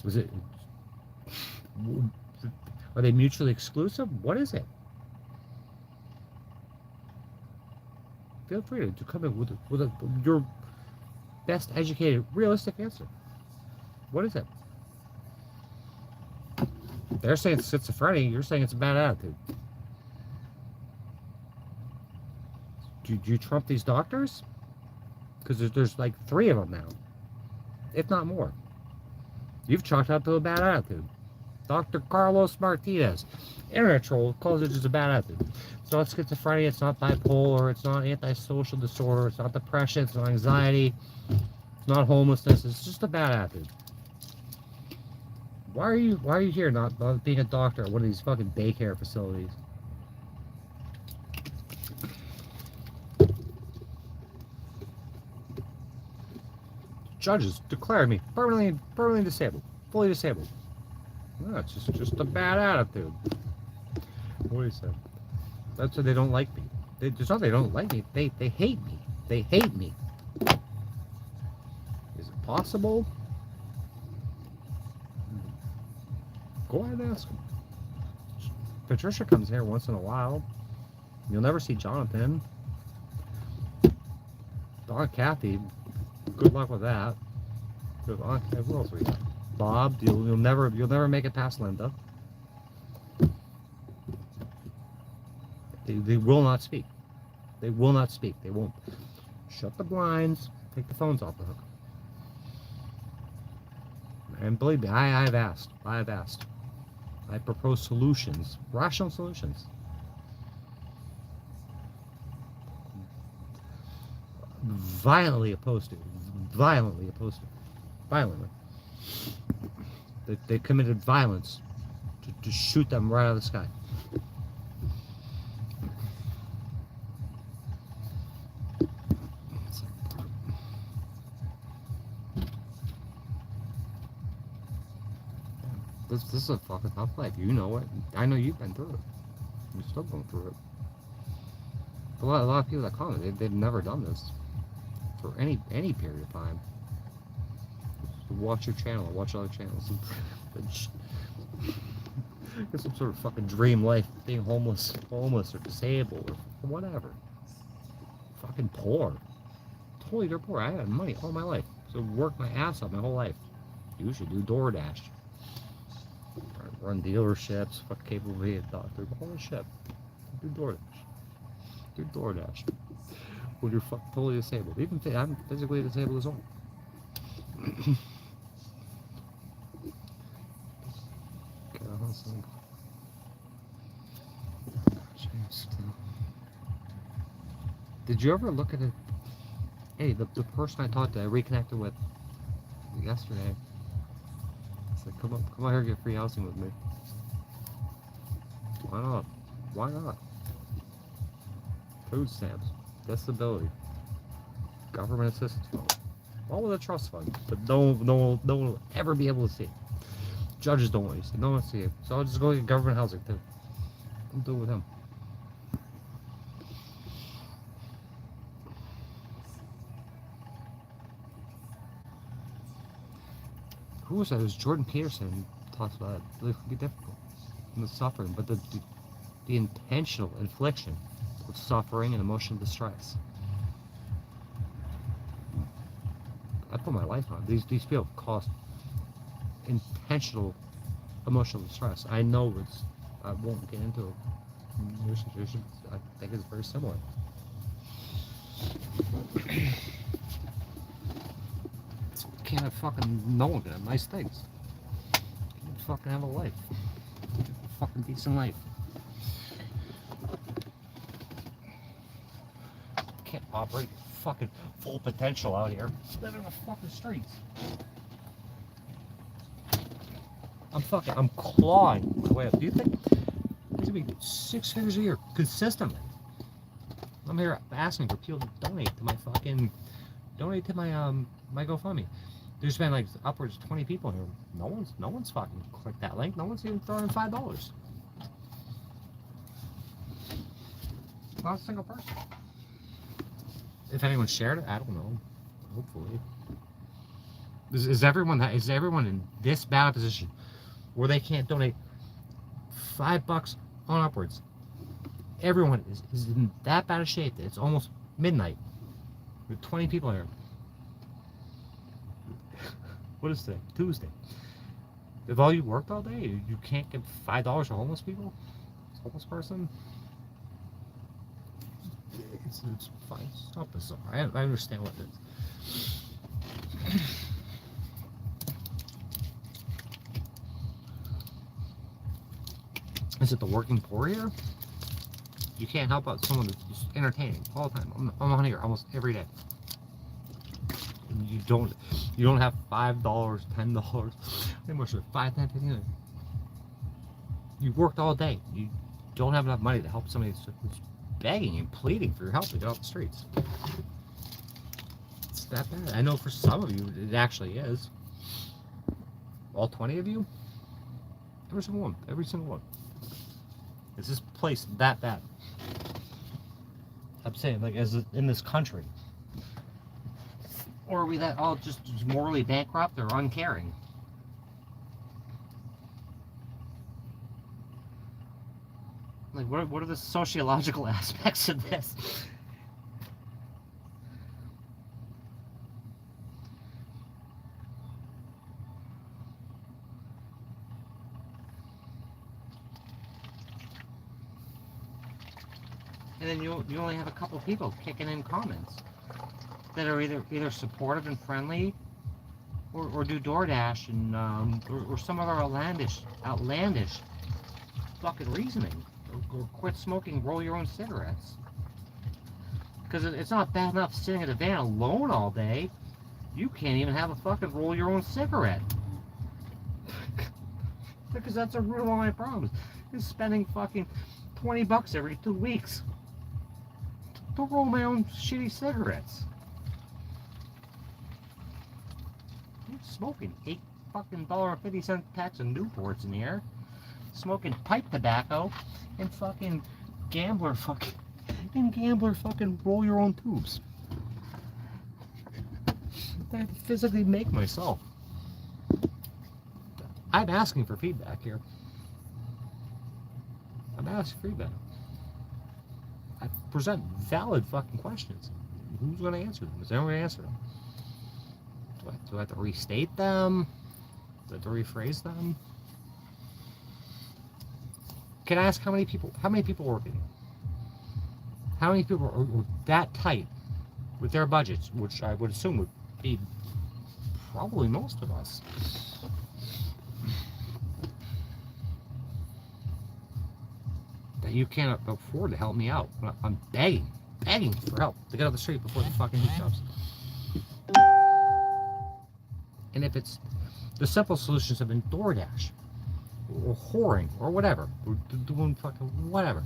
Was it? Are they mutually exclusive? What is it? Feel free to come in with your best educated, realistic answer. What is it? They're saying it's schizophrenia. You're saying it's a bad attitude. Do you trump these doctors? Because there's like 3 of them now, if not more. You've chalked out to a bad attitude. Dr. Carlos Martinez, internet troll, calls it just a bad attitude. It's not schizophrenia, it's not bipolar, it's not antisocial disorder, it's not depression, it's not anxiety, it's not homelessness, it's just a bad attitude. Why are you here not being a doctor at one of these fucking daycare facilities? Judges declared me permanently disabled, fully disabled. No, it's just a bad attitude. What do you say? That's why they don't like me. It's not they don't like me. They hate me. They hate me. Is it possible? Go ahead and ask them. Patricia comes here once in a while. You'll never see Jonathan. Aunt Kathy, good luck with that. Who else we got? Bob, you'll never make it past Linda. They will not speak. They will not speak. They won't. Shut the blinds. Take the phones off the hook. And believe me, I have asked. I have asked. I propose solutions, rational solutions. Violently opposed to. Violently opposed to. Violently. They committed violence to shoot them right out of the sky. This is a fucking tough life. You know it. I know you've been through it. You're still going through it. A lot of people that comment, they've never done this for any period of time. Watch your channel, watch other channels. Get some sort of fucking dream life, being homeless or disabled or whatever. Fucking poor. Totally they're poor. I had money all my life. So work my ass off my whole life. You should do DoorDash. Run dealerships, fuck capable of being a doctor, all this shit. Do DoorDash. Do DoorDash. When you're totally disabled. Even I'm physically disabled as well. Did you ever look at it? Hey, the person I talked to, I reconnected with yesterday. I said, come out here and get free housing with me. Why not? Why not? Food stamps, disability, government assistance fund, all with a trust fund, but no one will ever be able to see it. Judges don't want you to see it. No one wants to see it. So I'll just go get government housing too. I'll do it with them. who was that? It was Jordan Peterson talks about it. It can be difficult and the suffering, but the intentional infliction of suffering and emotional distress. I put my life on it. These people cause intentional emotional distress. I know I won't get into your situation. I think it's very similar. Can't have fucking no one can have nice things. Can't fucking have a life. A fucking decent life. Can't operate fucking full potential out here. Living in the fucking streets. I'm clawing my way up. Do you think there's gonna be 6 figures a year consistently? I'm here asking for people to donate to my my GoFundMe. There's been like upwards of 20 people here. No one's fucking clicked that link. No one's even throwing $5. Not a single person. If anyone shared it, I don't know. Hopefully. Is everyone in this bad a position where they can't donate $5 on upwards? Everyone is in that bad a shape that it's almost midnight with 20 people here. What is today? Tuesday. If all you worked all day, you can't give $5 to homeless people? Homeless person? It's fine. It's not bizarre. I understand what it is. Is it the working poor here? You can't help out someone that's entertaining all the time. I'm on here almost every day. You don't have $5, $10, anymore, sure, 5, 10, 15. You worked all day. You don't have enough money to help somebody that's begging and pleading for your help to get off the streets. It's that bad. I know for some of you it actually is. All 20 of you? Every single one. Every single one. Is this place that bad? I'm saying, like, as in this country. Or are we that all just morally bankrupt or uncaring? Like, what are the sociological aspects of this? And then you only have a couple people kicking in comments that are either supportive and friendly, or do DoorDash and or some other outlandish fucking reasoning, or quit smoking, roll your own cigarettes. Because it's not bad enough sitting in a van alone all day. You can't even have a fucking roll your own cigarette. Because that's the root of all my problems. Is spending fucking $20 every 2 weeks to roll my own shitty cigarettes. I'm smoking $8 packs of Newports in the air, smoking pipe tobacco, and fucking gambler fucking roll your own tubes. I have to physically make myself. I'm asking for feedback here. I'm asking for feedback. I present valid fucking questions. Who's going to answer them? Is anyone going to answer them? Do I have to restate them? Do I have to rephrase them? Can I ask how many people working here? How many people are that tight with their budgets, which I would assume would be probably most of us? That you can't afford to help me out. I'm begging for help to get off the street before the fucking heat comes. And if it's the simple solutions have been DoorDash or whoring or whatever, or doing fucking whatever.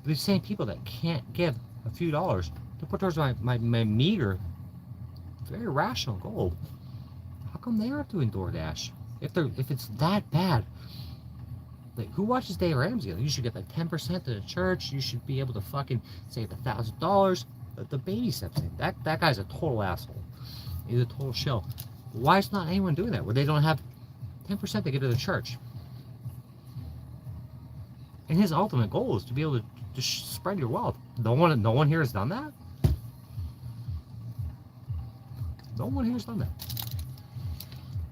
These same people that can't give a few dollars to put towards my meager, very rational goal, how come they aren't doing DoorDash? If it's that bad, like, who watches Dave Ramsey? You should get like 10% to the church. You should be able to fucking save $1,000. The baby steps in. That guy's a total asshole. He's a total shill. Why is not anyone doing that? Where they don't have 10% to give to the church. And his ultimate goal is to be able to spread your wealth. No one here has done that. No one here has done that.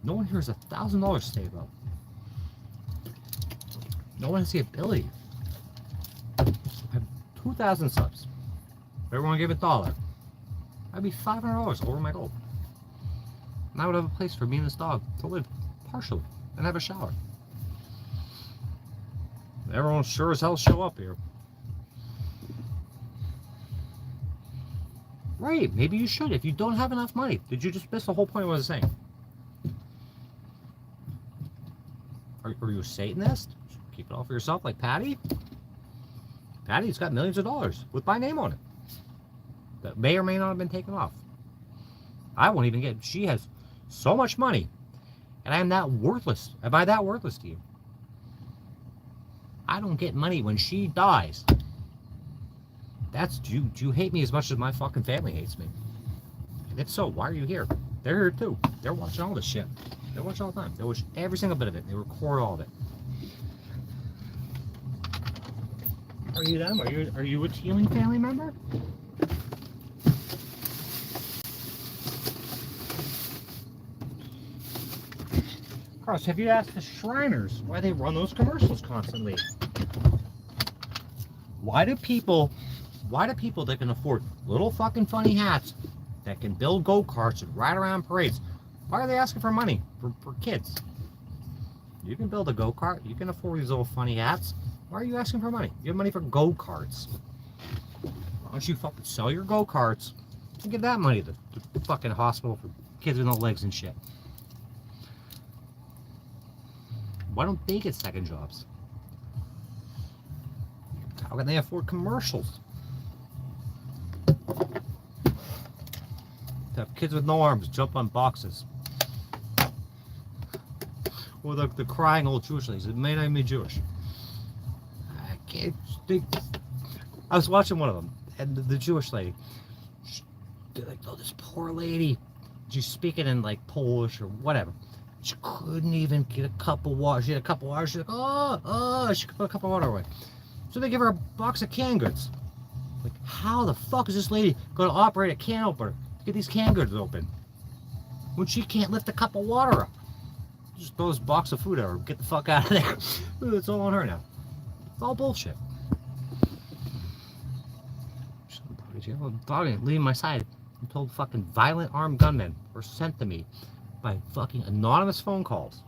No one here has $1,000 to save up. No one has the ability. I have 2,000 subs. If everyone gave $1, I'd be $500 over my goal. And I would have a place for me and this dog to live partially and have a shower. Everyone sure as hell show up here. Right, maybe you should if you don't have enough money. Did you just miss the whole point of what I was saying? Are you a Satanist? Keep it all for yourself like Patty? Patty's got millions of dollars with my name on it. That may or may not have been taken off. I won't even get, she has so much money. And I am that worthless. Am I that worthless to you? I don't get money when she dies. Do you hate me as much as my fucking family hates me? And if so, why are you here? They're here too. They're watching all this shit. They watch all the time. They watch every single bit of it. They record all of it. Are you them? Are you a Teeling family member? Carlos, have you asked the Shriners why they run those commercials constantly? Why do people that can afford little fucking funny hats, that can build go-karts and ride around parades, why are they asking for money for kids? You can build a go-kart, you can afford these little funny hats. Why are you asking for money? You have money for go-karts. Why don't you fucking sell your go-karts and give that money to the fucking hospital for kids with no legs and shit? Why don't they get second jobs? How can they afford commercials? To have kids with no arms jump on boxes. Or the crying old Jewish ladies. It may not be Jewish. I can't think. I was watching one of them, and the Jewish lady, they're like, oh, this poor lady. She's speaking in like Polish or whatever. She couldn't even get a cup of water. She had a cup of water. She's like, she could put a cup of water away. So they give her a box of canned goods. Like, how the fuck is this lady going to operate a can opener to get these canned goods open when she can't lift a cup of water up? Just throw this box of food at her. Get the fuck out of there. It's all on her now. It's all bullshit. I'm talking, leaving my side. I'm told fucking violent armed gunmen were sent to me by fucking anonymous phone calls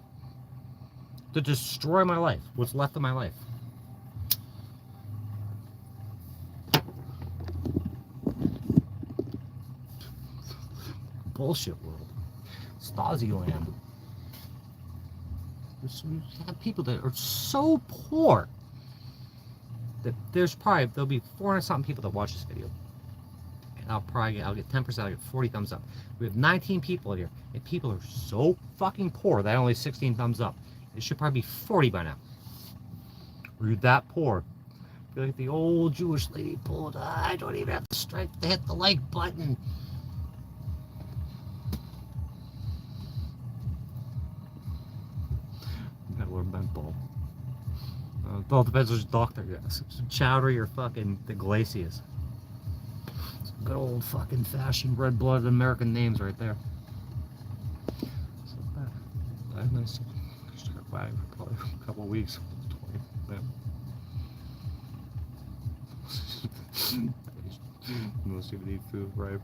to destroy my life, what's left of my life. Bullshit world. Stasi land. You have people that are so poor that there'll be 400 something people that watch this video. And I'll get 10%, I'll get 40 thumbs up. We have 19 people here, and people are so fucking poor that only 16 thumbs up. It should probably be 40 by now. We're that poor. Feel like the old Jewish lady pulled, I don't even have the strength to hit the like button. Mental. Well, it depends which doctor you ask. Chowdhury or fucking the Glaciers. Good old fucking fashioned red-blooded American names right there. So that nice. Start buying for probably a couple of weeks. 20. Most people eat food, right?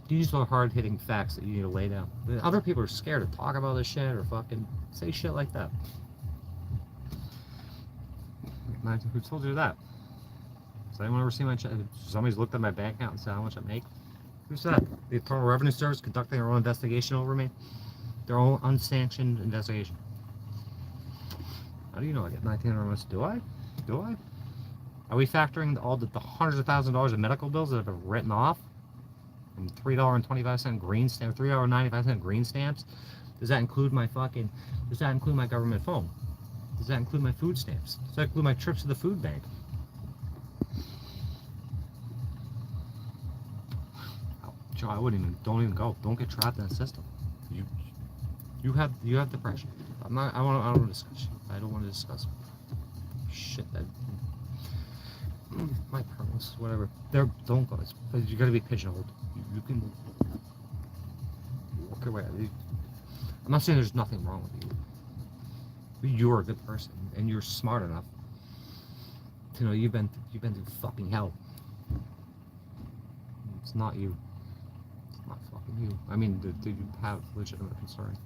These are hard-hitting facts that you need to lay down. Other people are scared to talk about this shit or fucking say shit like that. Who told you that? Has anyone ever seen my check? Somebody's looked at my bank account and said how much I make? Who said that? The Internal Revenue Service conducting their own investigation over me? Their own unsanctioned investigation. How do you know I get $1,900 months? Do I? Do I? Are we factoring all the hundreds of thousands of dollars of medical bills that have been written off? From $3.25 green stamp, $3.95 green stamps. Does that include my government phone? Does that include my food stamps? Does that include my trips to the food bank? Joe, don't even go. Don't get trapped in the system. You have depression. I don't want to discuss. I don't want to discuss shit that my parents, whatever. Don't go. You got to be pigeonholed. You can work your way out. I'm not saying there's nothing wrong with you. You're a good person and you're smart enough to know you've been through fucking hell. It's not you. It's not fucking you. I mean, do you have legitimate concern?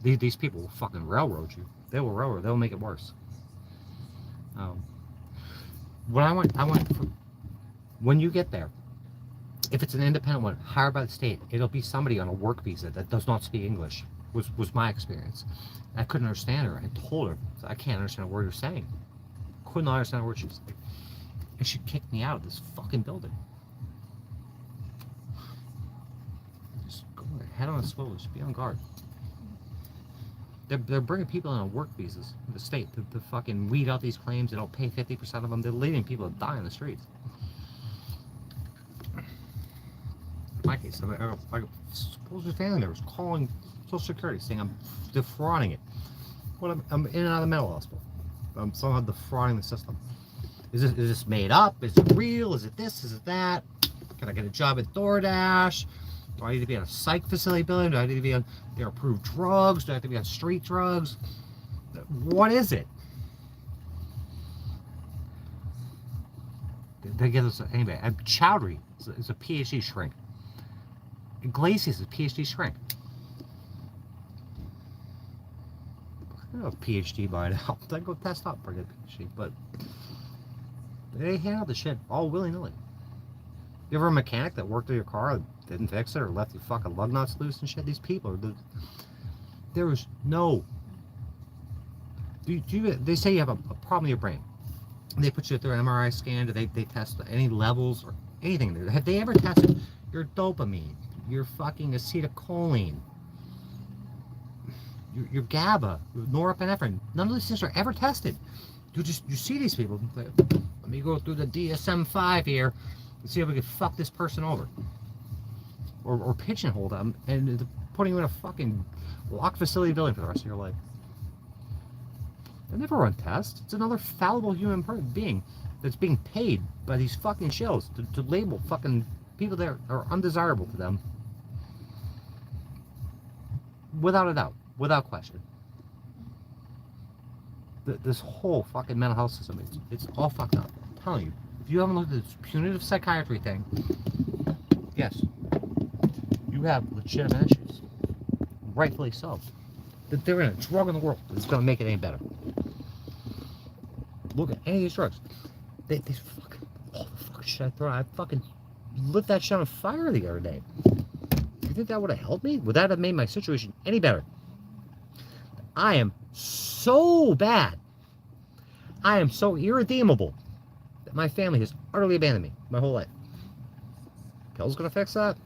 These people will fucking railroad you. They will railroad. They'll make it worse. When you get there, if it's an independent one hired by the state, it'll be somebody on a work visa that does not speak English. Was my experience. I couldn't understand her. I told her, I can't understand a word you're saying. Could not understand a word she was saying. And she kicked me out of this fucking building. Just go there, head on a swivel, just be on guard. They're bringing people in on work visas in the state to fucking weed out these claims. They don't pay 50% of them. They're leaving people to die in the streets. In my case, I suppose your family members calling Social Security saying I'm defrauding it. Well, I'm in and out of the mental hospital. I'm somehow defrauding the system. Is this made up? Is it real? Is it this? Is it that? Can I get a job at DoorDash? Do I need to be on a psych facility building? Do I need to be on their approved drugs? Do I have to be on street drugs? What is it? They give us anyway. Chowdhury is a PhD shrink. Iglesias is a PhD shrink. I don't have a PhD by now. I go test out for a good PhD, but they handle the shit all willy-nilly. You ever a mechanic that worked on your car and didn't fix it or left your fucking lug nuts loose and shit? These people, there was no. They say you have a problem in your brain. They put you through an MRI scan. Do they test any levels or anything there? Have they ever tested your dopamine, your fucking acetylcholine, your GABA, your norepinephrine? None of these things are ever tested. You see these people. Let me go through the DSM-5 here and see if we can fuck this person over, or pigeonhole them and putting you in a fucking locked facility building for the rest of your life. They never run tests. It's another fallible human being that's being paid by these fucking shells to label fucking people that are undesirable to them. Without a doubt. Without question. This whole fucking mental health system, it's all fucked up. I'm telling you. If you haven't looked at this punitive psychiatry thing, yes, you have legitimate issues. Rightfully so. That there ain't a drug in the world that's going to make it any better. Look at any of these drugs. They fucking, all the fucking shit I throw. I fucking lit that shit on fire the other day. You think that would have helped me? Would that have made my situation any better? I am so bad. I am so irredeemable that my family has utterly abandoned me my whole life. Pills gonna fix that?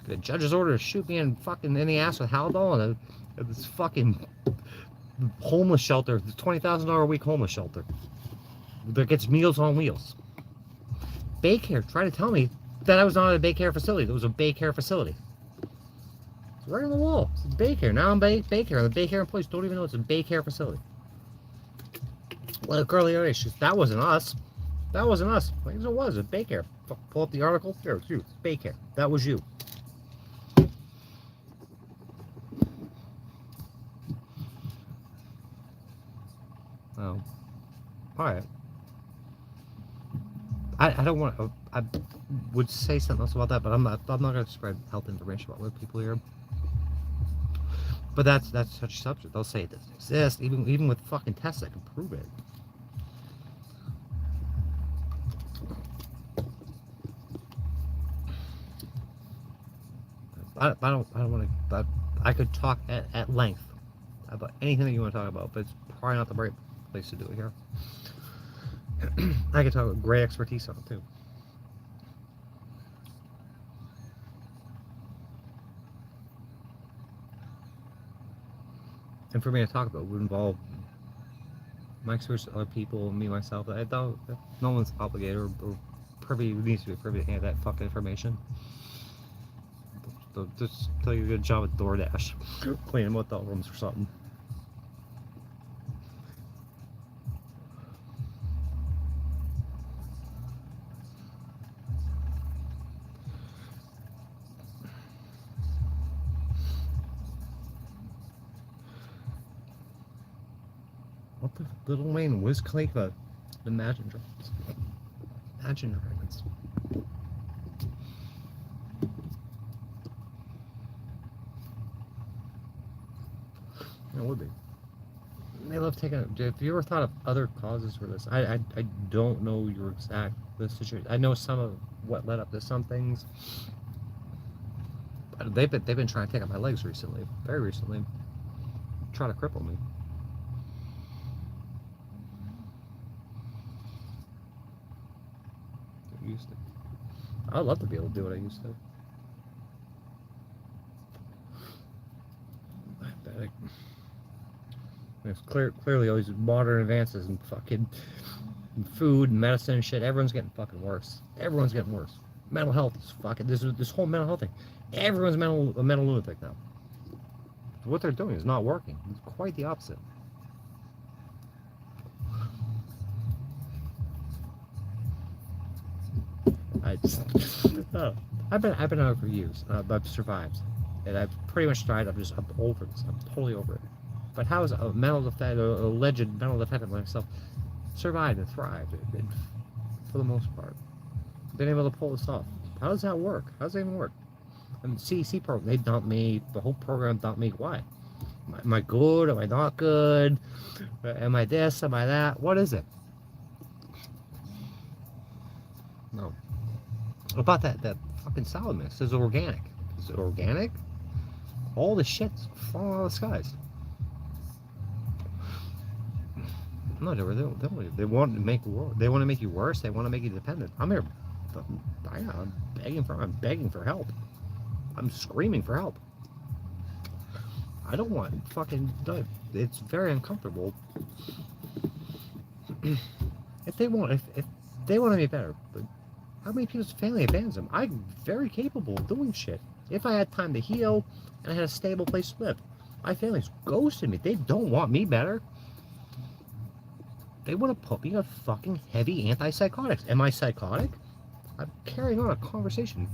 The judge's order to shoot me in the ass with Haldol and this fucking homeless shelter, the $20,000 a week homeless shelter that gets Meals on Wheels. Baycare tried to tell me that I was not at a Baycare facility. It was a Baycare facility. It's right on the wall. It's Baycare. Now I'm Baycare. The Baycare employees don't even know it's a Baycare facility. Well, a girl the other day, she said, that wasn't us. That wasn't us. Like, it was. It's Baycare. Pull up the article. There, it's you. It's Baycare. That was you. Oh. Alright. I don't want to. I would say something else about that, but I'm not going to spread health information about what people here. But that's such a subject. They'll say it doesn't exist, even with fucking tests that can prove it. I don't want to. I could talk at length about anything that you want to talk about, but it's probably not the right place to do it here. I could talk with great expertise on it too. And for me to talk about would involve my experience with other people, me, myself. I don't, no one's obligated or privy, needs to be privy to any of that fucking information. They'll just tell you a good job at DoorDash, cleaning motel rooms or something. What the Little Wayne, Wiz Khalifa, Imagine Dragons. Imagine Dragons. It would be. They love taking it. Have you ever thought of other causes for this? I don't know your exact situation. I know some of what led up to some things. But they've been trying to take out my legs recently, very recently, trying to cripple me. Used to. I'd love to be able to do what I used to. It's clearly all these modern advances in fucking food and medicine and shit. Everyone's getting fucking worse. Everyone's getting worse. Mental health is fucking this whole mental health thing. Everyone's a mental lunatic now. What they're doing is not working. It's quite the opposite. I've been out for years. I've survived, and I've pretty much tried. I'm over this. I'm totally over it. But how is a alleged mental defendant like myself survived and thrived, and for the most part, been able to pull this off? How does that work? How does that even work? And the CEC program, they dumped me. The whole program dumped me. Why? Am I good? Am I not good? Am I this? Am I that? What is it? No. About that fucking salad mix. Is it organic? Is it organic? All the shit's falling out of the skies. No, they want to make you worse. They want to make you dependent. I'm here. I'm begging for help. I'm screaming for help. I don't want fucking. It's very uncomfortable. If they want to be better, but how many people's family abandons them? I'm very capable of doing shit. If I had time to heal and I had a stable place to live, my family's ghosted me. They don't want me better. They want to put me on fucking heavy antipsychotics. Am I psychotic? I'm carrying on a conversation,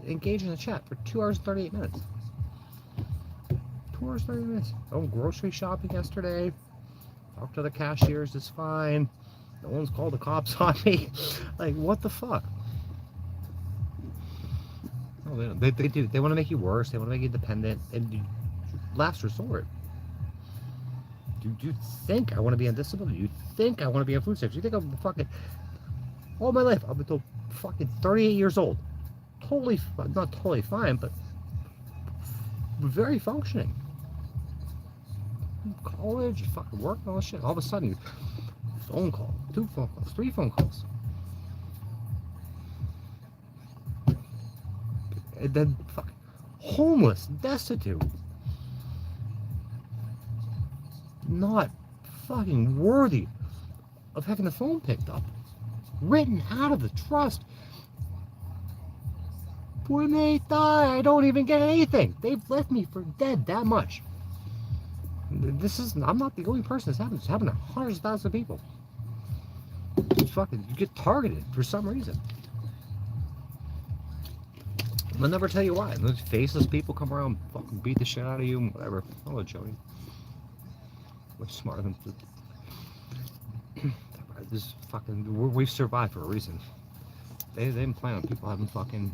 engaged in a chat for 2 hours and 38 minutes. 2 hours and 30 minutes. I went grocery shopping yesterday. Talked to the cashiers. It's fine. No one's called the cops on me. Like, what the fuck? No, they do. They want to make you worse. They want to make you dependent. And last resort. Do you think I want to be on disability? Do you think I want to be on food stamps? Do you think I'm fucking all my life up until fucking 38 years old, totally, not totally fine, but very functioning. College, fucking work, and all this shit. All of a sudden, phone call, 2 phone calls, 3 phone calls, and then fucking homeless, destitute. Not fucking worthy of having the phone picked up, written out of the trust. When they die, I don't even get anything. They've left me for dead that much. I'm not the only person this happens. It's happened to hundreds of thousands of people. You get targeted for some reason. I'll never tell you why. Those faceless people come around, fucking beat the shit out of you, and whatever. Oh, Jody. Much smarter than this fucking. We've survived for a reason. They didn't plan on people having fucking.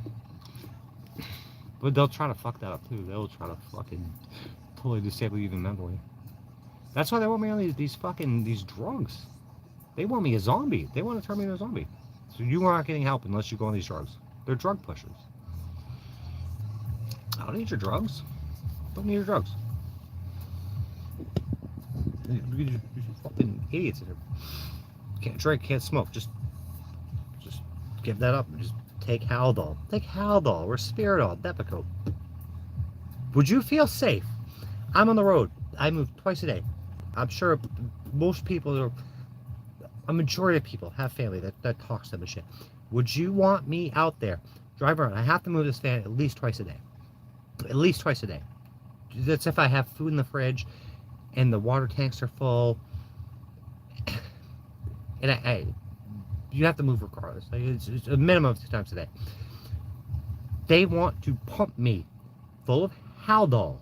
But they'll try to fuck that up too. They'll try to fucking totally disable you even mentally. That's why they want me on these drugs. They want me a zombie. They want to turn me into a zombie. So you are not getting help unless you go on these drugs. They're drug pushers. I don't need your drugs. Don't need your drugs. You're fucking idiots in here. Can't drink, can't smoke. Just give that up and just take Haldol. Take Haldol or Spiridol, Depakote. Would you feel safe? I'm on the road. I move twice a day. I'm sure most people, a majority of people have family that talks to them and shit. Would you want me out there driving around? I have to move this van at least twice a day. At least twice a day. That's if I have food in the fridge and the water tanks are full. And you have to move regardless. Like it's a minimum of 2 times a day. They want to pump me full of Haldol,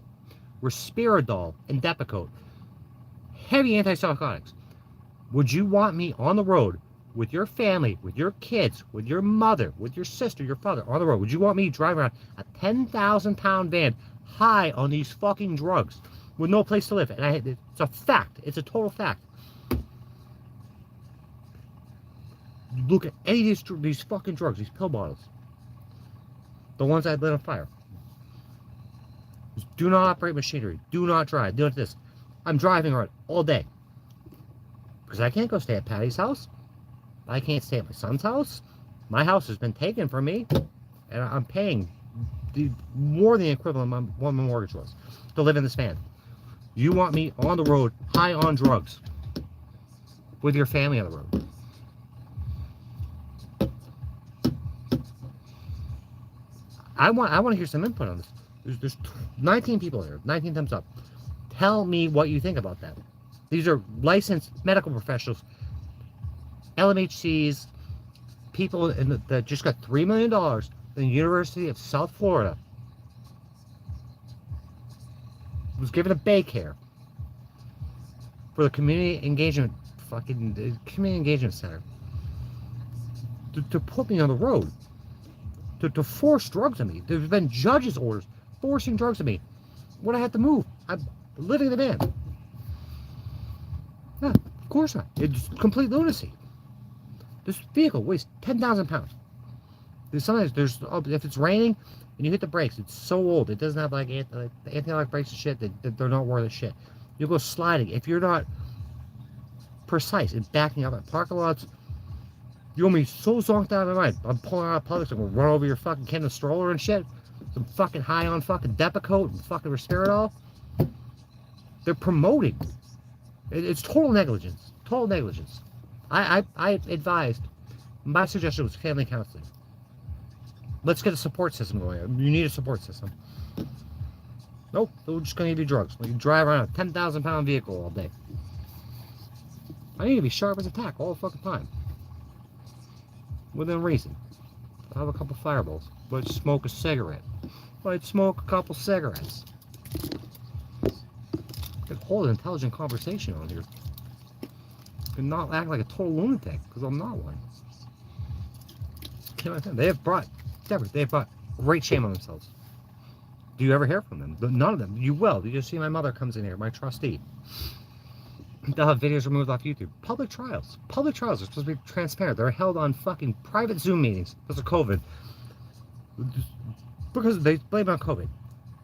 Respirodol, and Depakote. Heavy antipsychotics. Would you want me on the road with your family, with your kids, with your mother, with your sister, your father, on the road? Would you want me driving around a 10,000-pound van high on these fucking drugs with no place to live? And it's a fact. It's a total fact. Look at any of these fucking drugs, these pill bottles. The ones I lit on fire. Do not operate machinery. Do not drive. Do not this. I'm driving around all day. Because I can't go stay at Patty's house. I can't stay at my son's house. My house has been taken from me. And I'm paying more than the equivalent of what my mortgage was to live in this van. You want me on the road, high on drugs. With your family on the road. I want to hear some input on this. There's 19 people here. 19 thumbs up. Tell me what you think about that. These are licensed medical professionals, LMHCs, people that just got $3 million in the University of South Florida. Was given a Baycare for the community engagement center to put me on the road. To force drugs on me. There's been judges' orders forcing drugs on me. When I had to move, I'm living in the van. Yeah, of course not. It's complete lunacy. This vehicle weighs 10,000 pounds. Sometimes if it's raining and you hit the brakes, it's so old. It doesn't have like anti-lock brakes and shit that they're not worth a shit. You go sliding. If you're not precise in backing up at parking lots, you'll be so zonked out of my mind. I'm pulling out of Publix and we'll run over your fucking Kendall stroller and shit. Some fucking high on fucking Depakote and fucking Respirodol. They're promoting. It's total negligence. Total negligence. I advised. My suggestion was family counseling. Let's get a support system going. You need a support system. Nope, we're just going to give you drugs. We can drive around a 10,000-pound vehicle all day. I need to be sharp as a tack all the fucking time. Within reason. I'll have a couple fireballs. But smoke a cigarette. I'd smoke a couple cigarettes. Could hold an intelligent conversation on here. Could not act like a total lunatic, because I'm not one. They've brought great shame on themselves. Do you ever hear from them? None of them. You will. You just see my mother comes in here, my trustee. They'll have videos removed off YouTube. Public trials. Public trials are supposed to be transparent. They're held on fucking private Zoom meetings because of COVID. Because they blame it on COVID.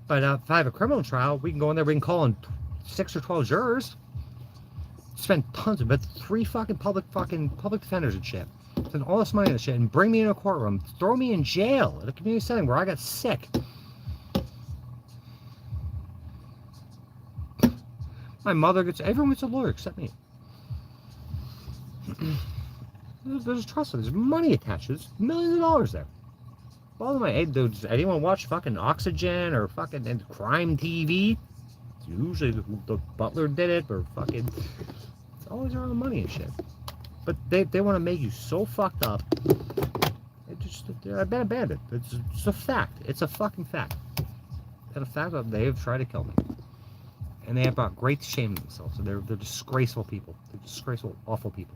But if I have a criminal trial, we can go in there, we can call in 6 or 12 jurors. Spend tons of it. 3 fucking public defenders and shit. Spend all this money on this shit and bring me in a courtroom. Throw me in jail at a community setting where I got sick. My mother everyone gets a lawyer except me. There's trust, there's money attached, there's millions of dollars there. All of my, does anyone watch fucking Oxygen or fucking Crime TV? Usually the butler did it, or fucking, it's always around money and shit. But they want to make you so fucked up. I've been abandoned. It's a fact. It's a fucking fact. And a fact that they have tried to kill me. And they have brought great shame to themselves. So they're disgraceful people. They're disgraceful, awful people.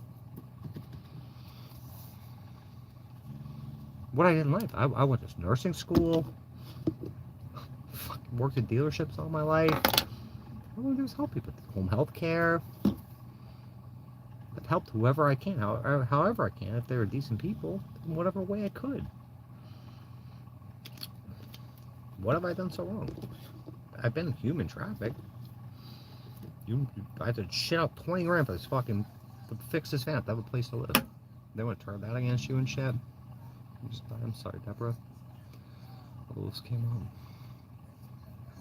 What I did in life, I went to nursing school. Fucking worked in dealerships all my life. All I want to do is help people. Home health care. I've helped whoever I can, however I can. If they're decent people, in whatever way I could. What have I done so wrong? I've been in human traffic. I had to shit out 20 grand for this fucking, to fix this van, to have a place to live. They want to turn that against you and shit. I'm sorry, Deborah. All this came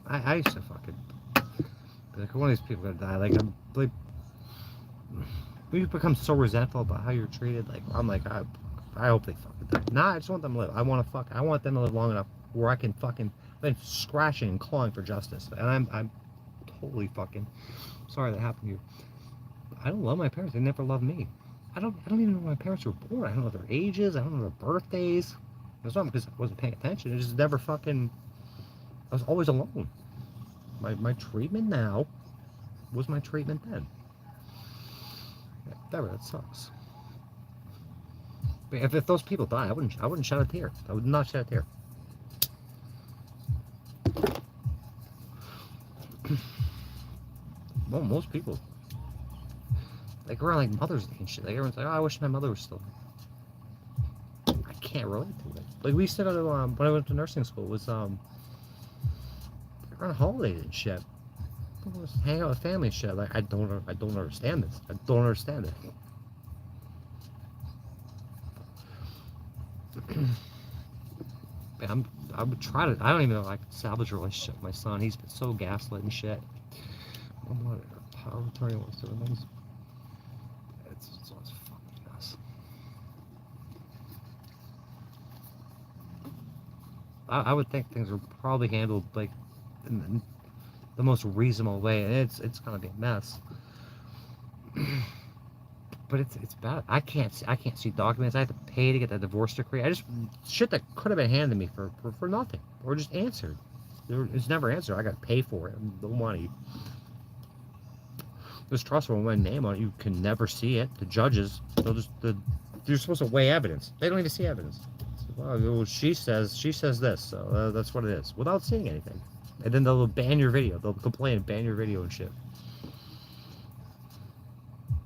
out. I used to fucking, like, one of these people gonna die. Like, I'm like, we become so resentful about how you're treated. Like, I'm like, I hope they fucking die. Nah, I just want them to live. I want them to live long enough where I can fucking, I've been scratching and clawing for justice, and I'm totally fucking sorry that happened to you. I don't love my parents. They never loved me. I don't even know when my parents were born. I don't know their ages. I don't know their birthdays. It's not because I wasn't paying attention. It just never fucking. I was always alone. My treatment now was my treatment then. Yeah, that sucks. But if those people die, I wouldn't shed a tear. I would not shed a tear. Well, most people, like around like Mother's Day and shit, like everyone's like, oh, I wish my mother was still there. I can't relate to it. Like we used to go to when I went to nursing school, was around holidays and shit. People just hang out with family and shit. Like I don't understand this. I don't understand it. Man, I would try to. I don't even know if I could salvage a relationship with my son. He's been so gaslit and shit. I'm not a power of attorney wants to things. It's fucking mess. I would think things are probably handled like in the most reasonable way, and it's gonna be a mess. But it's bad. I can't see documents. I have to pay to get the divorce decree. I just shit that could have been handed to me for nothing, or just answered. It's never answered. I got to pay for it. No money. This trust with my name on it, you can never see it. The judges, they're supposed to weigh evidence. They don't even see evidence. So, well, she says this, so that's what it is, without seeing anything. And then they'll ban your video. They'll complain and ban your video and shit.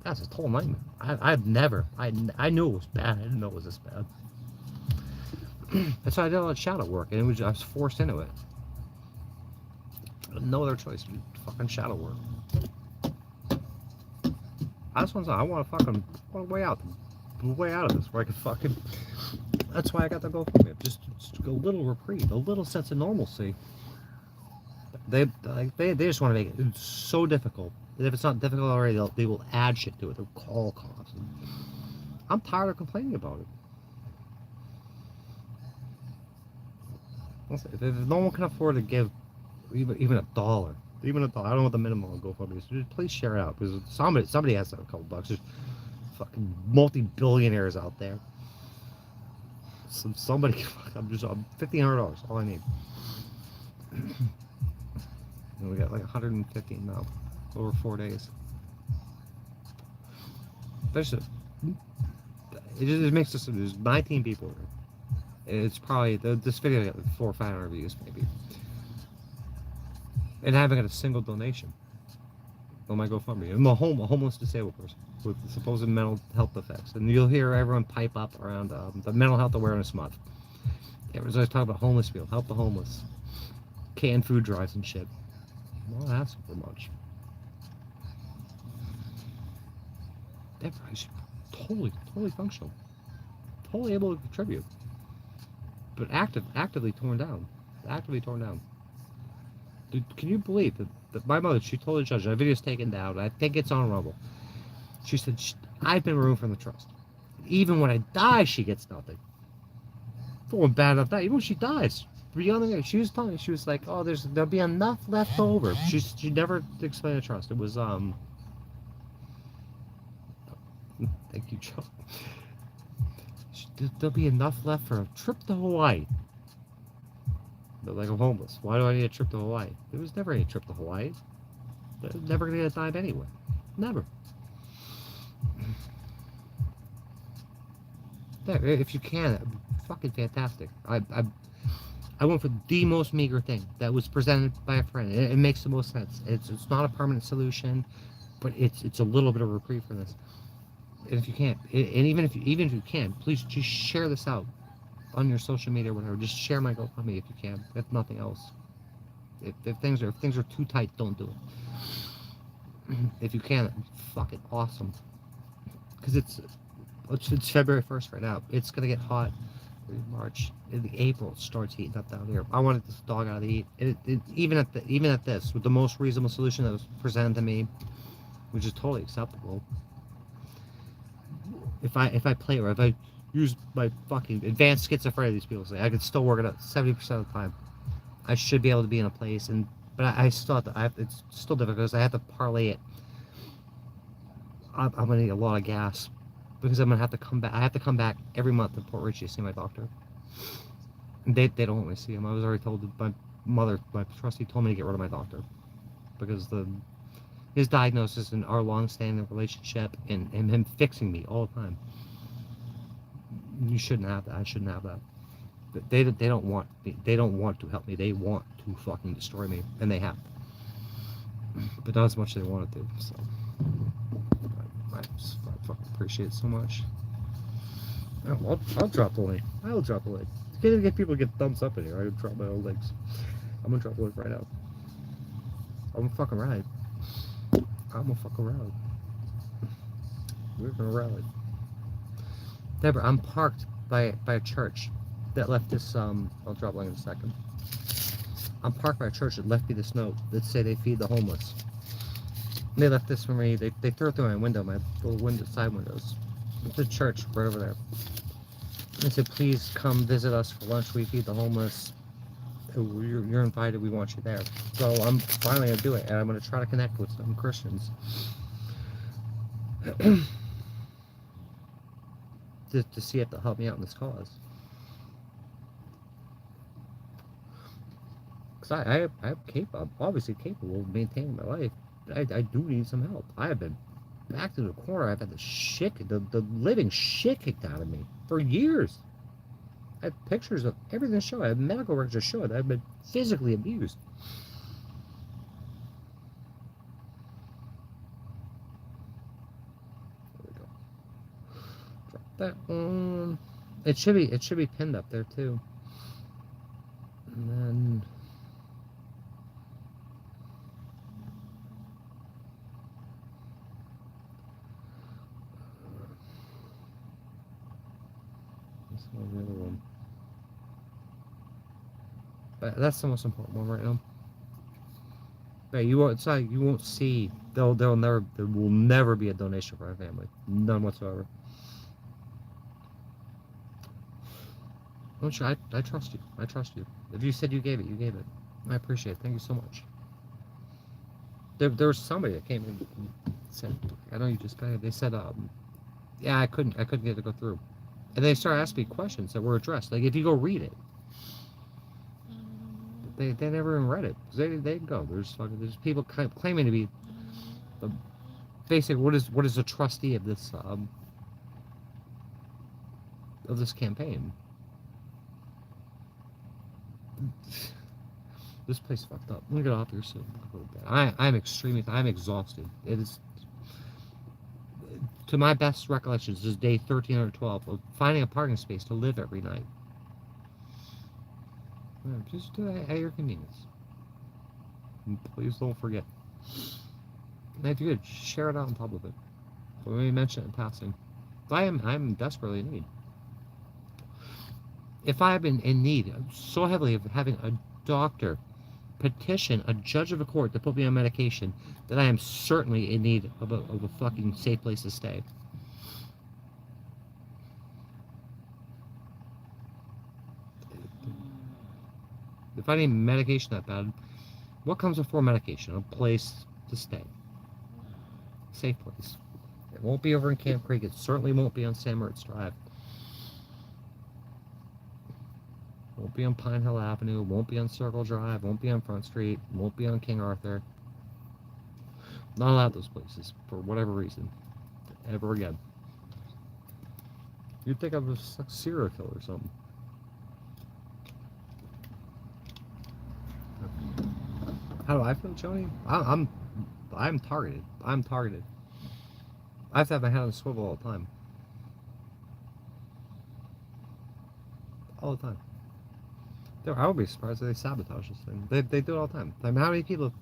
That's a total nightmare. I knew it was bad. I didn't know it was this bad. That's why I did all that shadow work, and I was forced into it. No other choice. Fucking shadow work. I just want a way out of this, where I can fucking. That's why I got to go from it. Just a little reprieve, a little sense of normalcy. They just want to make it so difficult. And if it's not difficult already, they will add shit to it. They'll call cops. I'm tired of complaining about it. If no one can afford to give even a dollar. I don't know what the minimum on GoFundMe is. Just please share it out, because somebody has to have a couple bucks. There's fucking multi-billionaires out there. Somebody, I'm $1,500. All I need. And we got like 150 now, over 4 days. It just makes us. There's 19 people here. It's probably this video got like 400 or 500 views maybe. And I haven't got a single donation on my GoFundMe. I'm a homeless disabled person with supposed mental health effects. And you'll hear everyone pipe up around the Mental Health Awareness Month. Everyone's always talking about homeless people, help the homeless, canned food drives and shit. I'm not asking for much. That price totally functional, totally able to contribute, but actively torn down. Dude, can you believe that my mother, she told the judge, that video's taken down, I think it's on Rumble. She said, I've been removed from the trust. Even when I die, she gets nothing. It's not bad enough that, even when she dies, she was telling me, she was like, oh, there'll be enough left over. She never explained the trust. It was, thank you, Joe. There'll be enough left for a trip to Hawaii. But like, I'm homeless. Why do I need a trip to Hawaii? There was never any trip to Hawaii. They're never gonna get a dime anyway. Never. Yeah, if you can, that'd be fucking fantastic. I went for the most meager thing that was presented by a friend. It makes the most sense. It's not a permanent solution, but it's a little bit of reprieve for this. And if you can't, and even if you can, please just share this out on your social media or whatever. Just share my GoFundMe if you can. If nothing else. If things are too tight, don't do it. If you can, fucking awesome. Because it's February 1st right now. It's gonna get hot in March. In April, it starts heating up down here. I wanted this dog out of the heat. Even at this, with the most reasonable solution that was presented to me, which is totally acceptable. If I play or if I use my fucking advanced schizophrenia, these people say. I could still work it out 70% of the time. I should be able to be in a place, but I still have to, it's still difficult because I have to parlay it. I'm gonna need a lot of gas because I'm gonna have to come back. I have to come back every month to Port Richey to see my doctor. And they don't want me to see him. I was already told that my trustee told me to get rid of my doctor because his diagnosis and our long-standing relationship and him fixing me all the time. You shouldn't have that. I shouldn't have that. They don't want me. They don't want to help me. They want to fucking destroy me, and they have. But not as much as they wanted to. So I fucking appreciate it so much. I'll drop the link. I'll drop the link. Get people to get thumbs up in here. I would drop my own links. I'm gonna drop the link right now. I'm gonna fucking ride. I'm gonna fucking ride. We're gonna ride. Deborah, I'm parked by a church that left this. I'll drop a link in a second. I'm parked by a church that left me this note that say they feed the homeless. And they left this for me. They threw it through my window, my little window, side windows. It's a church right over there. They said, please come visit us for lunch. We feed the homeless. You're invited. We want you there. So I'm finally going to do it. And I'm going to try to connect with some Christians. to see if they'll help me out in this cause. Because I'm obviously capable of maintaining my life. But I do need some help. I have been backed in the corner. I've had the living shit kicked out of me for years. I have pictures of everything to show. I have medical records to show it. I've been physically abused. There we go. Drop that one. It should be pinned up there too. And then this one, the other one. But that's the most important one right now. But you won't see. There will never be a donation for our family. None whatsoever. Don't you? I trust you. I trust you. If you said you gave it, you gave it. I appreciate it. Thank you so much. There was somebody that came in and said, I know you just got it. They said, yeah, I couldn't get it to go through. And they started asking me questions that were addressed. Like, if you go read it. They never even read it. They go. There's people claiming to be basically what is a trustee of this campaign. This place fucked up. I'm gonna get off here soon. I'm exhausted. It is, to my best recollections, this is day 1312 of finding a parking space to live every night. Just do it at your convenience. And please don't forget. And if you could, share it out in public. But maybe mention it in passing. I'm desperately in need. If I have been in need so heavily of having a doctor petition a judge of a court to put me on medication, then I am certainly in need of a fucking safe place to stay. If I need medication that bad, what comes before medication? A place to stay. Safe place. It won't be over in Camp Creek. It certainly won't be on San Moritz Drive. Won't be on Pine Hill Avenue. Won't be on Circle Drive. Won't be on Front Street. Won't be on King Arthur. Not allowed those places for whatever reason. Ever again. You'd think I was a serial killer or something. How do I feel, Joni? I'm targeted. I'm targeted. I have to have my head on a swivel all the time. All the time. I would be surprised if they sabotage this thing. They do it all the time. I mean, how many people...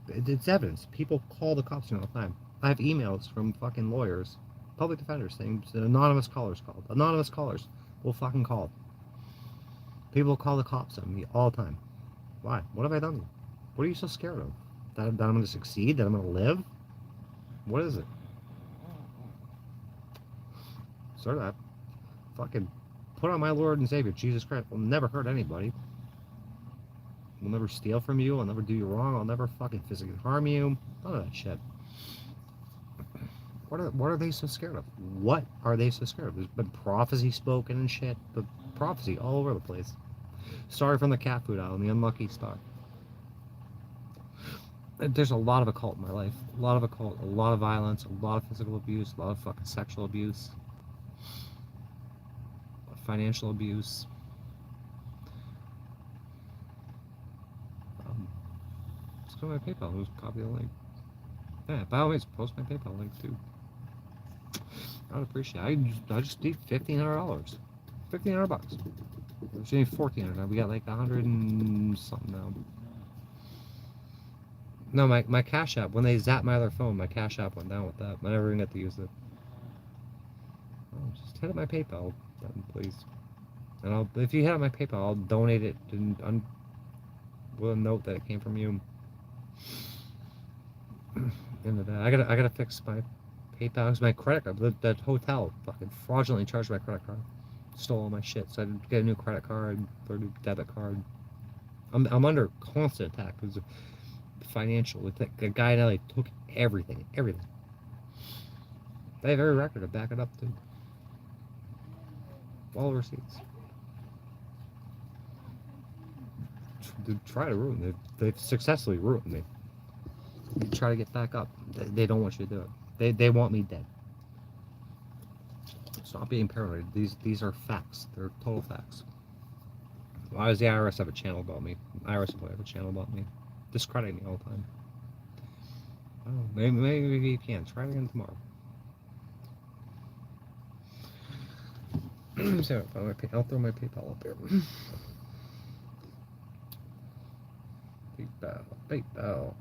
It's evidence. People call the cops all the time. I have emails from fucking lawyers, public defenders saying anonymous callers called. Anonymous callers will fucking call. People call the cops on me all the time. Why? What have I done? What are you so scared of? That I'm going to succeed? That I'm going to live? What is it? So that fucking put on my Lord and Savior, Jesus Christ. Will never hurt anybody. Will never steal from you. I'll never do you wrong. I'll never fucking physically harm you. None of that shit. What are they so scared of? What are they so scared of? There's been prophecy spoken and shit. The prophecy all over the place. Started from the cat food aisle and the unlucky star. There's a lot of occult in my life. A lot of occult, a lot of violence, a lot of physical abuse, a lot of fucking sexual abuse, financial abuse. Let's go to my PayPal. Just copy the link. Yeah, by all means, post my PayPal link too. I would appreciate it. I just need $1,500. $1,500. We need 1,400 now. We got like 100 and something now. No, my Cash App, when they zapped my other phone, my Cash App went down with that. I never even get to use it. Oh, just hit up my PayPal button, please. And if you hit up my PayPal, I'll donate it with a note that it came from you. I gotta fix my PayPal, because my credit card, that hotel fucking fraudulently charged my credit card. Stole all my shit, so I had to get a new credit card or a new debit card. I'm under constant attack because of financial. The guy in LA took everything. They have every record to back it up too. All the receipts. They try to ruin me. They've successfully ruined me. You try to get back up. They don't want you to do it. They want me dead. Stop being paranoid. These are facts. They're total facts. Why does the IRS have a channel about me? IRS will have a channel about me. Discrediting me all the time. Oh, maybe you can. Try it again tomorrow. So, I'll throw my PayPal up there. PayPal.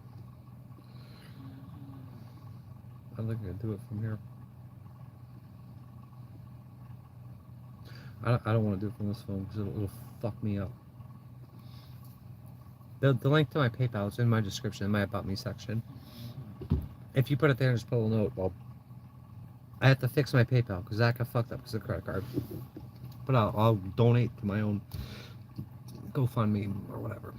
I think I can do it from here. I don't want to do it from this phone because it'll fuck me up. The link to my PayPal is in my description, in my About Me section. If you put it there and just put a little note, well, I have to fix my PayPal because that got fucked up because of the credit card. But I'll donate to my own GoFundMe or whatever.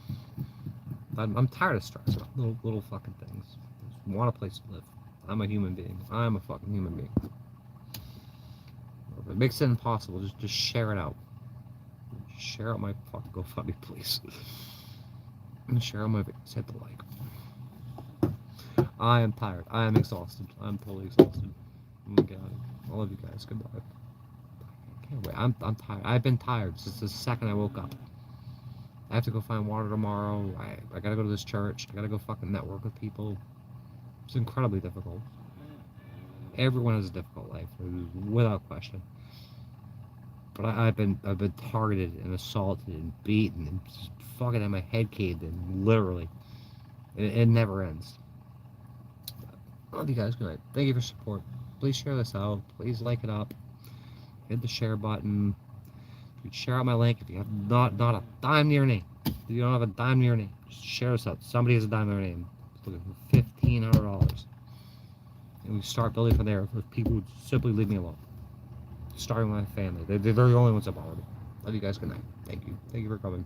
I'm tired of stress about little fucking things. I just want a place to live. I'm a human being. I'm a fucking human being. If it makes it impossible, just share it out. Share out my fucking GoFundMe, please. Share out my videos. Hit the like. I am tired. I am exhausted. I'm totally exhausted. Oh my god. I love you guys. Goodbye. I can't wait. I'm tired. I've been tired since the second I woke up. I have to go find water tomorrow. I gotta go to this church. I gotta go fucking network with people. It's incredibly difficult. Everyone has a difficult life, without question. But I've been targeted and assaulted and beaten and just fucking had my head caved in, literally. It never ends. I love you guys. Good night. Thank you for your support. Please share this out. Please like it up. Hit the share button. You can share out my link if you have not a dime near your name. If you don't have a dime near your name, just share this out. Somebody has a dime near their name. Looking for $1,500. And we start building from there if people would simply leave me alone. Starting with my family. They're the only ones that bother me. Love you guys. Good night. Thank you. Thank you for coming.